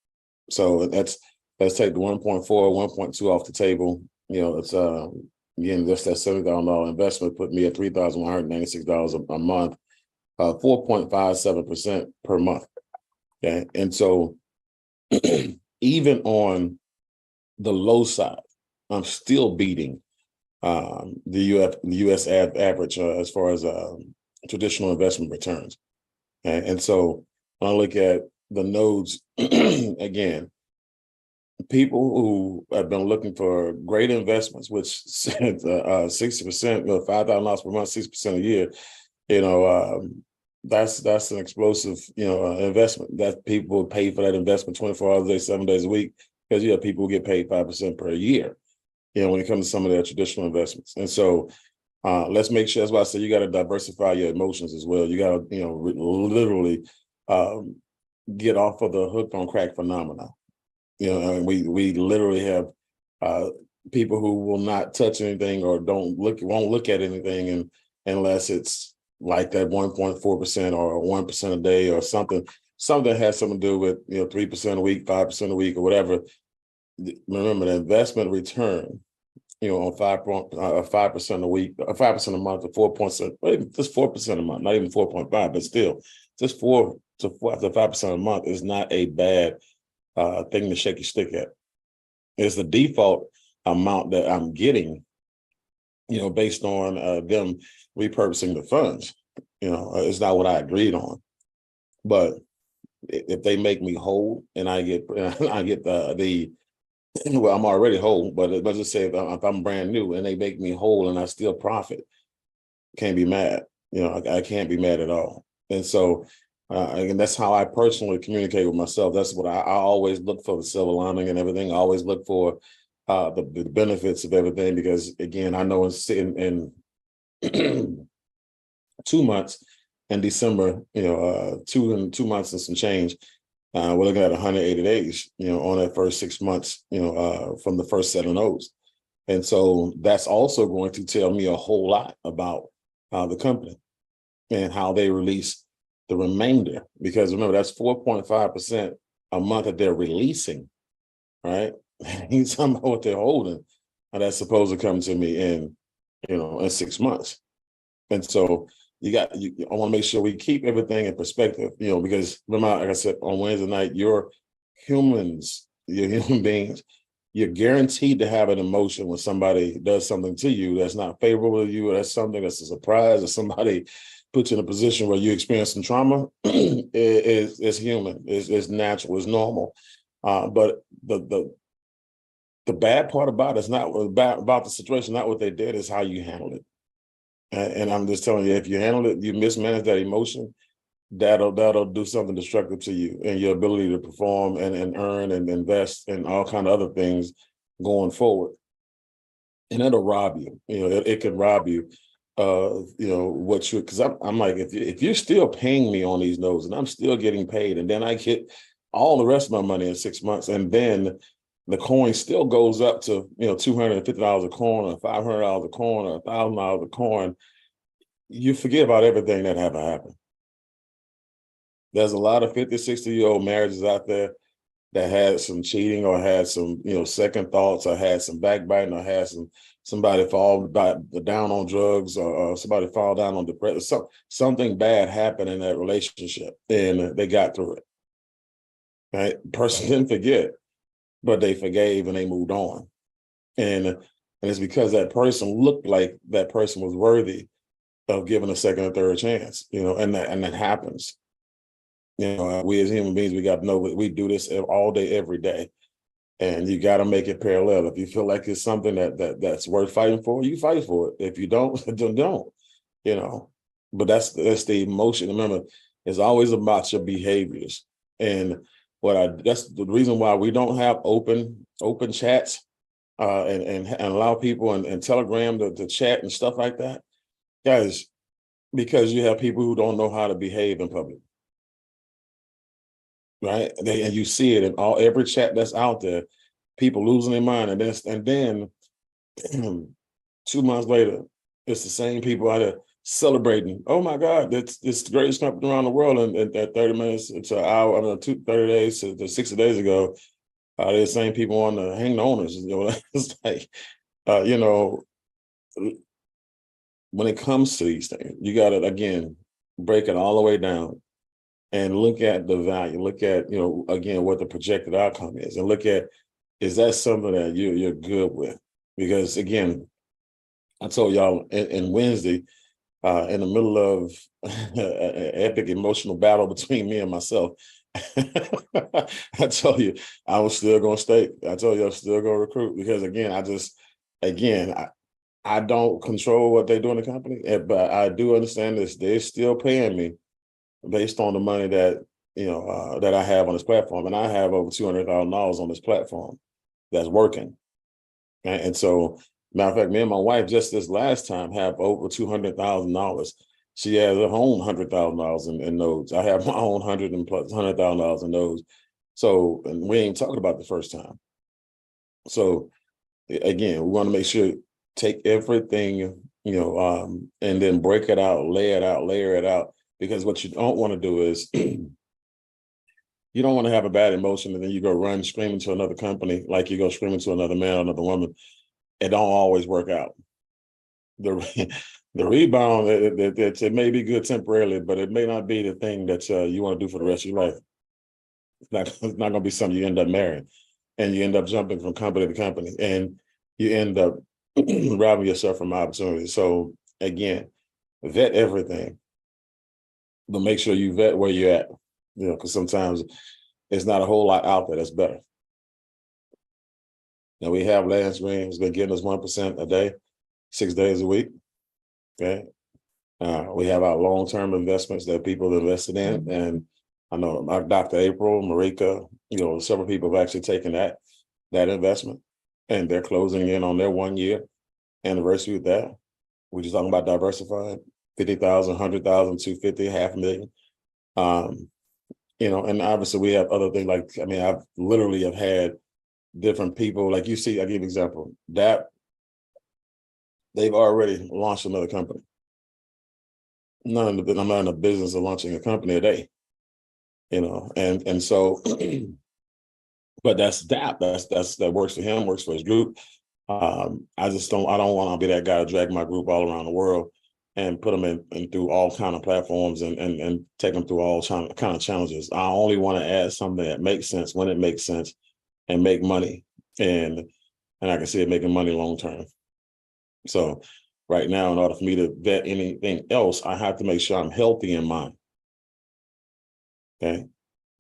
So let's take the 1.4, 1.2 off the table. It's again, just that $70,000 investment put me at $3,196 a month, 4.57% per month. Okay, and so even on the low side, I'm still beating the U.S. average as far as traditional investment returns. Okay? And so when I look at the nodes, again, people who have been looking for great investments, which 60%, $5,000 per month, 6% a year, that's an explosive, investment. That people pay for that investment 24 hours a day, 7 days a week, because you have people who get paid 5% per year, when it comes to some of their traditional investments. And so let's make sure, that's why I say you got to diversify your emotions as well. You got to, literally get off of the hook on crack phenomena. We literally have people who will not touch anything or won't look at anything unless it's like that 1.4% or 1% a day or something that has something to do with 3% a week, 5% a week, or whatever. Remember, the investment return, on 5% a week, 5% a month, or 4%, just 4% a month, not even 4.5, but still, just 4 to 5% a month is not a bad thing to shake your stick at. It's the default amount that I'm getting, based on them repurposing the funds. It's not what I agreed on. But if they make me whole and I get well, I'm already whole, but let's just say if I'm brand new and they make me whole and I still profit, can't be mad. I can't be mad at all. And so and that's how I personally communicate with myself. That's what I always look for, the silver lining and everything. I always look for the benefits of everything, because again, I know in 2 months in December, 2 months and some change, we're looking at 180 days, on that first 6 months, from the first set of nodes. And so that's also going to tell me a whole lot about the company and how they release the remainder, because remember, that's 4.5% a month that they're releasing, right? He's talking about what they're holding, and that's supposed to come to me in 6 months. And so I want to make sure we keep everything in perspective, because remember, like I said, on Wednesday night, you're human beings. You're guaranteed to have an emotion when somebody does something to you that's not favorable to you, or that's something that's a surprise, or somebody puts you in a position where you experience some trauma. It's human, it's natural, it's normal. But the bad part about it is not about the situation, not what they did, is how you handle it. And I'm just telling you, if you handle it, you mismanage that emotion, that'll do something destructive to you and your ability to perform and earn and invest and all kind of other things going forward. And it'll rob you. It can rob you what you, because I'm like, if you're still paying me on these nodes and I'm still getting paid, and then I get all the rest of my money in 6 months, and then the coin still goes up to $250 a coin, or $500 a coin, or $1,000 a coin, you forget about everything that happened. There's a lot of 50, 60-year-old marriages out there that had some cheating or had some, second thoughts or had some backbiting or had somebody fall down on drugs or somebody fall down on depression. Something bad happened in that relationship and they got through it. Right? Person didn't forget, but they forgave and they moved on. And it's because that person looked like that person was worthy of giving a second or third chance, and that happens. We as human beings, we got to know that we do this all day, every day. And you got to make it parallel. If you feel like it's something that's worth fighting for, you fight for it. If you don't, then don't, But that's the emotion. Remember, it's always about your behaviors. And that's the reason why we don't have open chats and allow people and Telegram to chat and stuff like that. Guys, because you have people who don't know how to behave in public. Right. And you see it in every chat that's out there, people losing their mind. And then 2 months later, it's the same people out there celebrating. Oh my God, it's the greatest company around the world. And at 30 minutes to an hour, 30 days to 60 days ago, they're the same people on the hang the owners. It's like, when it comes to these things, you got to, again, break it all the way down and look at the value, look at, again, what the projected outcome is, and look at, is that something that you're good with? Because again, I told y'all in Wednesday, in the middle of an epic emotional battle between me and myself, I told you I was still going to stay. I told you I'm still going to recruit because again, I don't control what they do in the company, but I do understand this. They're still paying me based on the money that, that I have on this platform. And I have over $200,000 on this platform that's working. And so, matter of fact, me and my wife just this last time have over $200,000. She has her own $100,000 in nodes. I have my own $100,000 in nodes. So, and we ain't talking about the first time. So again, we want to make sure, take everything, and then break it out, lay it out, layer it out. Because what you don't want to do is you don't want to have a bad emotion and then you go run screaming to another company, like you go screaming to another man or another woman. It don't always work out. The rebound, it may be good temporarily, but it may not be the thing that you want to do for the rest of your life. It's not going to be something you end up marrying, and you end up jumping from company to company, and you end up robbing yourself from opportunities. So again, vet everything, but make sure you vet where you're at, because sometimes it's not a whole lot out there that's better. Now we have Lance Green, who's been getting us 1% a day, 6 days a week. Okay. We have our long-term investments that people have invested in. And I know Dr. April, Marika, several people have actually taken that investment and they're closing in on their 1 year anniversary with that. We're just talking about diversifying 50,000, 100,000, 250, $500,000. And obviously we have other things I've literally have had different people, like you see, I'll give you an example. That they've already launched another company. I'm not in the business of launching a company a day, and so, but that's that works for him, works for his group. I don't want to be that guy to drag my group all around the world and put them in through all kind of platforms and take them through all kind of challenges. I only want to add something that makes sense when it makes sense and make money. And I can see it making money long term. So right now, in order for me to vet anything else, I have to make sure I'm healthy in mind. Okay.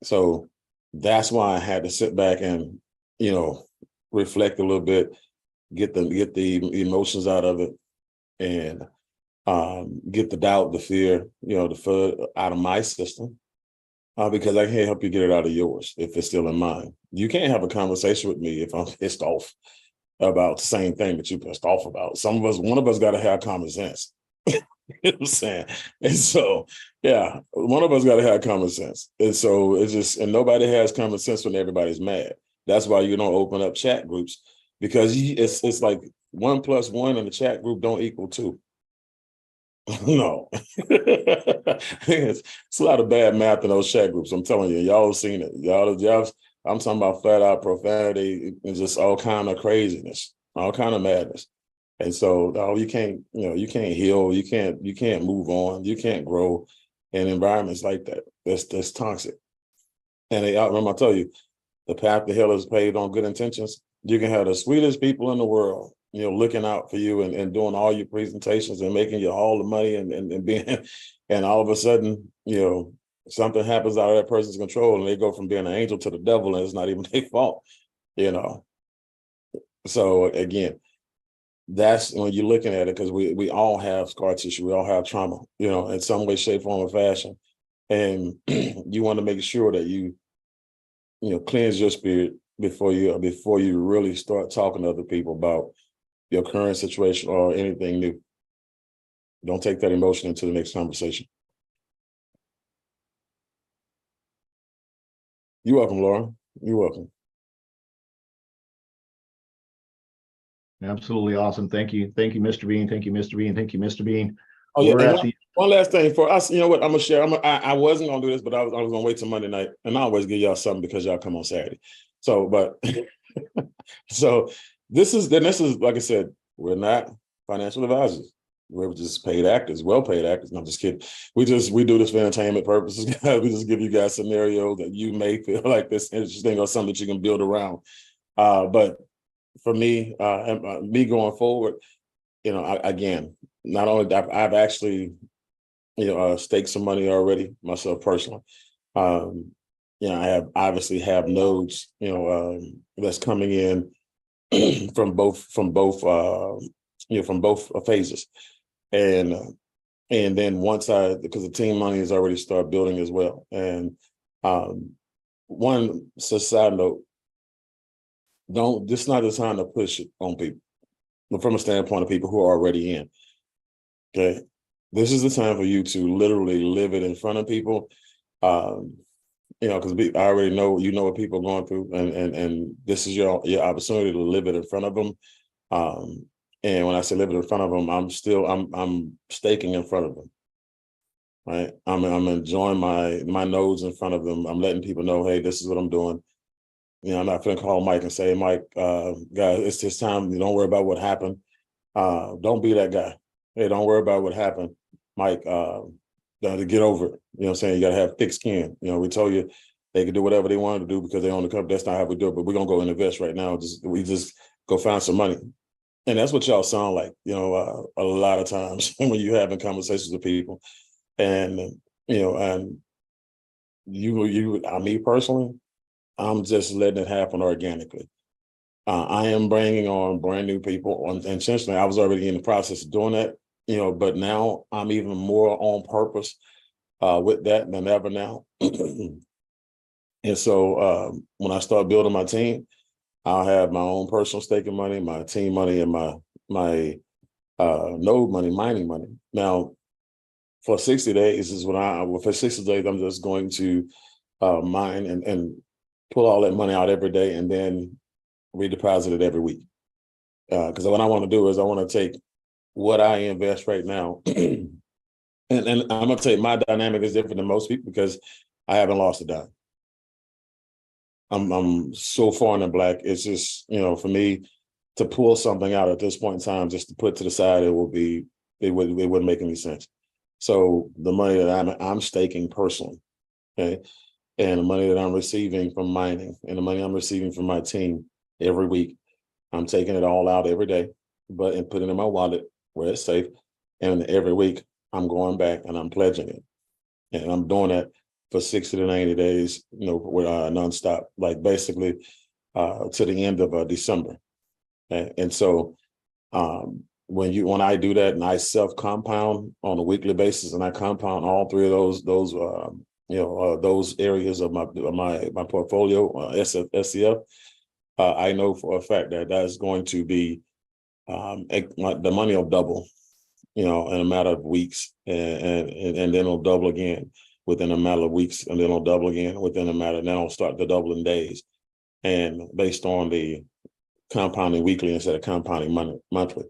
So that's why I had to sit back and, reflect a little bit, get the emotions out of it, and get the doubt, the fear, the FUD out of my system. Because I can't help you get it out of yours if it's still in mine. You can't have a conversation with me if I'm pissed off about the same thing that you're pissed off about. One of us got to have common sense. You know what I'm saying? And so, yeah, one of us got to have common sense. And so and nobody has common sense when everybody's mad. That's why you don't open up chat groups, because it's like 1 + 1 in the chat group don't equal 2. No, it's a lot of bad math in those chat groups. I'm telling you, y'all have seen it. Y'all I'm talking about flat out profanity and just all kind of craziness, all kind of madness. And so, no, you can't heal, you can't move on, you can't grow in environments like that. That's toxic. And remember, I tell you, the path to hell is paved on good intentions. You can have the sweetest people in the world, looking out for you and doing all your presentations and making you all the money and being, and all of a sudden, something happens out of that person's control and they go from being an angel to the devil and it's not even their fault, So again, that's when you're looking at it, because we all have scar tissue, we all have trauma, in some way, shape, form, or fashion. And you want to make sure that you cleanse your spirit before you really start talking to other people about your current situation or anything new. Don't take that emotion into the next conversation. You're welcome, Laura. You're welcome. Absolutely awesome. Thank you. Thank you, Mr. Bean. Thank you, Mr. Bean. Thank you, Mr. Bean. Oh, yeah. One last thing for us. You know what? I'm going to share. I wasn't going to do this, but I was going to wait till Monday night. And I always give y'all something because y'all come on Saturday. So, but so this is, like I said, we're not financial advisors. We're just paid actors, well-paid actors. No, I'm just kidding. We do this for entertainment purposes. We just give you guys scenarios that you may feel like this interesting or something that you can build around. But for me, me going forward, again, not only that, I've actually, staked some money already myself personally. I obviously have nodes, that's coming in from both phases. And then once because the team money has already started building as well. And one side note, this is not the time to push it on people, but from a standpoint of people who are already in. Okay. This is the time for you to literally live it in front of people. Because I already know, what people are going through, and this is your opportunity to live it in front of them. And when I say live it in front of them, I'm staking in front of them. Right. I'm enjoying my nodes in front of them. I'm letting people know, hey, this is what I'm doing. I'm not going to call Mike and say, Mike, guys, it's this time. You don't worry about what happened. Don't be that guy. Hey, don't worry about what happened, Mike. To get over it. You know what I'm saying? You got to have thick skin. We told you they could do whatever they wanted to do because they own the company. That's not how we do it. But we're going to go and invest right now. We just go find some money. And that's what y'all sound like, a lot of times when you're having conversations with people. And, and me personally, I'm just letting it happen organically. I am bringing on brand new people intentionally. I was already in the process of doing that, but now I'm even more on purpose with that than ever now. And so when I start building my team, I'll have my own personal staking money, my team money, and my node money, mining money. Now, for 60 days for 60 days, I'm just going to mine and pull all that money out every day and then redeposit it every week. Because what I want to do is I want to take what I invest right now, and I'm going to tell you, my dynamic is different than most people because I haven't lost a dime. I'm so far in the black. It's just, for me to pull something out at this point in time, just to put to the side, it wouldn't make any sense. So the money that I'm staking personally, okay, and the money that I'm receiving from mining and the money I'm receiving from my team every week, I'm taking it all out every day, and putting it in my wallet where it's safe. And every week I'm going back and I'm pledging it. And I'm doing that for 60 to 90 days, with nonstop, like basically to the end of December. And so when I do that and I self-compound on a weekly basis, and I compound all three of those areas of my portfolio, SCF, I know for a fact that that's going to be the money will double, in a matter of weeks, and then it'll double again within a matter of weeks, and then it'll double again within a matter. Then it'll start to double in days, and based on the compounding weekly instead of compounding monthly.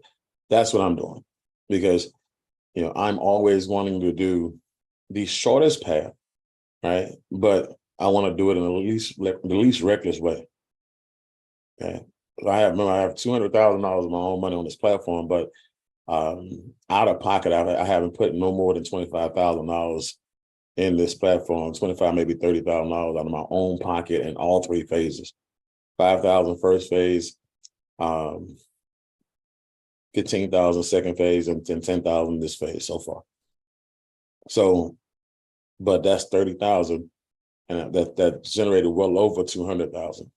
That's what I'm doing, because I'm always wanting to do the shortest path, right? But I want to do it in the least reckless way. Okay. I have $200,000 of my own money on this platform, but out of pocket, I haven't put no more than $25,000 in this platform, 25, maybe $30,000 out of my own pocket in all three phases. 5,000 first phase, 15,000 second phase, and 10,000 this phase so far. So, but that's 30,000, and that generated well over 200,000.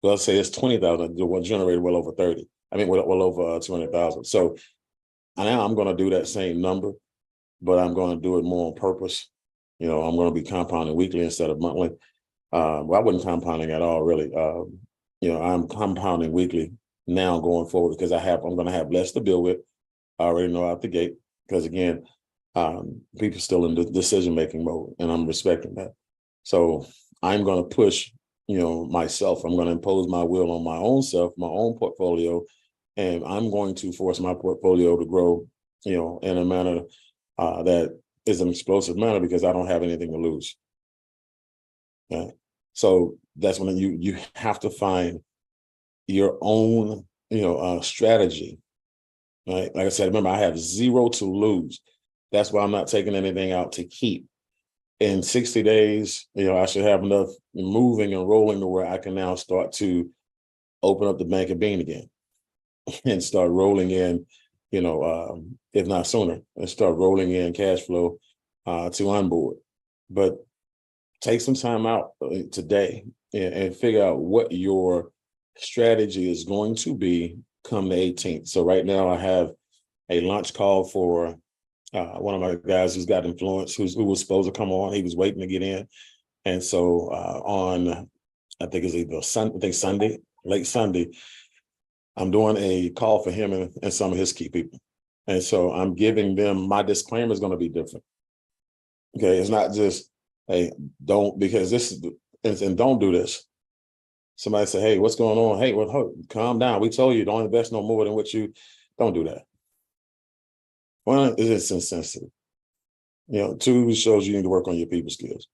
Well, let's say it's 20,000, what generated well over 30. I mean, well over 200,000. So now I'm going to do that same number, but I'm going to do it more on purpose. You know, I'm going to be compounding weekly instead of monthly. Well, I wasn't compounding at all, really. You know, I'm compounding weekly now going forward because I'm going to have less to deal with. I already know out the gate because, again, people still in the decision-making mode, and I'm respecting that. So I'm going to push, you know, myself. I'm going to impose my will on my own self, my own portfolio, and I'm going to force my portfolio to grow, you know, in a manner that is an explosive manner because I don't have anything to lose. Okay. So that's when you have to find your own, you know, strategy. Right. Like I said, remember, I have zero to lose. That's why I'm not taking anything out to keep. In 60 days, you know, I should have enough moving and rolling to where I can now start to open up the bank of bean again and start rolling in, you know, if not sooner, and start rolling in cash flow to onboard. But take some time out today and figure out what your strategy is going to be come the 18th. So right now I have a launch call for one of my guys who's got influence, who was supposed to come on. He was waiting to get in. And so on, I think it's either Sunday, late Sunday, I'm doing a call for him and some of his key people. And so I'm giving them, my disclaimer is going to be different. Okay, it's not just, hey, don't, because this is, and don't do this. Somebody say, hey, what's going on? Hey, well, calm down. We told you don't invest no more than what you, don't do that. One, it's insensitive. You know, two, it shows you need to work on your people skills.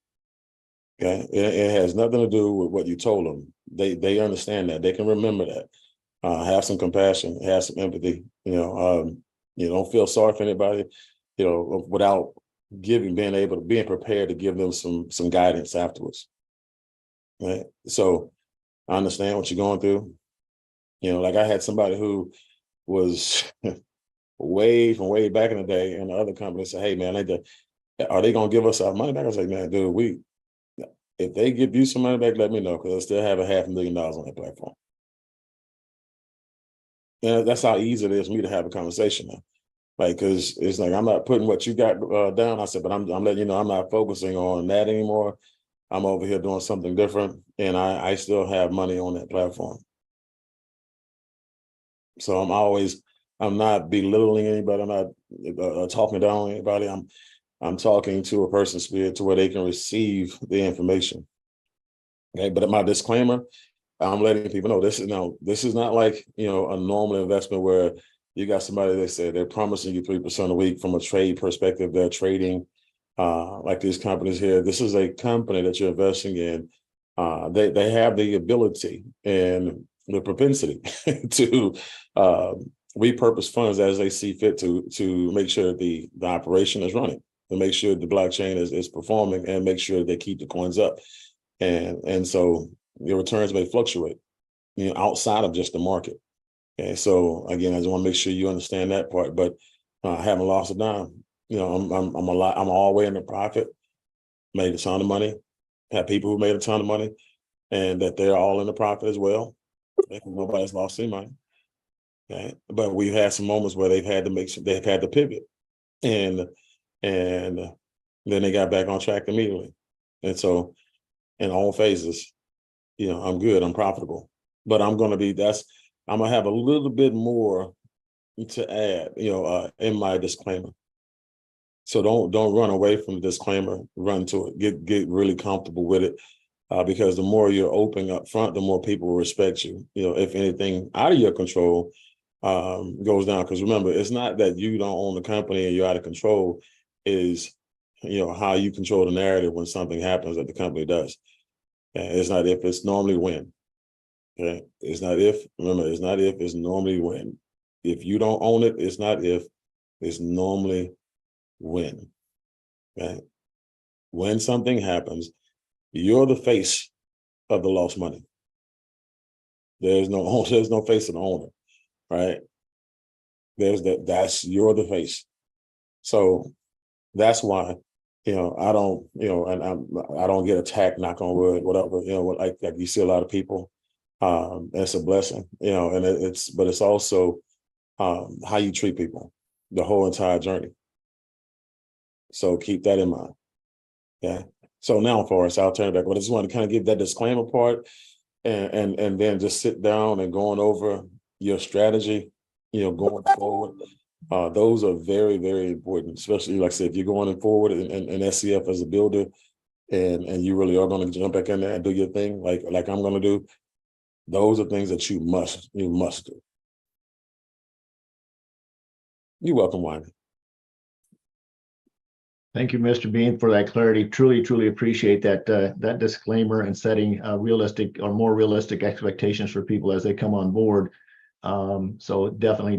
Okay, it has nothing to do with what you told them. They understand that. They can remember that. Have some compassion, have some empathy. You know, don't feel sorry for anybody. You know, without being prepared to give them some guidance afterwards. Right. So I understand what you're going through. You know, like I had somebody who was way back in the day, and the other company said, hey man, are they gonna give us our money back? I was like, man, dude, if they give you some money back, let me know, because I still have $500,000 on that platform. And that's how easy it is for me to have a conversation now. Like, because it's like, I'm not putting what you got down. I said, but I'm letting you know, I'm not focusing on that anymore. I'm over here doing something different, and I still have money on that platform. So I'm not belittling anybody. I'm not talking down anybody. I'm talking to a person's spirit to where they can receive the information. Okay, but my disclaimer, I'm letting people know this is not like, you know, a normal investment where you got somebody that said they're promising you 3% a week from a trade perspective. They're trading like these companies here. This is a company that you're investing in. They have the ability and the propensity to repurpose funds as they see fit to make sure the operation is running, to make sure the blockchain is performing, and make sure they keep the coins up. And so your returns may fluctuate, you know, outside of just the market. Okay, so again, I just want to make sure you understand that part. But I haven't lost a dime. You know, I'm all the way in the profit. Made a ton of money. Have people who made a ton of money, and that they're all in the profit as well. Nobody's lost any money. Okay, but we've had some moments where they've had to pivot, and then they got back on track immediately. And so, in all phases, you know, I'm good. I'm profitable, but I'm gonna have a little bit more to add, you know, in my disclaimer. So don't run away from the disclaimer. Run to it. Get really comfortable with it, because the more you're open up front, the more people will respect you. You know, if anything out of your control goes down, because remember, it's not that you don't own the company and you're out of control. Is how you control the narrative when something happens that the company does. And it's not if, it's normally when. Okay, it's not if. Remember, it's not if, it's normally when. If you don't own it, it's not if, it's normally when. Okay, when something happens, you're the face of the lost money. There's no face of the owner, right? You're the face. So that's why, I don't, and I don't get attacked, knock on wood, whatever, like you see a lot of people. It's a blessing, and but it's also how you treat people, the whole entire journey. So keep that in mind. Yeah. So now, Forrest, I'll turn it back. I just want to kind of give that disclaimer part, and then just sit down and going over your strategy, going forward. Those are very, very important, especially like I said, if you're going forward in SCF as a builder, and you really are going to jump back in there and do your thing, like I'm going to do. Those are things that you must do. You're welcome, Wyman. Thank you, Mr. Bean, for that clarity. Truly, truly appreciate that that disclaimer and setting realistic or more realistic expectations for people as they come on board. So definitely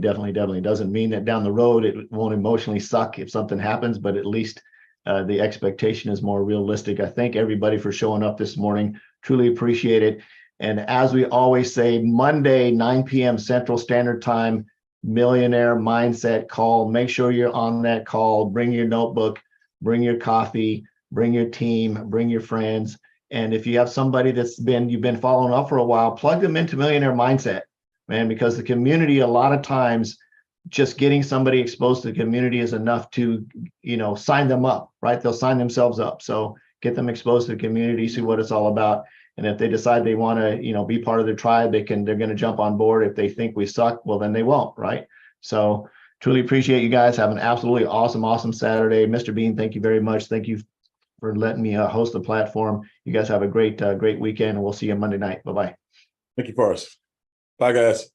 doesn't mean that down the road it won't emotionally suck if something happens, but at least the expectation is more realistic. I thank everybody for showing up this morning. Truly appreciate it. And as we always say, Monday, 9 p.m. Central Standard Time, Millionaire Mindset call. Make sure you're on that call. Bring your notebook, bring your coffee, bring your team, bring your friends. And if you have somebody you've been following up for a while, plug them into Millionaire Mindset, man, because the community, a lot of times, just getting somebody exposed to the community is enough to, sign them up, right? They'll sign themselves up. So get them exposed to the community, see what it's all about. And if they decide they want to, be part of the tribe, they're going to jump on board. If they think we suck, well, then they won't, right? So truly appreciate you guys. Have an absolutely awesome Saturday. Mr. Bean, thank you very much. Thank you for letting me host the platform. You guys have a great weekend, and we'll see you Monday night. Bye-bye. Thank you, Forrest. Bye, guys.